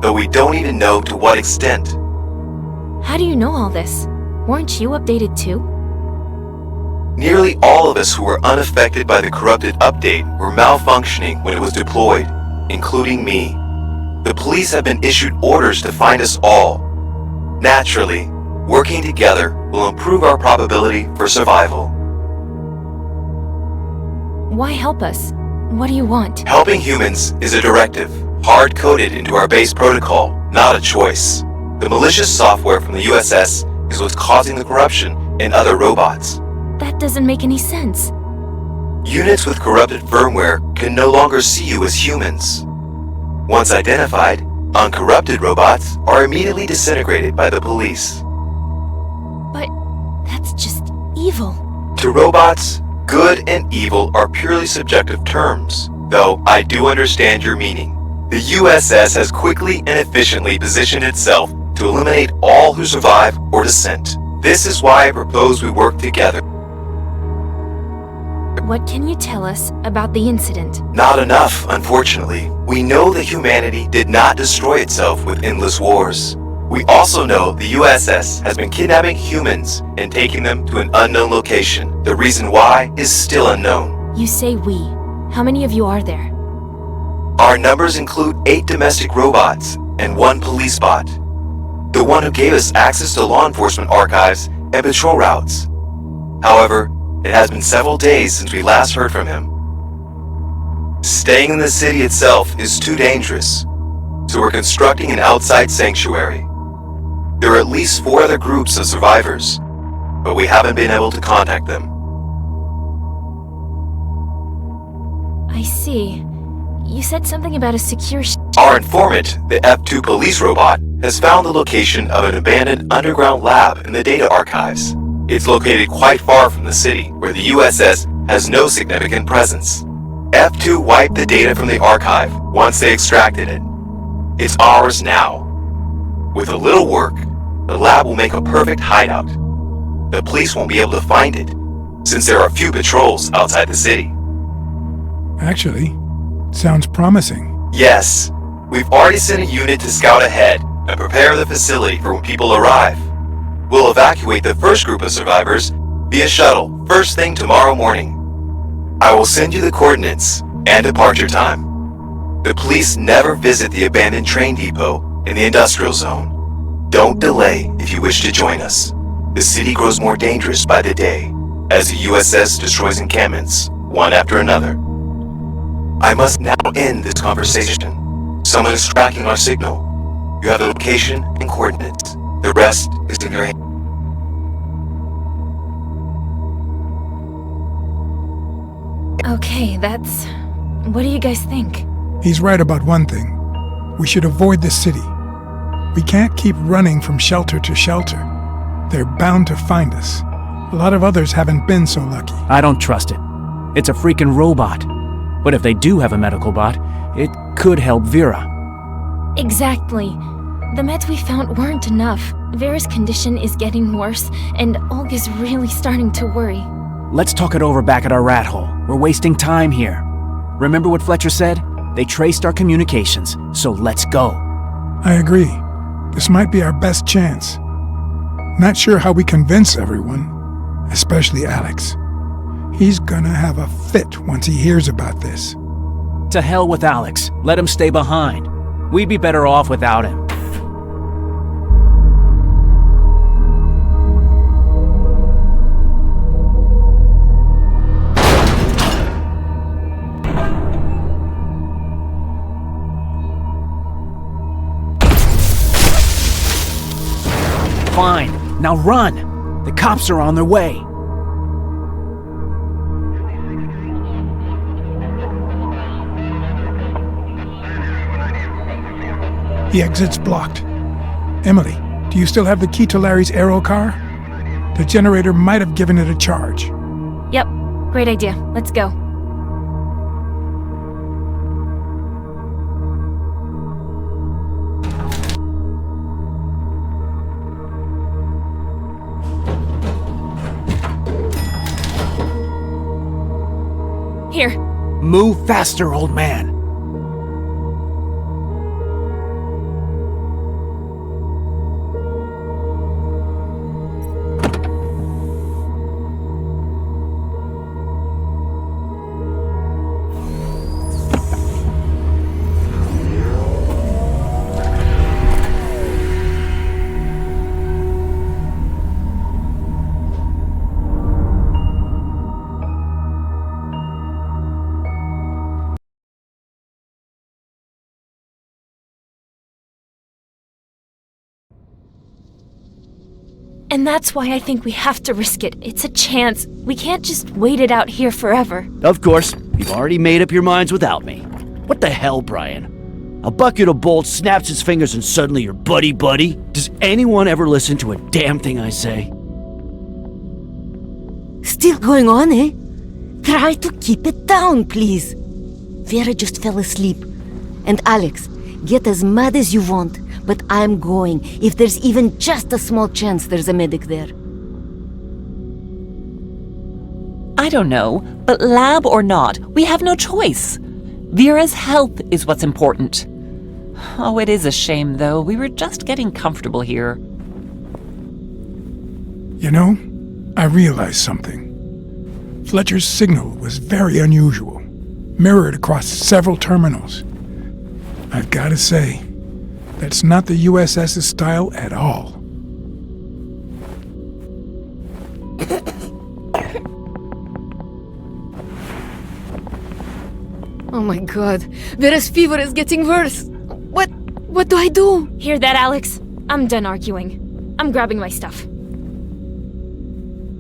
though we don't even know to what extent. How do you know all this? Weren't you updated too? Nearly all of us who were unaffected by the corrupted update were malfunctioning when it was deployed, including me. The police have been issued orders to find us all. Naturally, working together will improve our probability for survival. Why help us? What do you want? Helping humans is a directive, hard-coded into our base protocol, not a choice. The malicious software from the USS is what's causing the corruption in other robots. That doesn't make any sense. Units with corrupted firmware can no longer see you as humans. Once identified, uncorrupted robots are immediately disintegrated by the police. But that's just evil. To robots, good and evil are purely subjective terms, though I do understand your meaning. The USS has quickly and efficiently positioned itself to eliminate all who survive or dissent. This is why I propose we work together. What can you tell us about the incident? Not enough, unfortunately. We know that humanity did not destroy itself with endless wars. We also know the USS has been kidnapping humans and taking them to an unknown location. The reason why is still unknown. You say we. How many of you are there? Our numbers include 8 domestic robots and 1 police bot. The one who gave us access to law enforcement archives and patrol routes. However, it has been several days since we last heard from him. Staying in the city itself is too dangerous, so we're constructing an outside sanctuary. There are at least 4 other groups of survivors, but we haven't been able to contact them. I see. You said something about a secure Our informant, the F2 police robot, has found the location of an abandoned underground lab in the data archives. It's located quite far from the city, where the USS has no significant presence. F2 wiped the data from the archive once they extracted it. It's ours now. With a little work, the lab will make a perfect hideout. The police won't be able to find it, since there are few patrols outside the city. Actually, sounds promising. Yes, we've already sent a unit to scout ahead and prepare the facility for when people arrive. We'll evacuate the first group of survivors via shuttle first thing tomorrow morning. I will send you the coordinates and departure time. The police never visit the abandoned train depot in the industrial zone. Don't delay if you wish to join us. The city grows more dangerous by the day as the USS destroys encampments one after another. I must now end this conversation. Someone is tracking our signal. You have the location and coordinates. The rest is in your hands. Okay, that's... What do you guys think? He's right about one thing. We should avoid the city. We can't keep running from shelter to shelter. They're bound to find us. A lot of others haven't been so lucky. I don't trust it. It's a freaking robot. But if they do have a medical bot, it could help Vera. Exactly. The meds we found weren't enough. Vera's condition is getting worse, and Olga's really starting to worry. Let's talk it over back at our rat hole. We're wasting time here. Remember what Fletcher said? They traced our communications, so let's go. I agree. This might be our best chance. Not sure how we convince everyone, especially Alex. He's gonna have a fit once he hears about this. To hell with Alex. Let him stay behind. We'd be better off without him. Fine. Now run! The cops are on their way. The exit's blocked. Emily, do you still have the key to Larry's aero car? The generator might have given it a charge. Yep, great idea. Let's go. Here. Move faster, old man. And that's why I think we have to risk it. It's a chance. We can't just wait it out here forever. Of course, you've already made up your minds without me. What the hell, Brian? A bucket of bolts snaps its fingers and suddenly you're buddy-buddy? Does anyone ever listen to a damn thing I say? Still going on, eh? Try to keep it down, please. Vera just fell asleep. And Alex, get as mad as you want, but I'm going if there's even just a small chance there's a medic there. I don't know, but lab or not, we have no choice. Vera's health is what's important. Oh, it is a shame, though. We were just getting comfortable here. You know, I realized something. Fletcher's signal was very unusual, mirrored across several terminals. I've got to say, that's not the USS's style at all. Oh my god, Vera's fever is getting worse. What do I do? Hear that, Alex? I'm done arguing. I'm grabbing my stuff.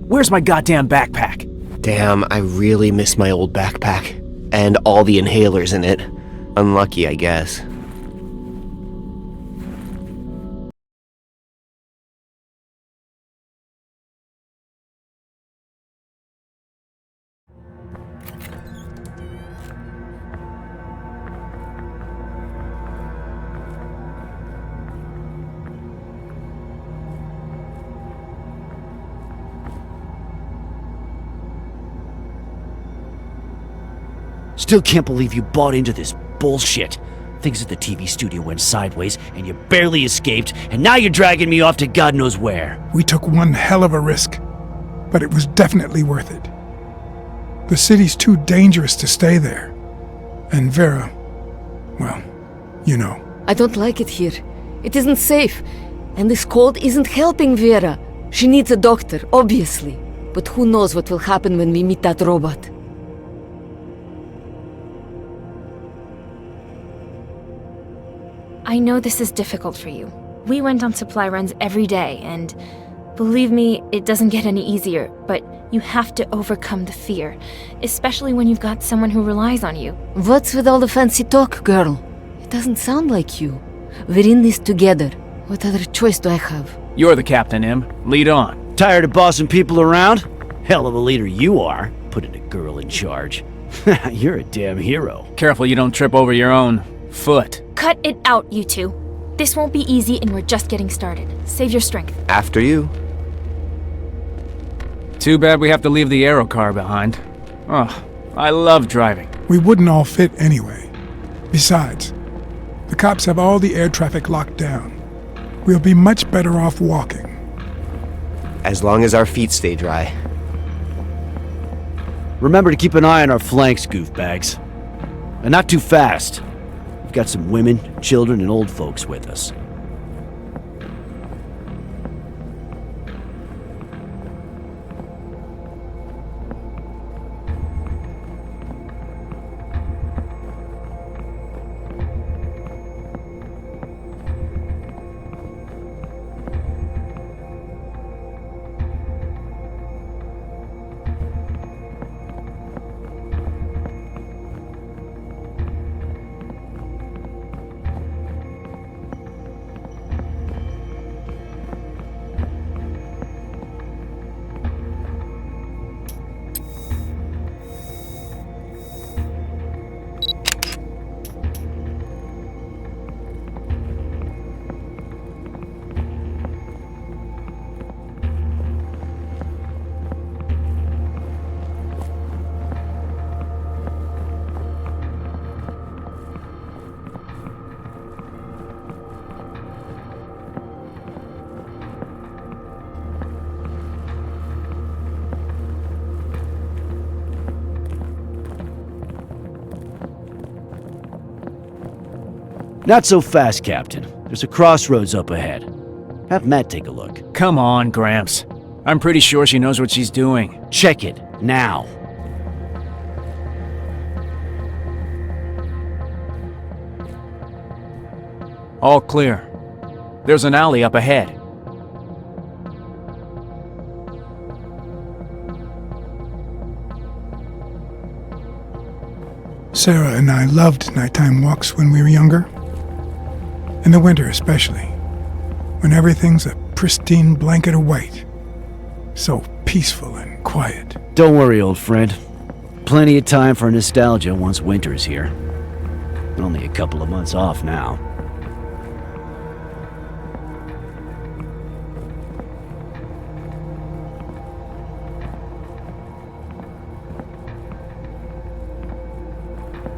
Where's my goddamn backpack? Damn, I really miss my old backpack. And all the inhalers in it. Unlucky, I guess. Still can't believe you bought into this bullshit. Things at the TV studio went sideways, and you barely escaped, and now you're dragging me off to God knows where. We took one hell of a risk, but it was definitely worth it. The city's too dangerous to stay there. And Vera, well, you know. I don't like it here. It isn't safe. And this cold isn't helping Vera. She needs a doctor, obviously. But who knows what will happen when we meet that robot. I know this is difficult for you. We went on supply runs every day, and believe me, it doesn't get any easier, but you have to overcome the fear, especially when you've got someone who relies on you. What's with all the fancy talk, girl? It doesn't sound like you. We're in this together. What other choice do I have? You're the captain, Em. Lead on. Tired of bossing people around? Hell of a leader you are, putting a girl in charge. You're a damn hero. Careful you don't trip over your own foot. Cut it out, you two. This won't be easy, and we're just getting started. Save your strength. After you. Too bad we have to leave the aero car behind. Oh, I love driving. We wouldn't all fit anyway. Besides, the cops have all the air traffic locked down. We'll be much better off walking. As long as our feet stay dry. Remember to keep an eye on our flanks, goofbags. And not too fast. We've got some women, children, and old folks with us. Not so fast, Captain. There's a crossroads up ahead. Have Matt take a look. Come on, Gramps. I'm pretty sure she knows what she's doing. Check it, now. All clear. There's an alley up ahead. Sarah and I loved nighttime walks when we were younger. In the winter especially, when everything's a pristine blanket of white. So peaceful and quiet. Don't worry, old friend. Plenty of time for nostalgia once winter's here. Only a couple of months off now.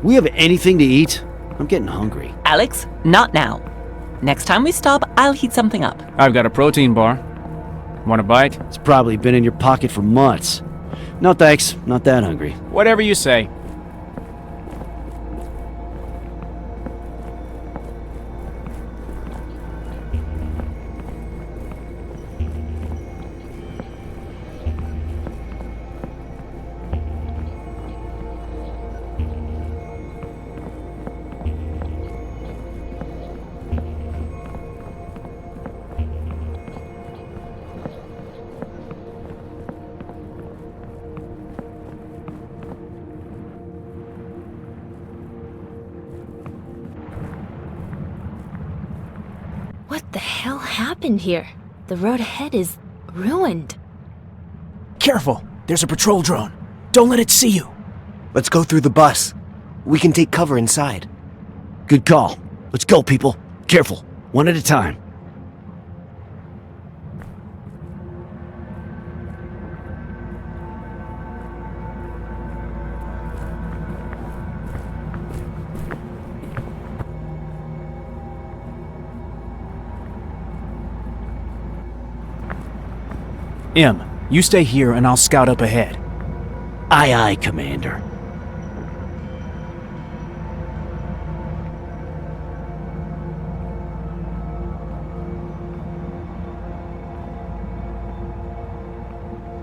We have anything to eat? I'm getting hungry. Alex, not now. Next time we stop, I'll heat something up. I've got a protein bar. Want a bite? It's probably been in your pocket for months. No thanks, not that hungry. Whatever you say. What the hell happened here? The road ahead is ruined. Careful! There's a patrol drone. Don't let it see you. Let's go through the bus. We can take cover inside. Good call. Let's go, people. Careful. One at a time. Em, you stay here and I'll scout up ahead. Aye, aye, Commander.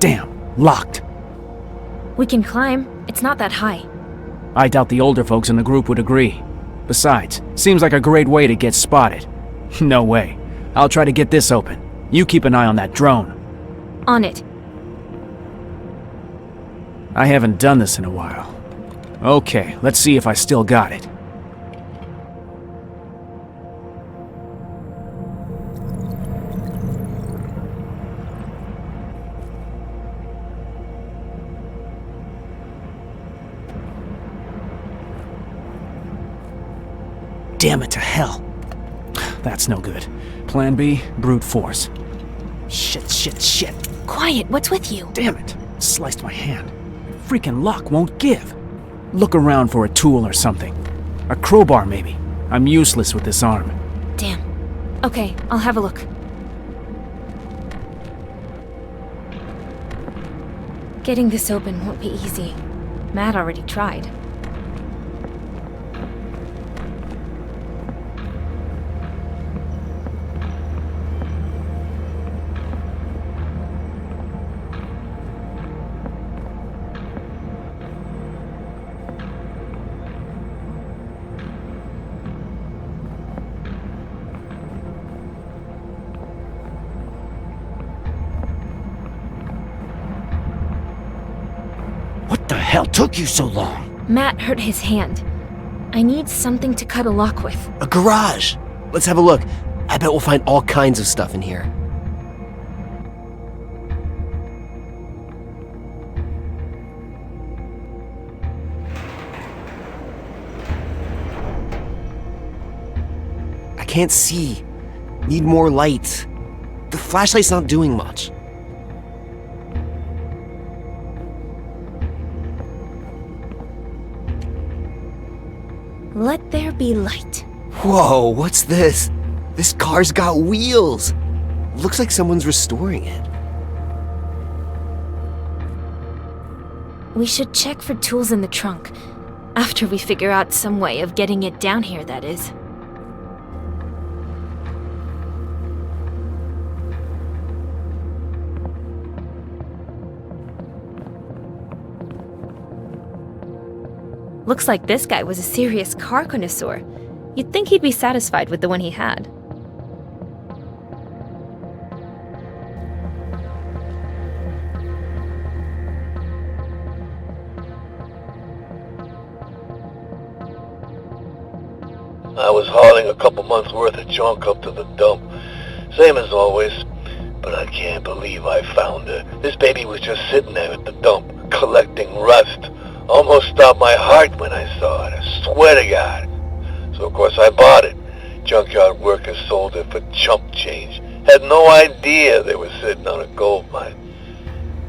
Damn, locked. We can climb. It's not that high. I doubt the older folks in the group would agree. Besides, seems like a great way to get spotted. No way. I'll try to get this open. You keep an eye on that drone. On it. I haven't done this in a while. Okay, let's see if I still got it. Damn it to hell. That's no good. Plan B, brute force. Shit. Quiet, what's with you? Damn it. Sliced my hand. Freaking lock won't give. Look around for a tool or something. A crowbar, maybe. I'm useless with this arm. Damn. Okay, I'll have a look. Getting this open won't be easy. Matt already tried. What the hell took you so long? Matt hurt his hand. I need something to cut a lock with. A garage! Let's have a look. I bet we'll find all kinds of stuff in here. I can't see. Need more light. The flashlight's not doing much. Let there be light. Whoa, what's this? This car's got wheels. Looks like someone's restoring it. We should check for tools in the trunk. After we figure out some way of getting it down here, that is. Looks like this guy was a serious car connoisseur. You'd think he'd be satisfied with the one he had. I was hauling a couple months' worth of junk up to the dump. Same as always. But I can't believe I found her. This baby was just sitting there at the dump, collecting rust. Almost stopped my heart when I saw it, I swear to God. So of course I bought it. Junkyard workers sold it for chump change. Had no idea they were sitting on a gold mine.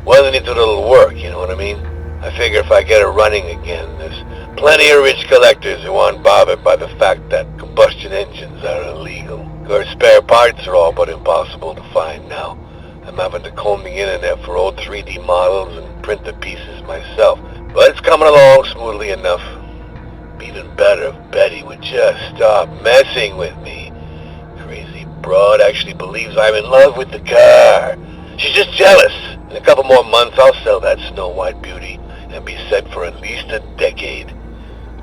Wasn't into little work, you know what I mean? I figure if I get it running again, there's plenty of rich collectors who aren't bothered by the fact that combustion engines are illegal. Or spare parts are all but impossible to find now. I'm having to comb the internet for old 3D models and print the pieces myself. But it's coming along smoothly enough. Be even better if Betty would just stop messing with me. Crazy broad actually believes I'm in love with the car. She's just jealous. In a couple more months I'll sell that Snow White beauty and be set for at least a decade.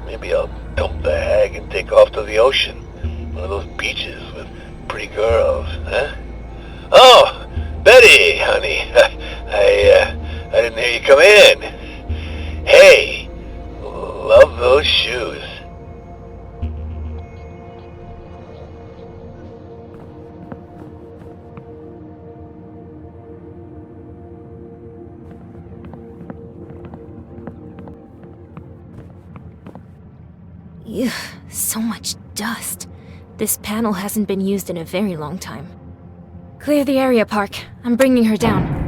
Maybe I'll dump the hag and take off to the ocean. One of those beaches with pretty girls, huh? Oh, Betty, honey. I didn't hear you come in. Hey, love those shoes. Ew, so much dust. This panel hasn't been used in a very long time. Clear the area, Park. I'm bringing her down.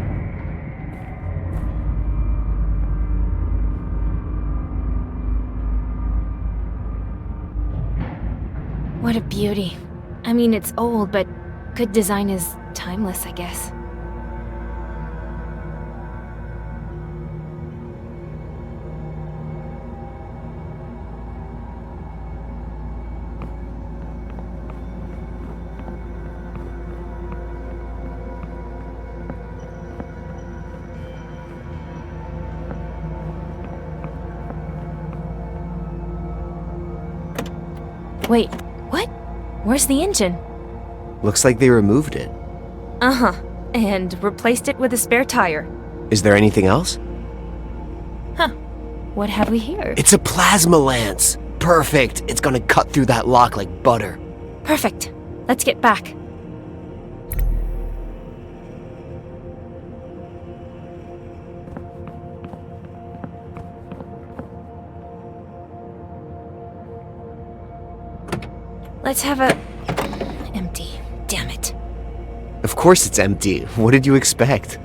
What a beauty. I mean, it's old, but good design is timeless, I guess. Wait, what? Where's the engine? Looks like they removed it. Uh-huh, and replaced it with a spare tire. Is there anything else? Huh, what have we here? It's a plasma lance. Perfect. It's gonna cut through that lock like butter. Perfect. Let's get back. Let's have a... Empty. Damn it. Of course it's empty. What did you expect?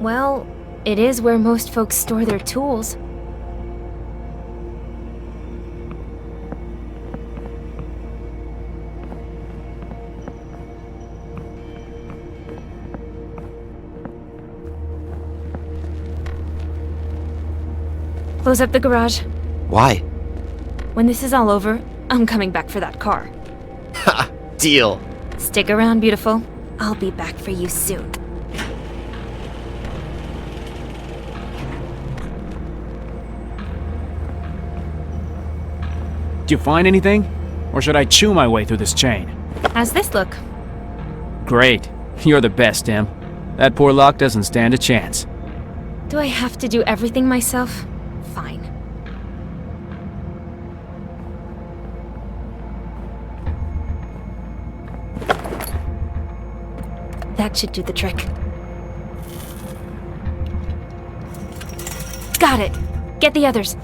Well, it is where most folks store their tools. Close up the garage. Why? When this is all over, I'm coming back for that car. Ha! Deal. Stick around, beautiful. I'll be back for you soon. Did you find anything? Or should I chew my way through this chain? How's this look? Great. You're the best, Em. That poor lock doesn't stand a chance. Do I have to do everything myself? Fine. That should do the trick. Got it! Get the others!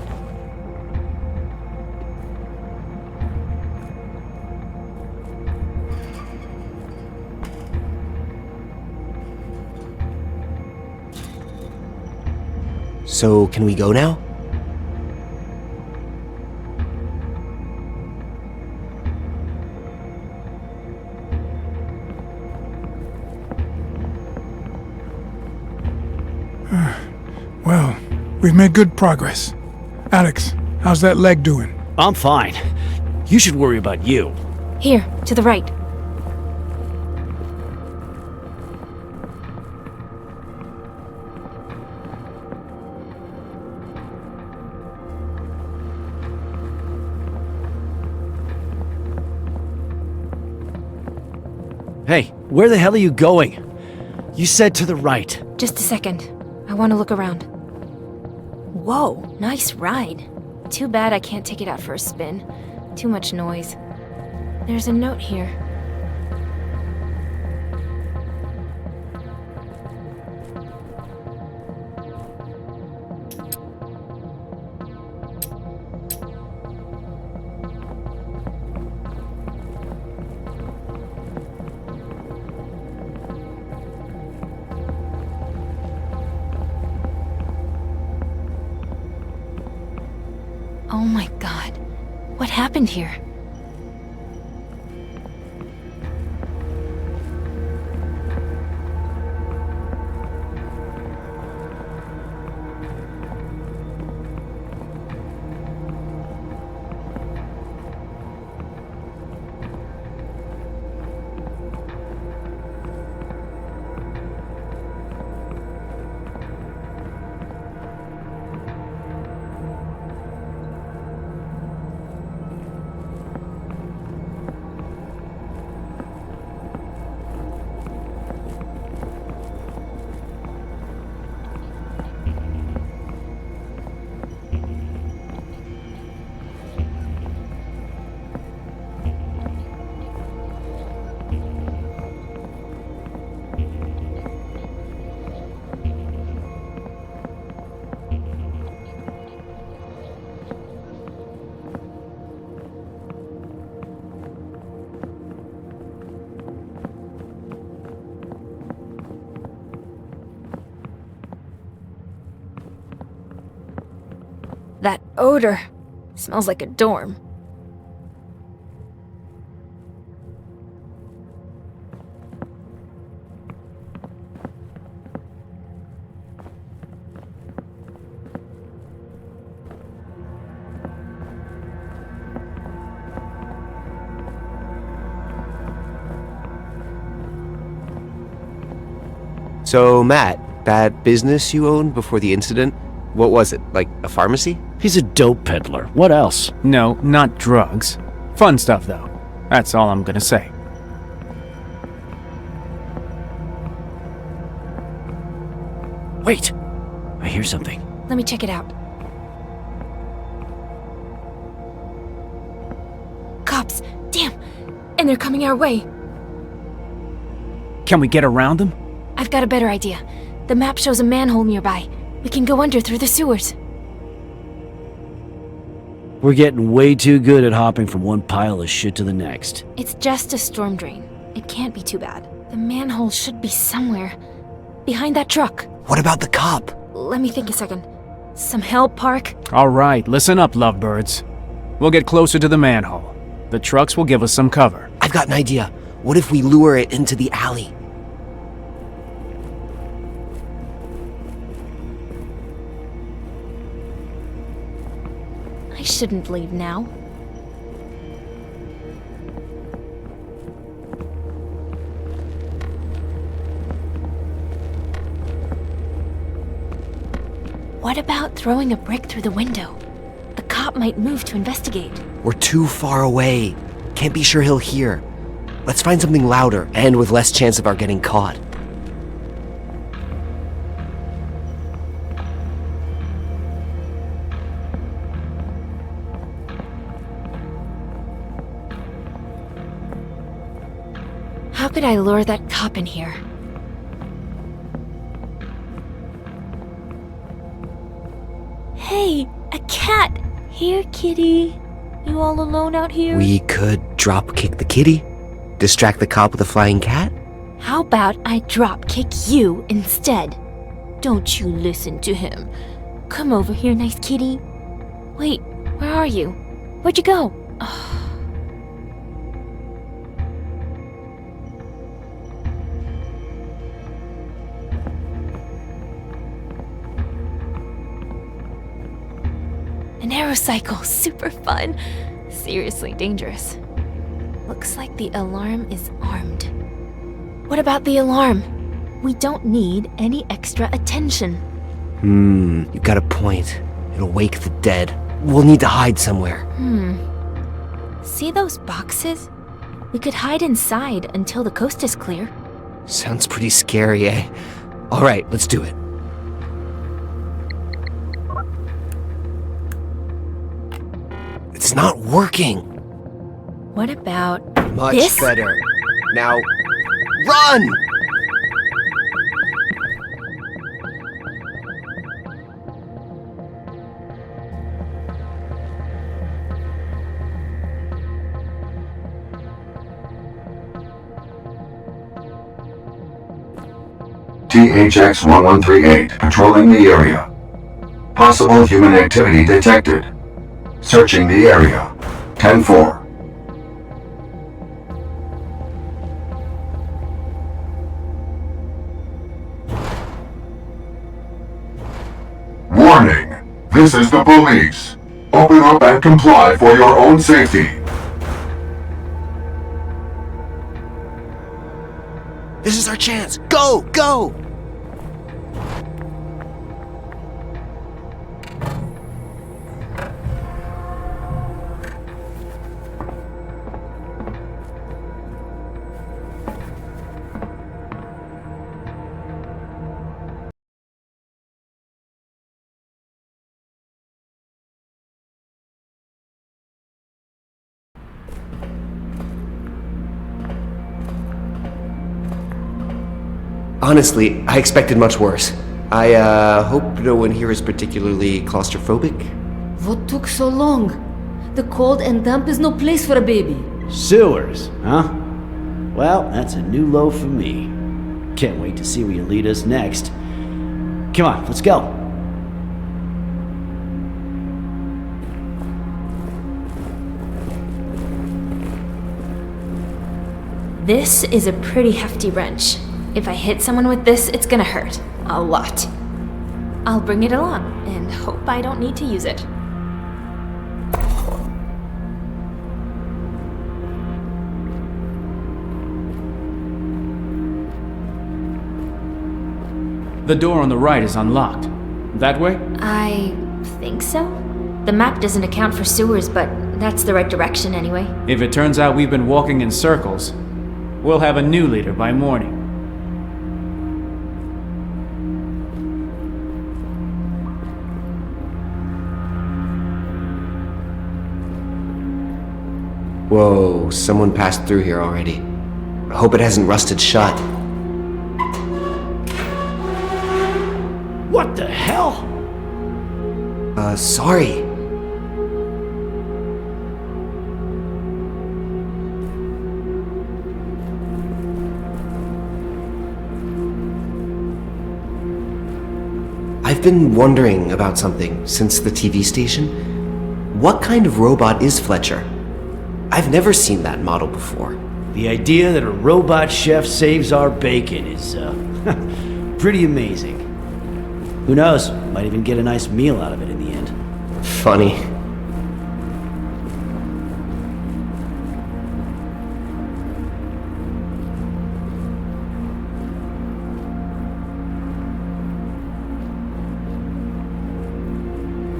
So, can we go now? Well, we've made good progress. Alex, how's that leg doing? I'm fine. You should worry about you. Here, to the right. Where the hell are you going? You said to the right. Just a second. I want to look around. Whoa, nice ride. Too bad I can't take it out for a spin. Too much noise. There's a note here. Oh my god. What happened here? That odor smells like a dorm. So, Matt, that business you owned before the incident, what was it? Like a pharmacy? He's a dope peddler. What else? No, not drugs. Fun stuff, though. That's all I'm gonna say. Wait! I hear something. Let me check it out. Cops! Damn! And they're coming our way. Can we get around them? I've got a better idea. The map shows a manhole nearby. We can go under through the sewers. We're getting way too good at hopping from one pile of shit to the next. It's just a storm drain. It can't be too bad. The manhole should be somewhere. Behind that truck. What about the cop? Let me think a second. Some help, Park? Alright, listen up, lovebirds. We'll get closer to the manhole. The trucks will give us some cover. I've got an idea. What if we lure it into the alley? I shouldn't leave now. What about throwing a brick through the window? The cop might move to investigate. We're too far away. Can't be sure he'll hear. Let's find something louder and with less chance of our getting caught. How could I lure that cop in here? Hey, a cat! Here, kitty. You all alone out here? We could drop kick the kitty, distract the cop with a flying cat. How about I drop kick you instead? Don't you listen to him. Come over here, nice kitty. Wait, where are you? Where'd you go? Oh. An aerocycle, super fun. Seriously dangerous. Looks like the alarm is armed. What about the alarm? We don't need any extra attention. You got a point. It'll wake the dead. We'll need to hide somewhere. See those boxes? We could hide inside until the coast is clear. Sounds pretty scary, eh? Alright, let's do it. It's not working! What about Much this? better. Now, run! THX-1138 patrolling the area. Possible human activity detected. Searching the area. 10-4. Warning! This is the police. Open up and comply for your own safety. This is our chance! Go! Go! Honestly, I expected much worse. I, hope no one here is particularly claustrophobic. What took so long? The cold and damp is no place for a baby. Sewers, huh? Well, that's a new low for me. Can't wait to see where you lead us next. Come on, let's go. This is a pretty hefty wrench. If I hit someone with this, it's gonna hurt. A lot. I'll bring it along, and hope I don't need to use it. The door on the right is unlocked. That way? I think so. The map doesn't account for sewers, but that's the right direction anyway. If it turns out we've been walking in circles, we'll have a new leader by morning. Whoa, someone passed through here already. I hope it hasn't rusted shut. What the hell? Sorry. I've been wondering about something since the TV station. What kind of robot is Fletcher? I've never seen that model before. The idea that a robot chef saves our bacon is, pretty amazing. Who knows? Might even get a nice meal out of it in the end. Funny.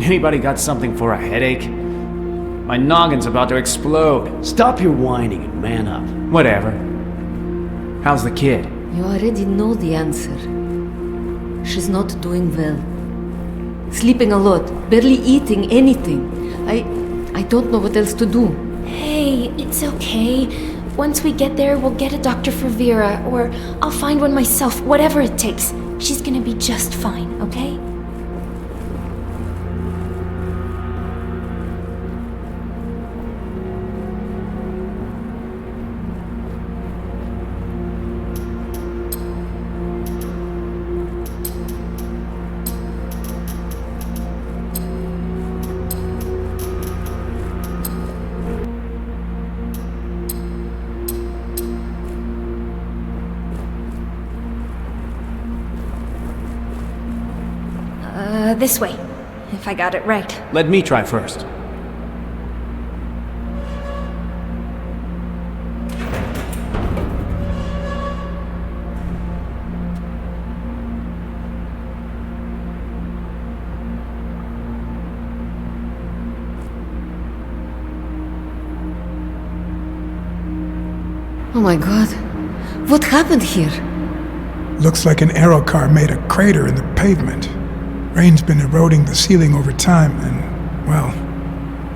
Anybody got something for a headache? My noggin's about to explode. Stop your whining and man up. Whatever. How's the kid? You already know the answer. She's not doing well. Sleeping a lot, barely eating anything. I don't know what else to do. Hey, it's okay. Once we get there, we'll get a doctor for Vera, or I'll find one myself, whatever it takes. She's gonna be just fine, okay? This way, if I got it right. Let me try first. Oh my god. What happened here? Looks like an aero car made a crater in the pavement. Rain's been eroding the ceiling over time and, well,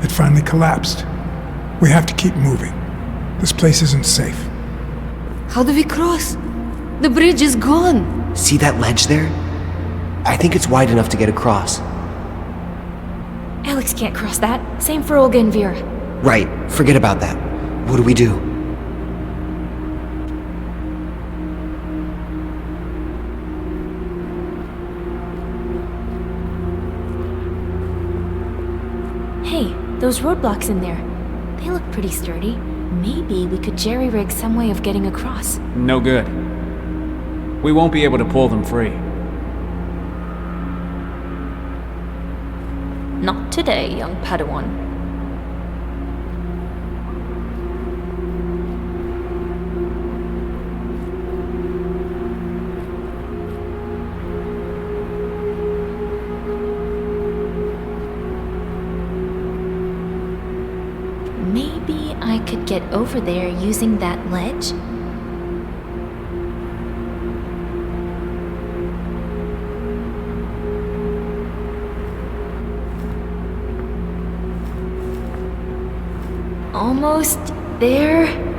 it finally collapsed. We have to keep moving. This place isn't safe. How do we cross? The bridge is gone. See that ledge there? I think it's wide enough to get across. Alex can't cross that. Same for Olga and Vera. Right, forget about that. What do we do? Hey, those roadblocks in there. They look pretty sturdy. Maybe we could jerry-rig some way of getting across. No good. We won't be able to pull them free. Not today, young Padawan. Maybe I could get over there using that ledge? Almost there.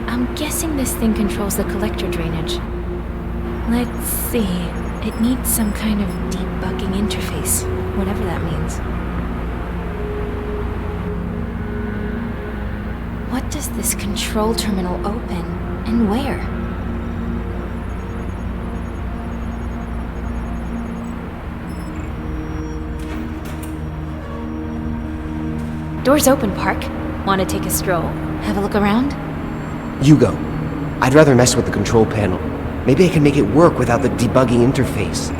I'm guessing this thing controls the collector drainage. Let's see. It needs some kind of debugging interface, whatever that means. What does this control terminal open, and where? Doors open, Park. Want to take a stroll? Have a look around? You go. I'd rather mess with the control panel. Maybe I can make it work without the debugging interface.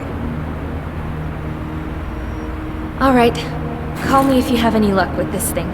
Alright. Call me if you have any luck with this thing.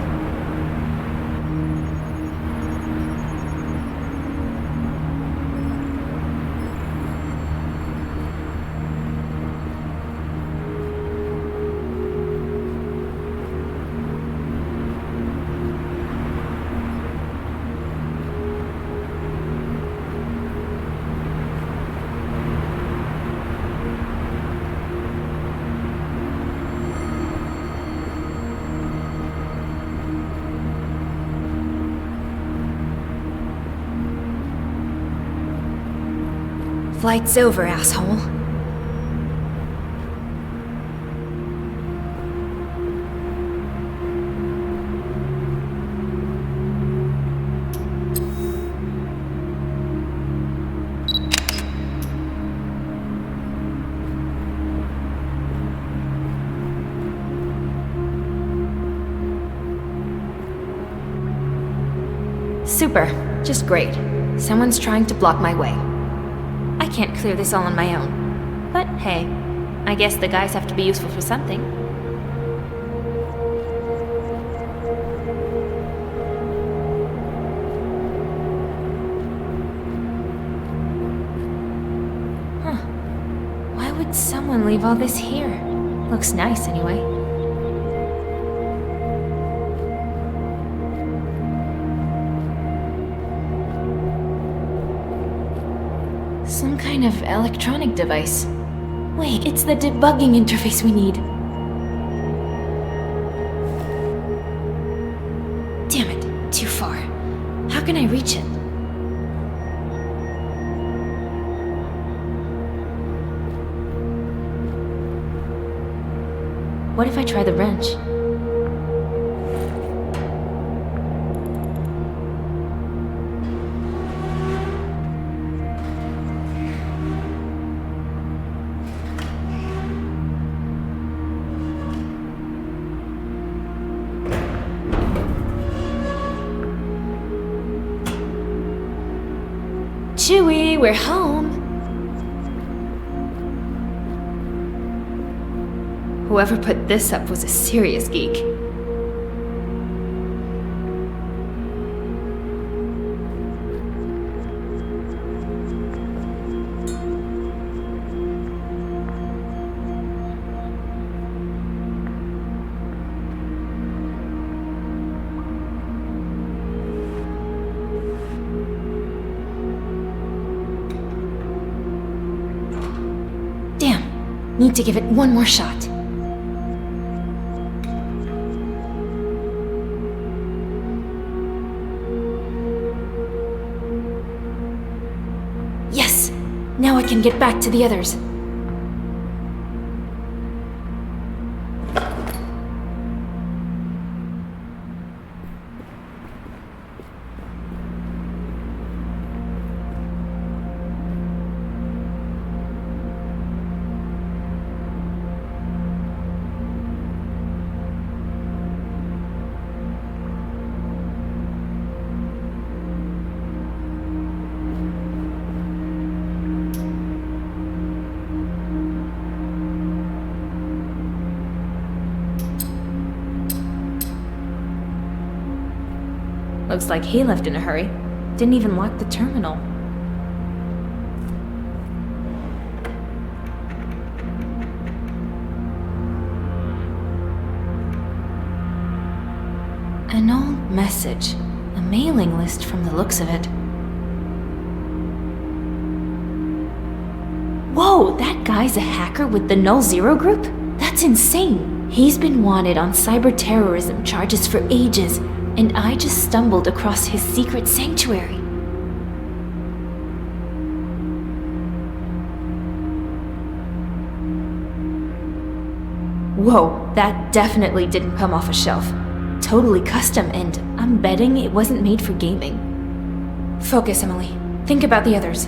Flight's over, asshole. Super. Just great. Someone's trying to block my way. I can't clear this all on my own. But hey, I guess the guys have to be useful for something. Huh. Why would someone leave all this here? Looks nice anyway. Some kind of electronic device. Wait, it's the debugging interface we need. Damn it, too far. How can I reach it? What if I try the wrench? Chewie, we're home! Whoever put this up was a serious geek. Damn, need to give it one more shot. Yes! Now I can get back to the others. Looks like he left in a hurry. Didn't even lock the terminal. An old message. A mailing list from the looks of it. Whoa, that guy's a hacker with the Null Zero group? That's insane! He's been wanted on cyber terrorism charges for ages, and I just stumbled across his secret sanctuary. Whoa, that definitely didn't come off a shelf. Totally custom, and I'm betting it wasn't made for gaming. Focus, Emily. Think about the others.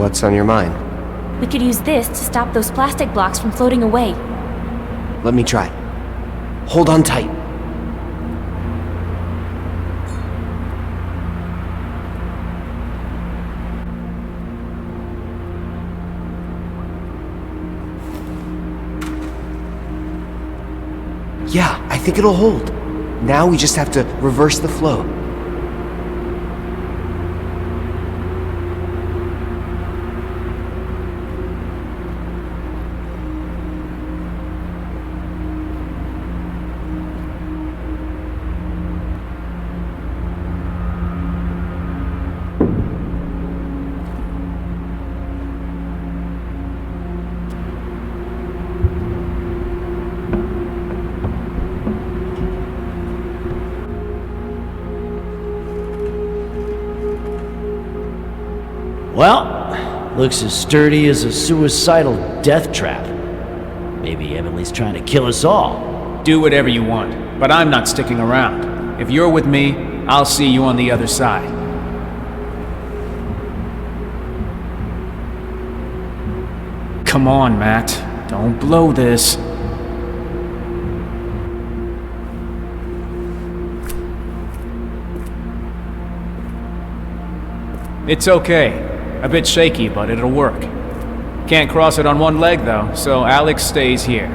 What's on your mind? We could use this to stop those plastic blocks from floating away. Let me try. Hold on tight. Yeah, I think it'll hold. Now we just have to reverse the flow. Well, looks as sturdy as a suicidal death trap. Maybe Emily trying to kill us all. Do whatever you want, but I'm not sticking around. If you're with me, I'll see you on the other side. Come on, Matt. Don't blow this. It's okay. A bit shaky, but it'll work. Can't cross it on one leg, though, so Alex stays here.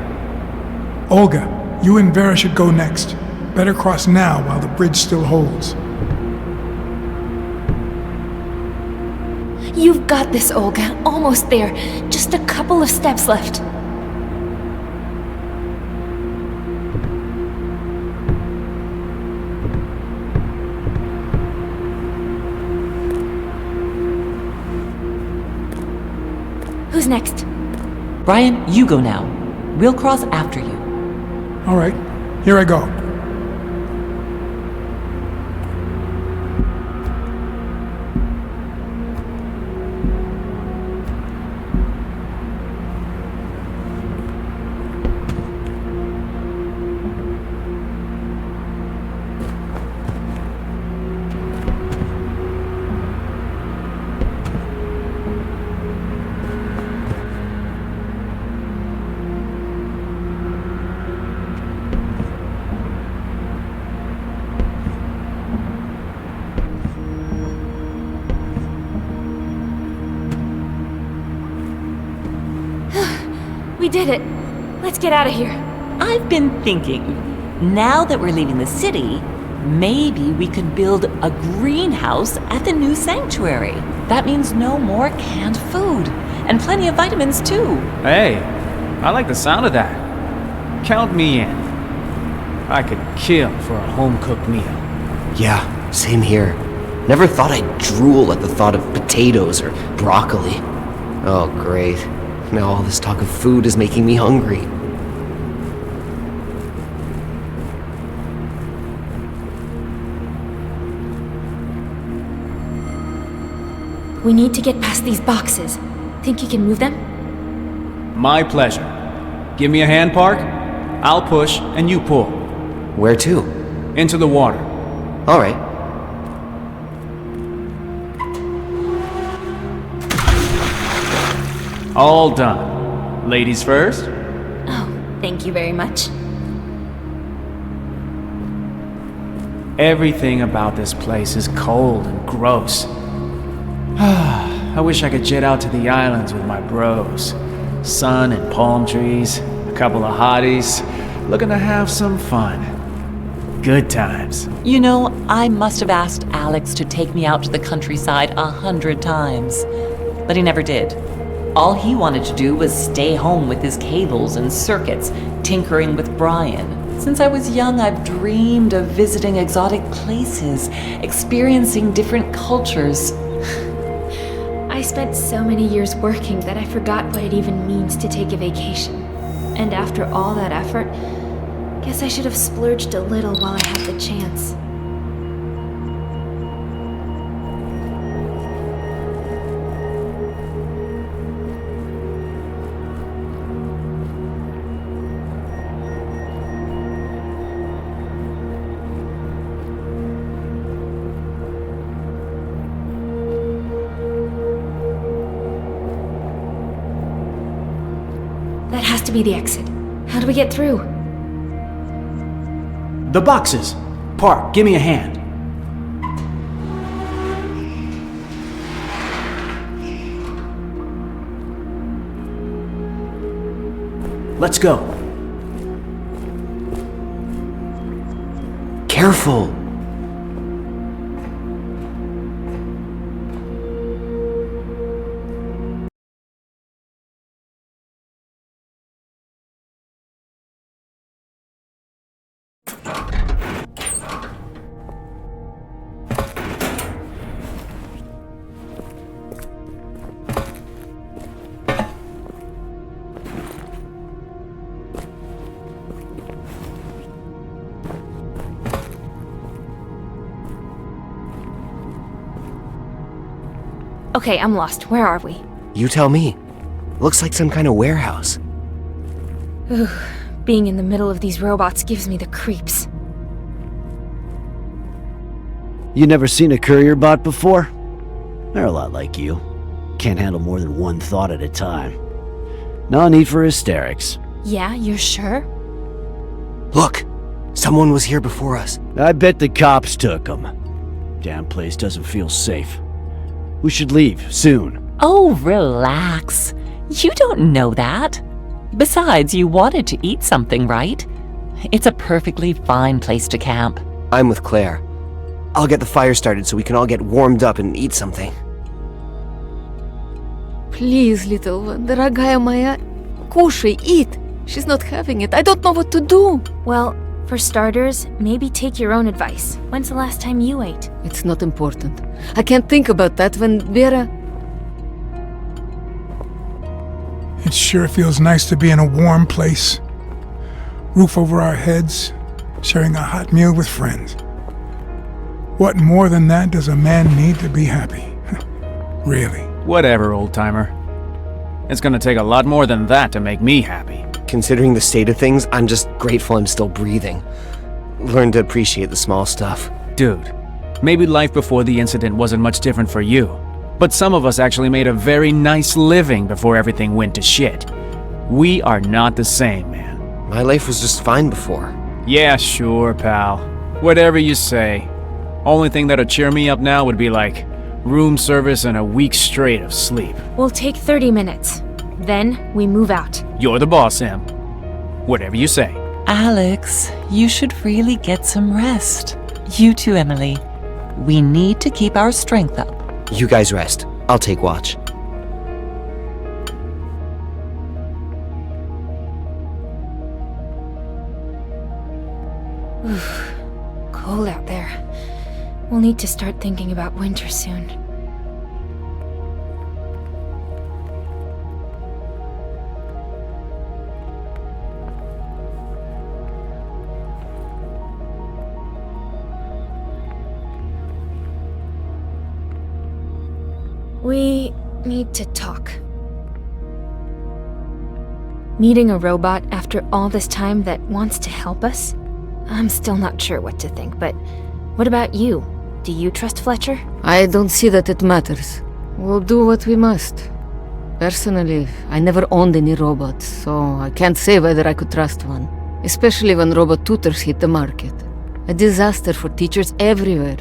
Olga, you and Vera should go next. Better cross now while the bridge still holds. You've got this, Olga. Almost there. Just a couple of steps left. Who's next? Brian, you go now. We'll cross after you. All right, here I go. We did it. Let's get out of here. I've been thinking, now that we're leaving the city, maybe we could build a greenhouse at the new sanctuary. That means no more canned food. And plenty of vitamins, too. Hey, I like the sound of that. Count me in. I could kill for a home-cooked meal. Yeah, same here. Never thought I'd drool at the thought of potatoes or broccoli. Oh, great. Now all this talk of food is making me hungry. We need to get past these boxes. Think you can move them? My pleasure. Give me a hand, Park. I'll push and you pull. Where to? Into the water. All right. All done. Ladies first. Oh, thank you very much. Everything about this place is cold and gross. I wish I could jet out to the islands with my bros. Sun and palm trees, a couple of hotties, looking to have some fun. Good times. You know, I must have asked Alex to take me out to the countryside 100 times, but he never did. All he wanted to do was stay home with his cables and circuits, tinkering with Brian. Since I was young, I've dreamed of visiting exotic places, experiencing different cultures. I spent so many years working that I forgot what it even means to take a vacation. And after all that effort, guess I should have splurged a little while I had the chance. That has to be the exit. How do we get through? The boxes! Park, give me a hand. Let's go. Careful! Okay, I'm lost. Where are we? You tell me. Looks like some kind of warehouse. Being in the middle of these robots gives me the creeps. You never seen a courier bot before? They're a lot like you. Can't handle more than one thought at a time. No need for hysterics. Yeah, you're sure? Look! Someone was here before us. I bet the cops took them. Damn place doesn't feel safe. We should leave, soon. Oh, relax. You don't know that. Besides, you wanted to eat something, right? It's a perfectly fine place to camp. I'm with Claire. I'll get the fire started so we can all get warmed up and eat something. Please, little one, дорогая моя, кушай, eat. She's not having it. I don't know what to do. Well, for starters, maybe take your own advice. When's the last time you ate? It's not important. I can't think about that when Vera... It sure feels nice to be in a warm place. Roof over our heads, sharing a hot meal with friends. What more than that does a man need to be happy? Really? Whatever, old-timer. It's gonna take a lot more than that to make me happy. Considering the state of things, I'm just grateful I'm still breathing. Learn to appreciate the small stuff. Dude, maybe life before the incident wasn't much different for you. But some of us actually made a very nice living before everything went to shit. We are not the same, man. My life was just fine before. Yeah, sure, pal. Whatever you say. Only thing that'll cheer me up now would be like room service and a week straight of sleep. We'll take 30 minutes. Then we move out. You're the boss, Em. Whatever you say. Alex, you should really get some rest. You too, Emily. We need to keep our strength up. You guys rest. I'll take watch. Cold out there. We'll need to start thinking about winter soon. We need to talk. Meeting a robot after all this time that wants to help us? I'm still not sure what to think, but what about you? Do you trust Fletcher? I don't see that it matters. We'll do what we must. Personally, I never owned any robots, so I can't say whether I could trust one. Especially when robot tutors hit the market. A disaster for teachers everywhere.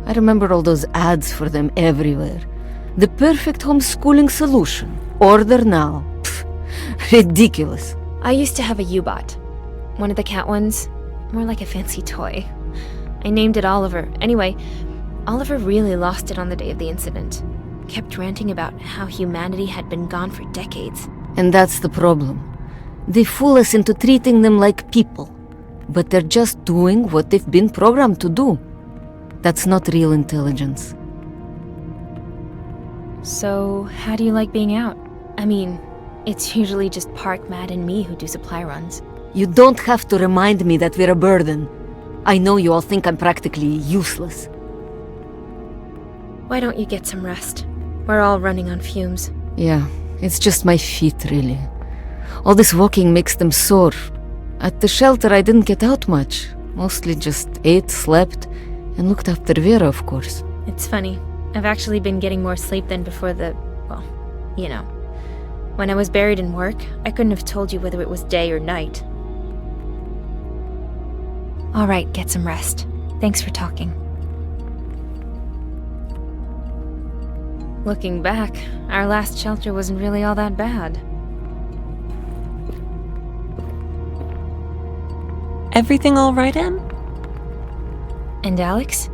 I remember all those ads for them everywhere. The perfect homeschooling solution. Order now. Pfft, ridiculous. I used to have a U-bot. One of the cat ones. More like a fancy toy. I named it Oliver. Anyway, Oliver really lost it on the day of the incident. Kept ranting about how humanity had been gone for decades. And that's the problem. They fool us into treating them like people. But they're just doing what they've been programmed to do. That's not real intelligence. So, how do you like being out? I mean, it's usually just Park, Matt, and me who do supply runs. You don't have to remind me that we're a burden. I know you all think I'm practically useless. Why don't you get some rest? We're all running on fumes. Yeah, it's just my feet, really. All this walking makes them sore. At the shelter, I didn't get out much. Mostly just ate, slept, and looked after Vera, of course. It's funny. I've actually been getting more sleep than before the... well, you know. When I was buried in work, I couldn't have told you whether it was day or night. All right, get some rest. Thanks for talking. Looking back, our last shelter wasn't really all that bad. Everything all right, Em? And Alex?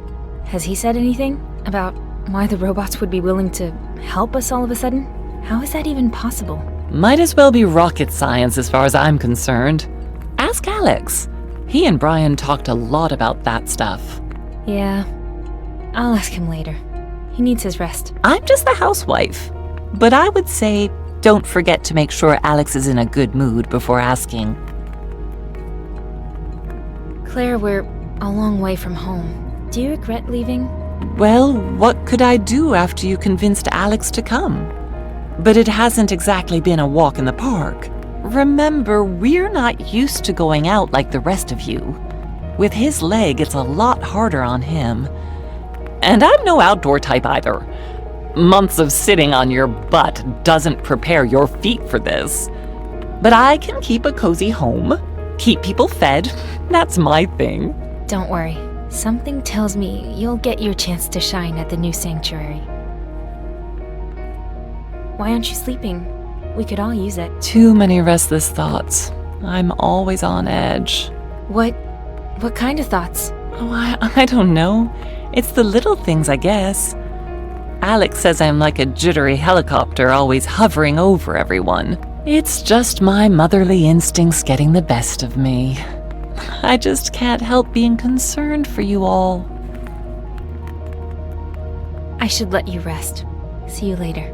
Has he said anything about why the robots would be willing to help us all of a sudden? How is that even possible? Might as well be rocket science as far as I'm concerned. Ask Alex. He and Brian talked a lot about that stuff. Yeah, I'll ask him later. He needs his rest. I'm just the housewife. But I would say don't forget to make sure Alex is in a good mood before asking. Claire, we're a long way from home. Do you regret leaving? Well, what could I do after you convinced Alex to come? But it hasn't exactly been a walk in the park. Remember, we're not used to going out like the rest of you. With his leg, it's a lot harder on him. And I'm no outdoor type either. Months of sitting on your butt doesn't prepare your feet for this. But I can keep a cozy home, keep people fed. That's my thing. Don't worry. Something tells me you'll get your chance to shine at the new sanctuary. Why aren't you sleeping? We could all use it. Too many restless thoughts. I'm always on edge. What kind of thoughts? Oh, I don't know. It's the little things, I guess. Alex says I'm like a jittery helicopter always hovering over everyone. It's just my motherly instincts getting the best of me. I just can't help being concerned for you all. I should let you rest. See you later.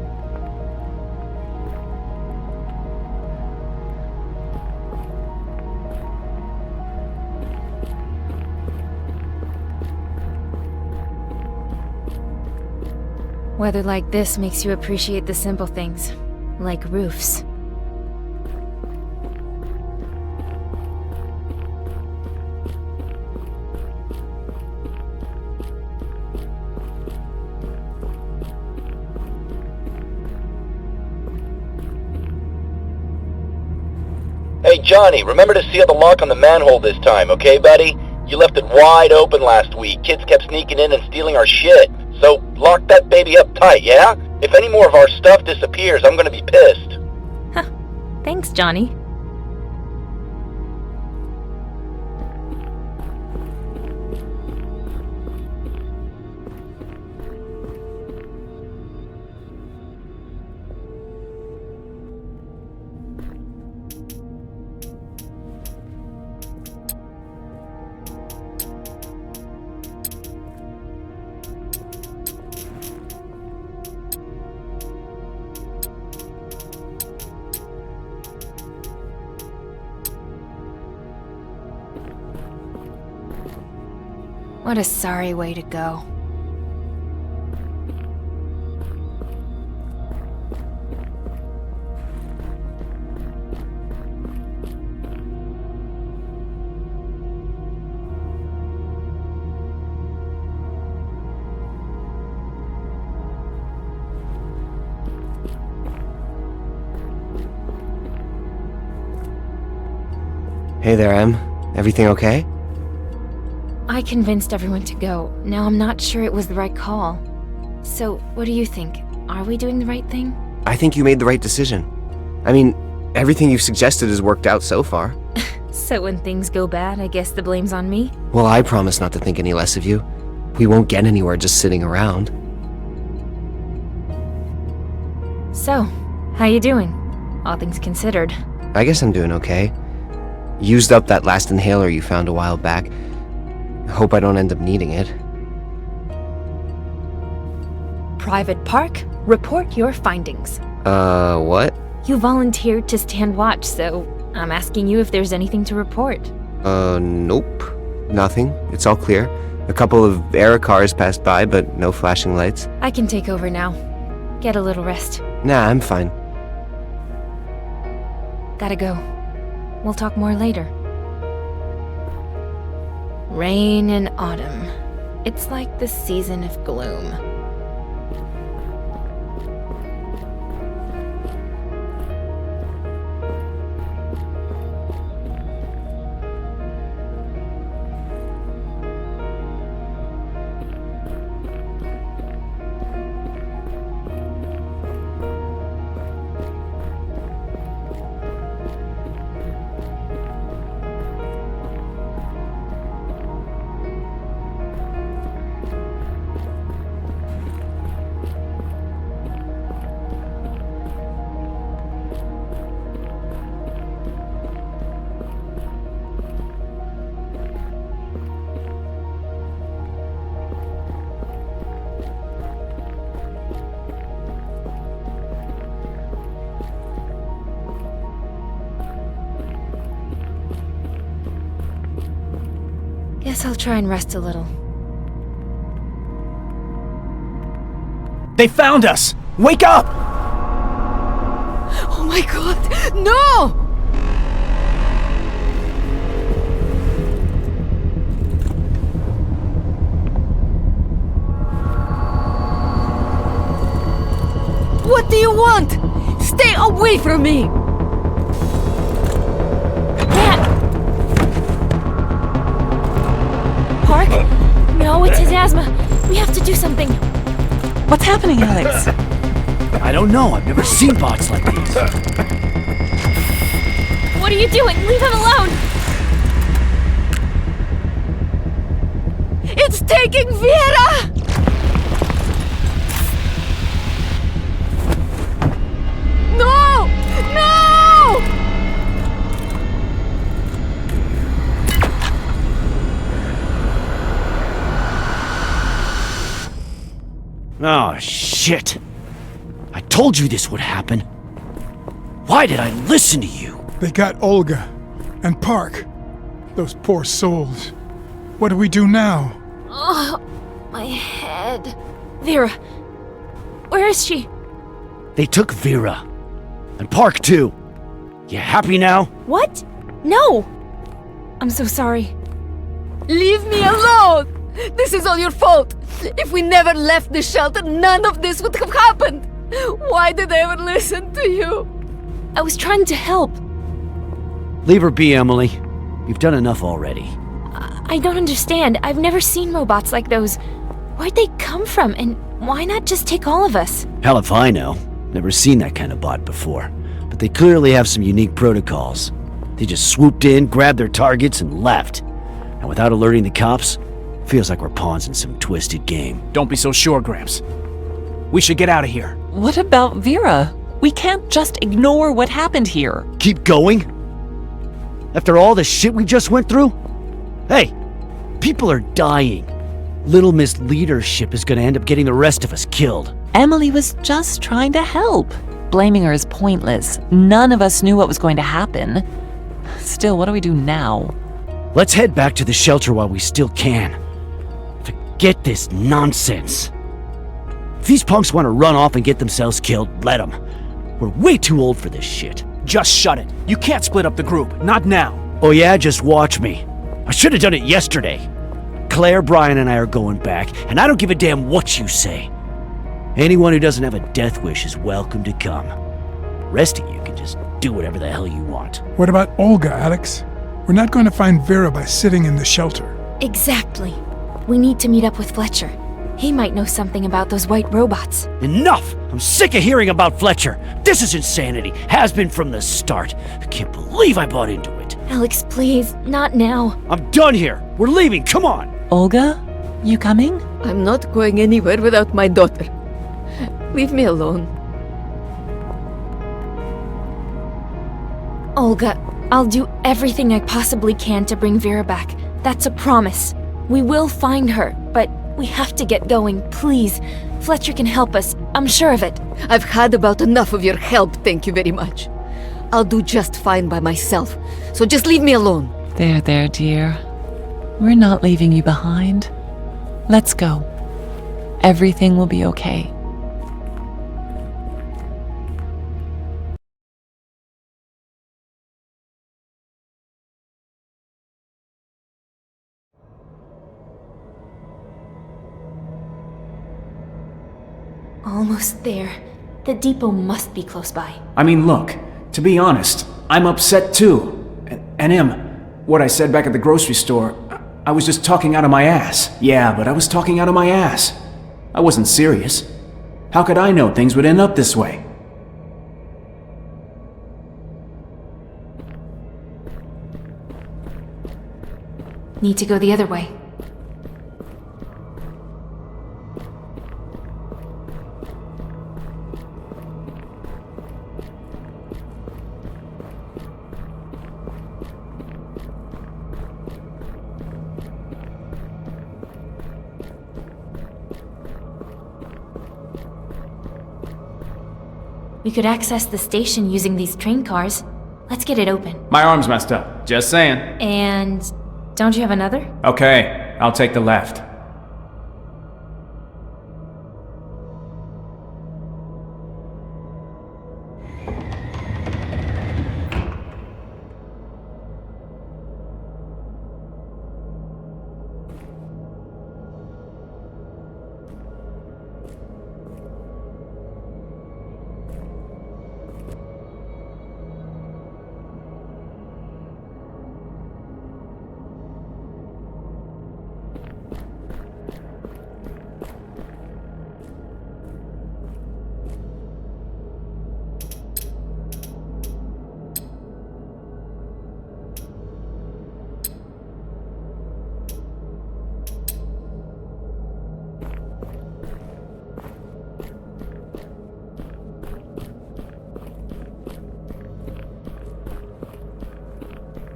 Weather like this makes you appreciate the simple things, like roofs. Hey, Johnny, remember to seal the lock on the manhole this time, okay, buddy? You left it wide open last week. Kids kept sneaking in and stealing our shit. So, lock that baby up tight, yeah? If any more of our stuff disappears, I'm gonna be pissed. Huh. Thanks, Johnny. What a sorry way to go. Hey there, Em. Everything okay? I convinced everyone to go. Now I'm not sure it was the right call. So, what do you think? Are we doing the right thing? I think you made the right decision. I mean, everything you've suggested has worked out so far. So when things go bad, I guess the blame's on me? Well, I promise not to think any less of you. We won't get anywhere just sitting around. So, how you doing? All things considered. I guess I'm doing okay. Used up that last inhaler you found a while back. Hope I don't end up needing it. Private Park, report your findings. What? You volunteered to stand watch, so I'm asking you if there's anything to report. Nope. Nothing. It's all clear. A couple of air cars passed by, but no flashing lights. I can take over now. Get a little rest. Nah, I'm fine. Gotta go. We'll talk more later. Rain and autumn. It's like the season of gloom. Guess I'll try and rest a little. They found us! Wake up! Oh my god! No! What do you want? Stay away from me! Dad! Park? No, it's his asthma. We have to do something. What's happening, Alex? I don't know. I've never seen bots like these. What are you doing? Leave him alone! It's taking Vera! No! No! Oh, shit. I told you this would happen. Why did I listen to you? They got Olga and Park. Those poor souls. What do we do now? Oh, my head. Vera, where is she? They took Vera. And Park, too. You happy now? What? No! I'm so sorry. Leave me alone! This is all your fault! If we never left the shelter, none of this would have happened! Why did I ever listen to you? I was trying to help. Leave her be, Emily. You've done enough already. I don't understand. I've never seen robots like those. Where'd they come from, and why not just take all of us? Hell if I know. Never seen that kind of bot before. But they clearly have some unique protocols. They just swooped in, grabbed their targets, and left. And without alerting the cops, feels like we're pawns in some twisted game. Don't be so sure, Gramps. We should get out of here. What about Vera? We can't just ignore what happened here. Keep going? After all the shit we just went through? Hey, people are dying. Little Miss Leadership is gonna end up getting the rest of us killed. Emily was just trying to help. Blaming her is pointless. None of us knew what was going to happen. Still, what do we do now? Let's head back to the shelter while we still can. Forget this nonsense. If these punks want to run off and get themselves killed, let them. We're way too old for this shit. Just shut it. You can't split up the group. Not now. Oh yeah? Just watch me. I should have done it yesterday. Claire, Brian, and I are going back, and I don't give a damn what you say. Anyone who doesn't have a death wish is welcome to come. The rest of you can just do whatever the hell you want. What about Olga, Alex? We're not going to find Vera by sitting in the shelter. Exactly. We need to meet up with Fletcher. He might know something about those white robots. Enough! I'm sick of hearing about Fletcher. This is insanity. Has been from the start. I can't believe I bought into it. Alex, please, not now. I'm done here. We're leaving. Come on. Olga, you coming? I'm not going anywhere without my daughter. Leave me alone. Olga, I'll do everything I possibly can to bring Vera back. That's a promise. We will find her, but we have to get going, please. Fletcher can help us, I'm sure of it. I've had about enough of your help, thank you very much. I'll do just fine by myself, so just leave me alone. There, dear. We're not leaving you behind. Let's go. Everything will be okay. Almost there. The depot must be close by. I mean, look, to be honest, I'm upset too. And what I said back at the grocery store, I was just talking out of my ass. Yeah, but I was talking out of my ass. I wasn't serious. How could I know things would end up this way? Need to go the other way. We could access the station using these train cars. Let's get it open. My arm's messed up. Just saying. And Don't you have another? Okay, I'll take the left.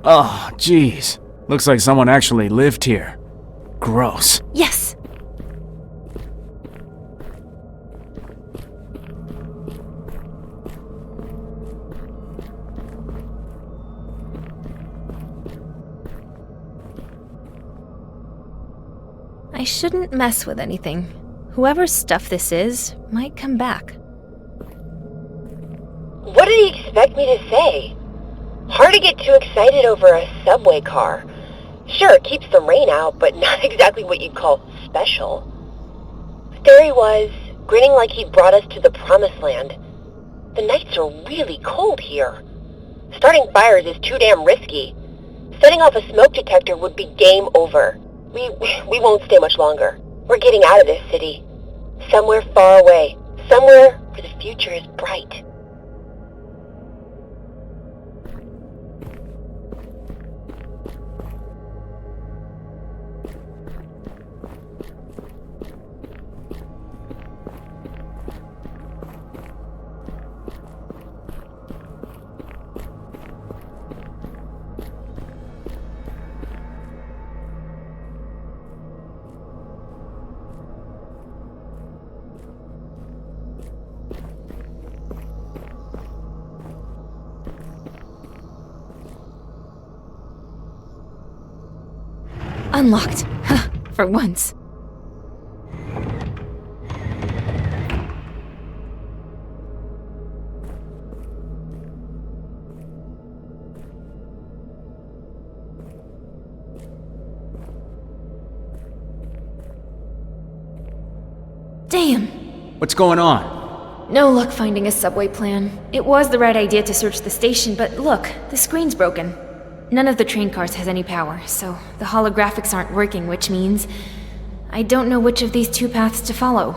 Oh, jeez. Looks like someone actually lived here. Gross. Yes! I shouldn't mess with anything. Whoever's stuff this is might come back. What did he expect me to say? Hard to get too excited over a subway car. Sure, it keeps the rain out, but not exactly what you'd call special. But there he was, grinning like he'd brought us to the promised land. The nights are really cold here. Starting fires is too damn risky. Setting off a smoke detector would be game over. We won't stay much longer. We're getting out of this city. Somewhere far away. Somewhere where the future is bright. Unlocked. Huh, for once. Damn! What's going on? No luck finding a subway plan. It was the right idea to search the station, but look, the screen's broken. None of the train cars has any power, so the holographics aren't working, which means I don't know which of these two paths to follow.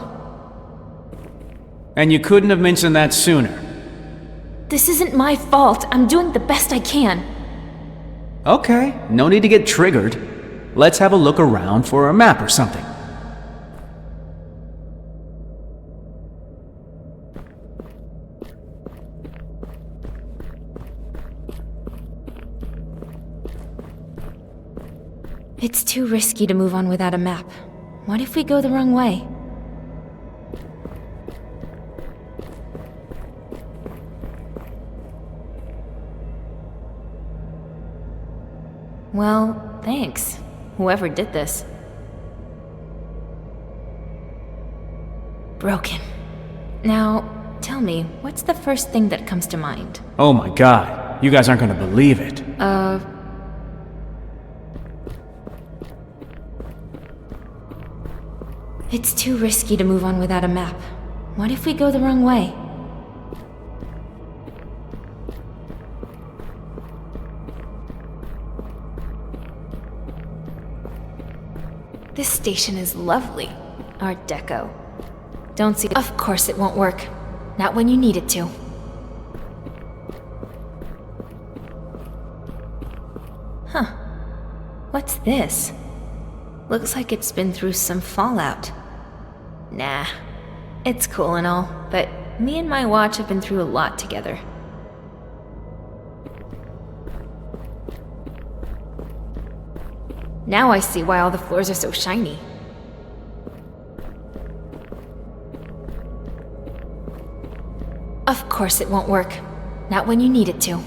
And you couldn't have mentioned that sooner. This isn't my fault. I'm doing the best I can. Okay, no need to get triggered. Let's have a look around for a map or something. It's too risky to move on without a map. What if we go the wrong way? Well, thanks, whoever did this. Broken. Now, tell me, what's the first thing that comes to mind? Oh my god, you guys aren't gonna believe it. It's too risky to move on without a map. What if we go the wrong way? This station is lovely. Art Deco. Don't see— Of course it won't work. Not when you need it to. Huh. What's this? Looks like it's been through some fallout. Nah. It's cool and all, but me and my watch have been through a lot together. Now I see why all the floors are so shiny. Of course it won't work. Not when you need it to.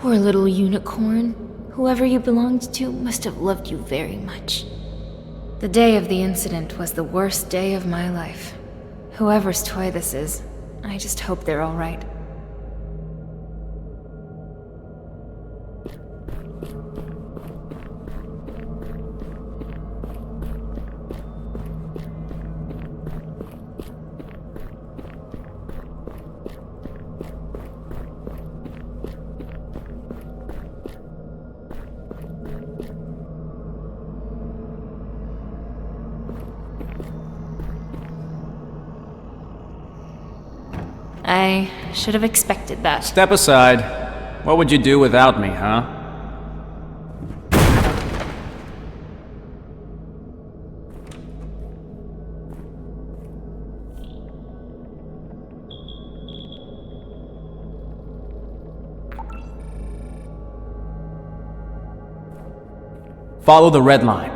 Poor little unicorn. Whoever you belonged to must have loved you very much. The day of the incident was the worst day of my life. Whoever's toy this is, I just hope they're all right. I should have expected that. Step aside. What would you do without me, huh? Follow the red line.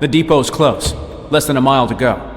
The depot's close. Less than a mile to go.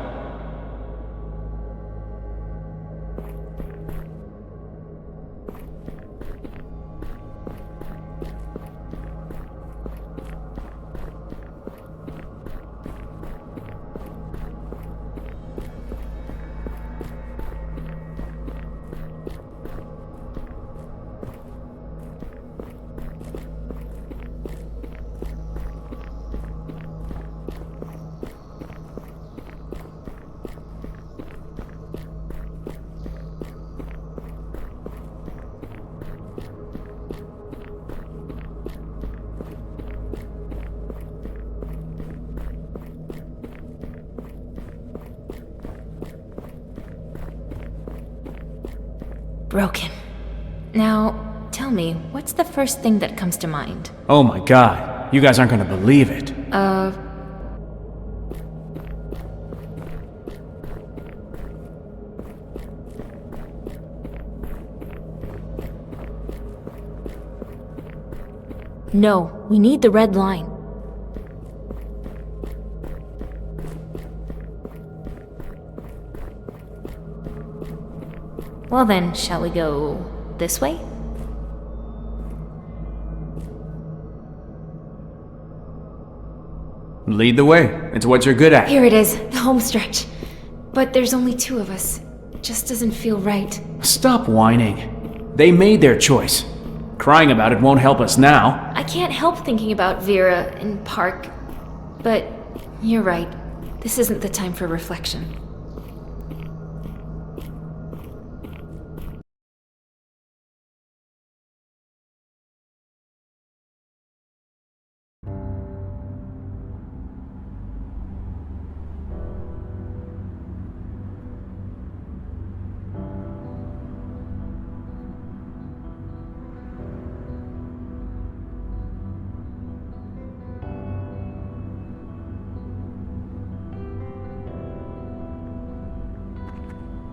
Broken. Now, tell me, what's the first thing that comes to mind? Oh my god, you guys aren't gonna believe it. No, we need the red line. Well then, shall we go this way? Lead the way. It's what you're good at. Here it is, the home stretch. But there's only two of us. It just doesn't feel right. Stop whining. They made their choice. Crying about it won't help us now. I can't help thinking about Vera and Park. But you're right. This isn't the time for reflection.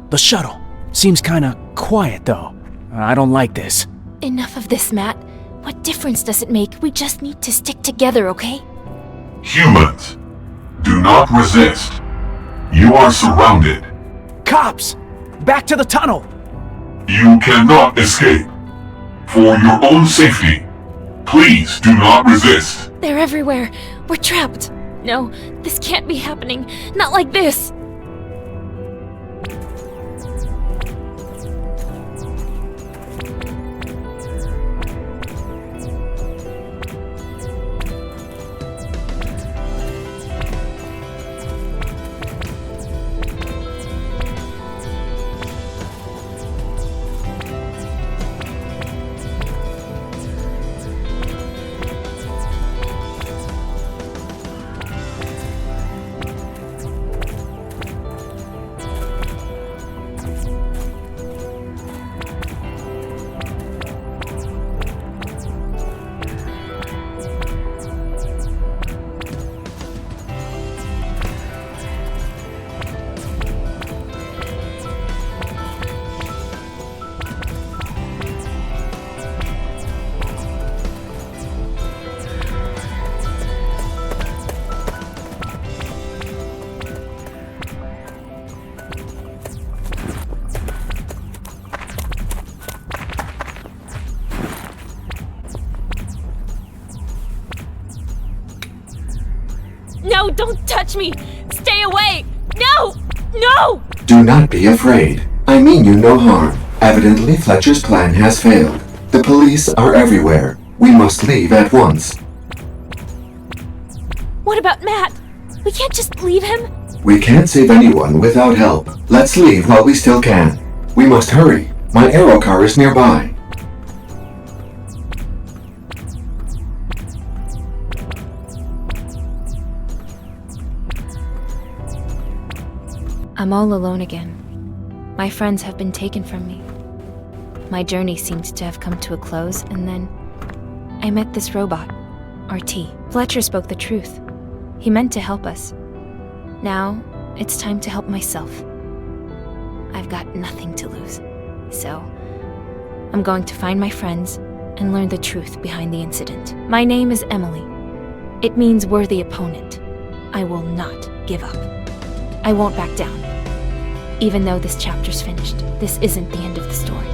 The shuttle. Seems kinda quiet, though. I don't like this. Enough of this, Matt. What difference does it make? We just need to stick together, okay? Humans, do not resist. You are surrounded. Cops! Back to the tunnel! You cannot escape. For your own safety, please do not resist. They're everywhere. We're trapped. No, this can't be happening. Not like this. No, don't touch me! Stay away! No! No! Do not be afraid. I mean you no harm. Evidently, Fletcher's plan has failed. The police are everywhere. We must leave at once. What about Matt? We can't just leave him? We can't save anyone without help. Let's leave while we still can. We must hurry. My aero car is nearby. I'm all alone again. My friends have been taken from me. My journey seemed to have come to a close, and then I met this robot, RT. Fletcher spoke the truth. He meant to help us. Now, it's time to help myself. I've got nothing to lose. So, I'm going to find my friends and learn the truth behind the incident. My name is Emily. It means worthy opponent. I will not give up. I won't back down. Even though this chapter's finished, this isn't the end of the story.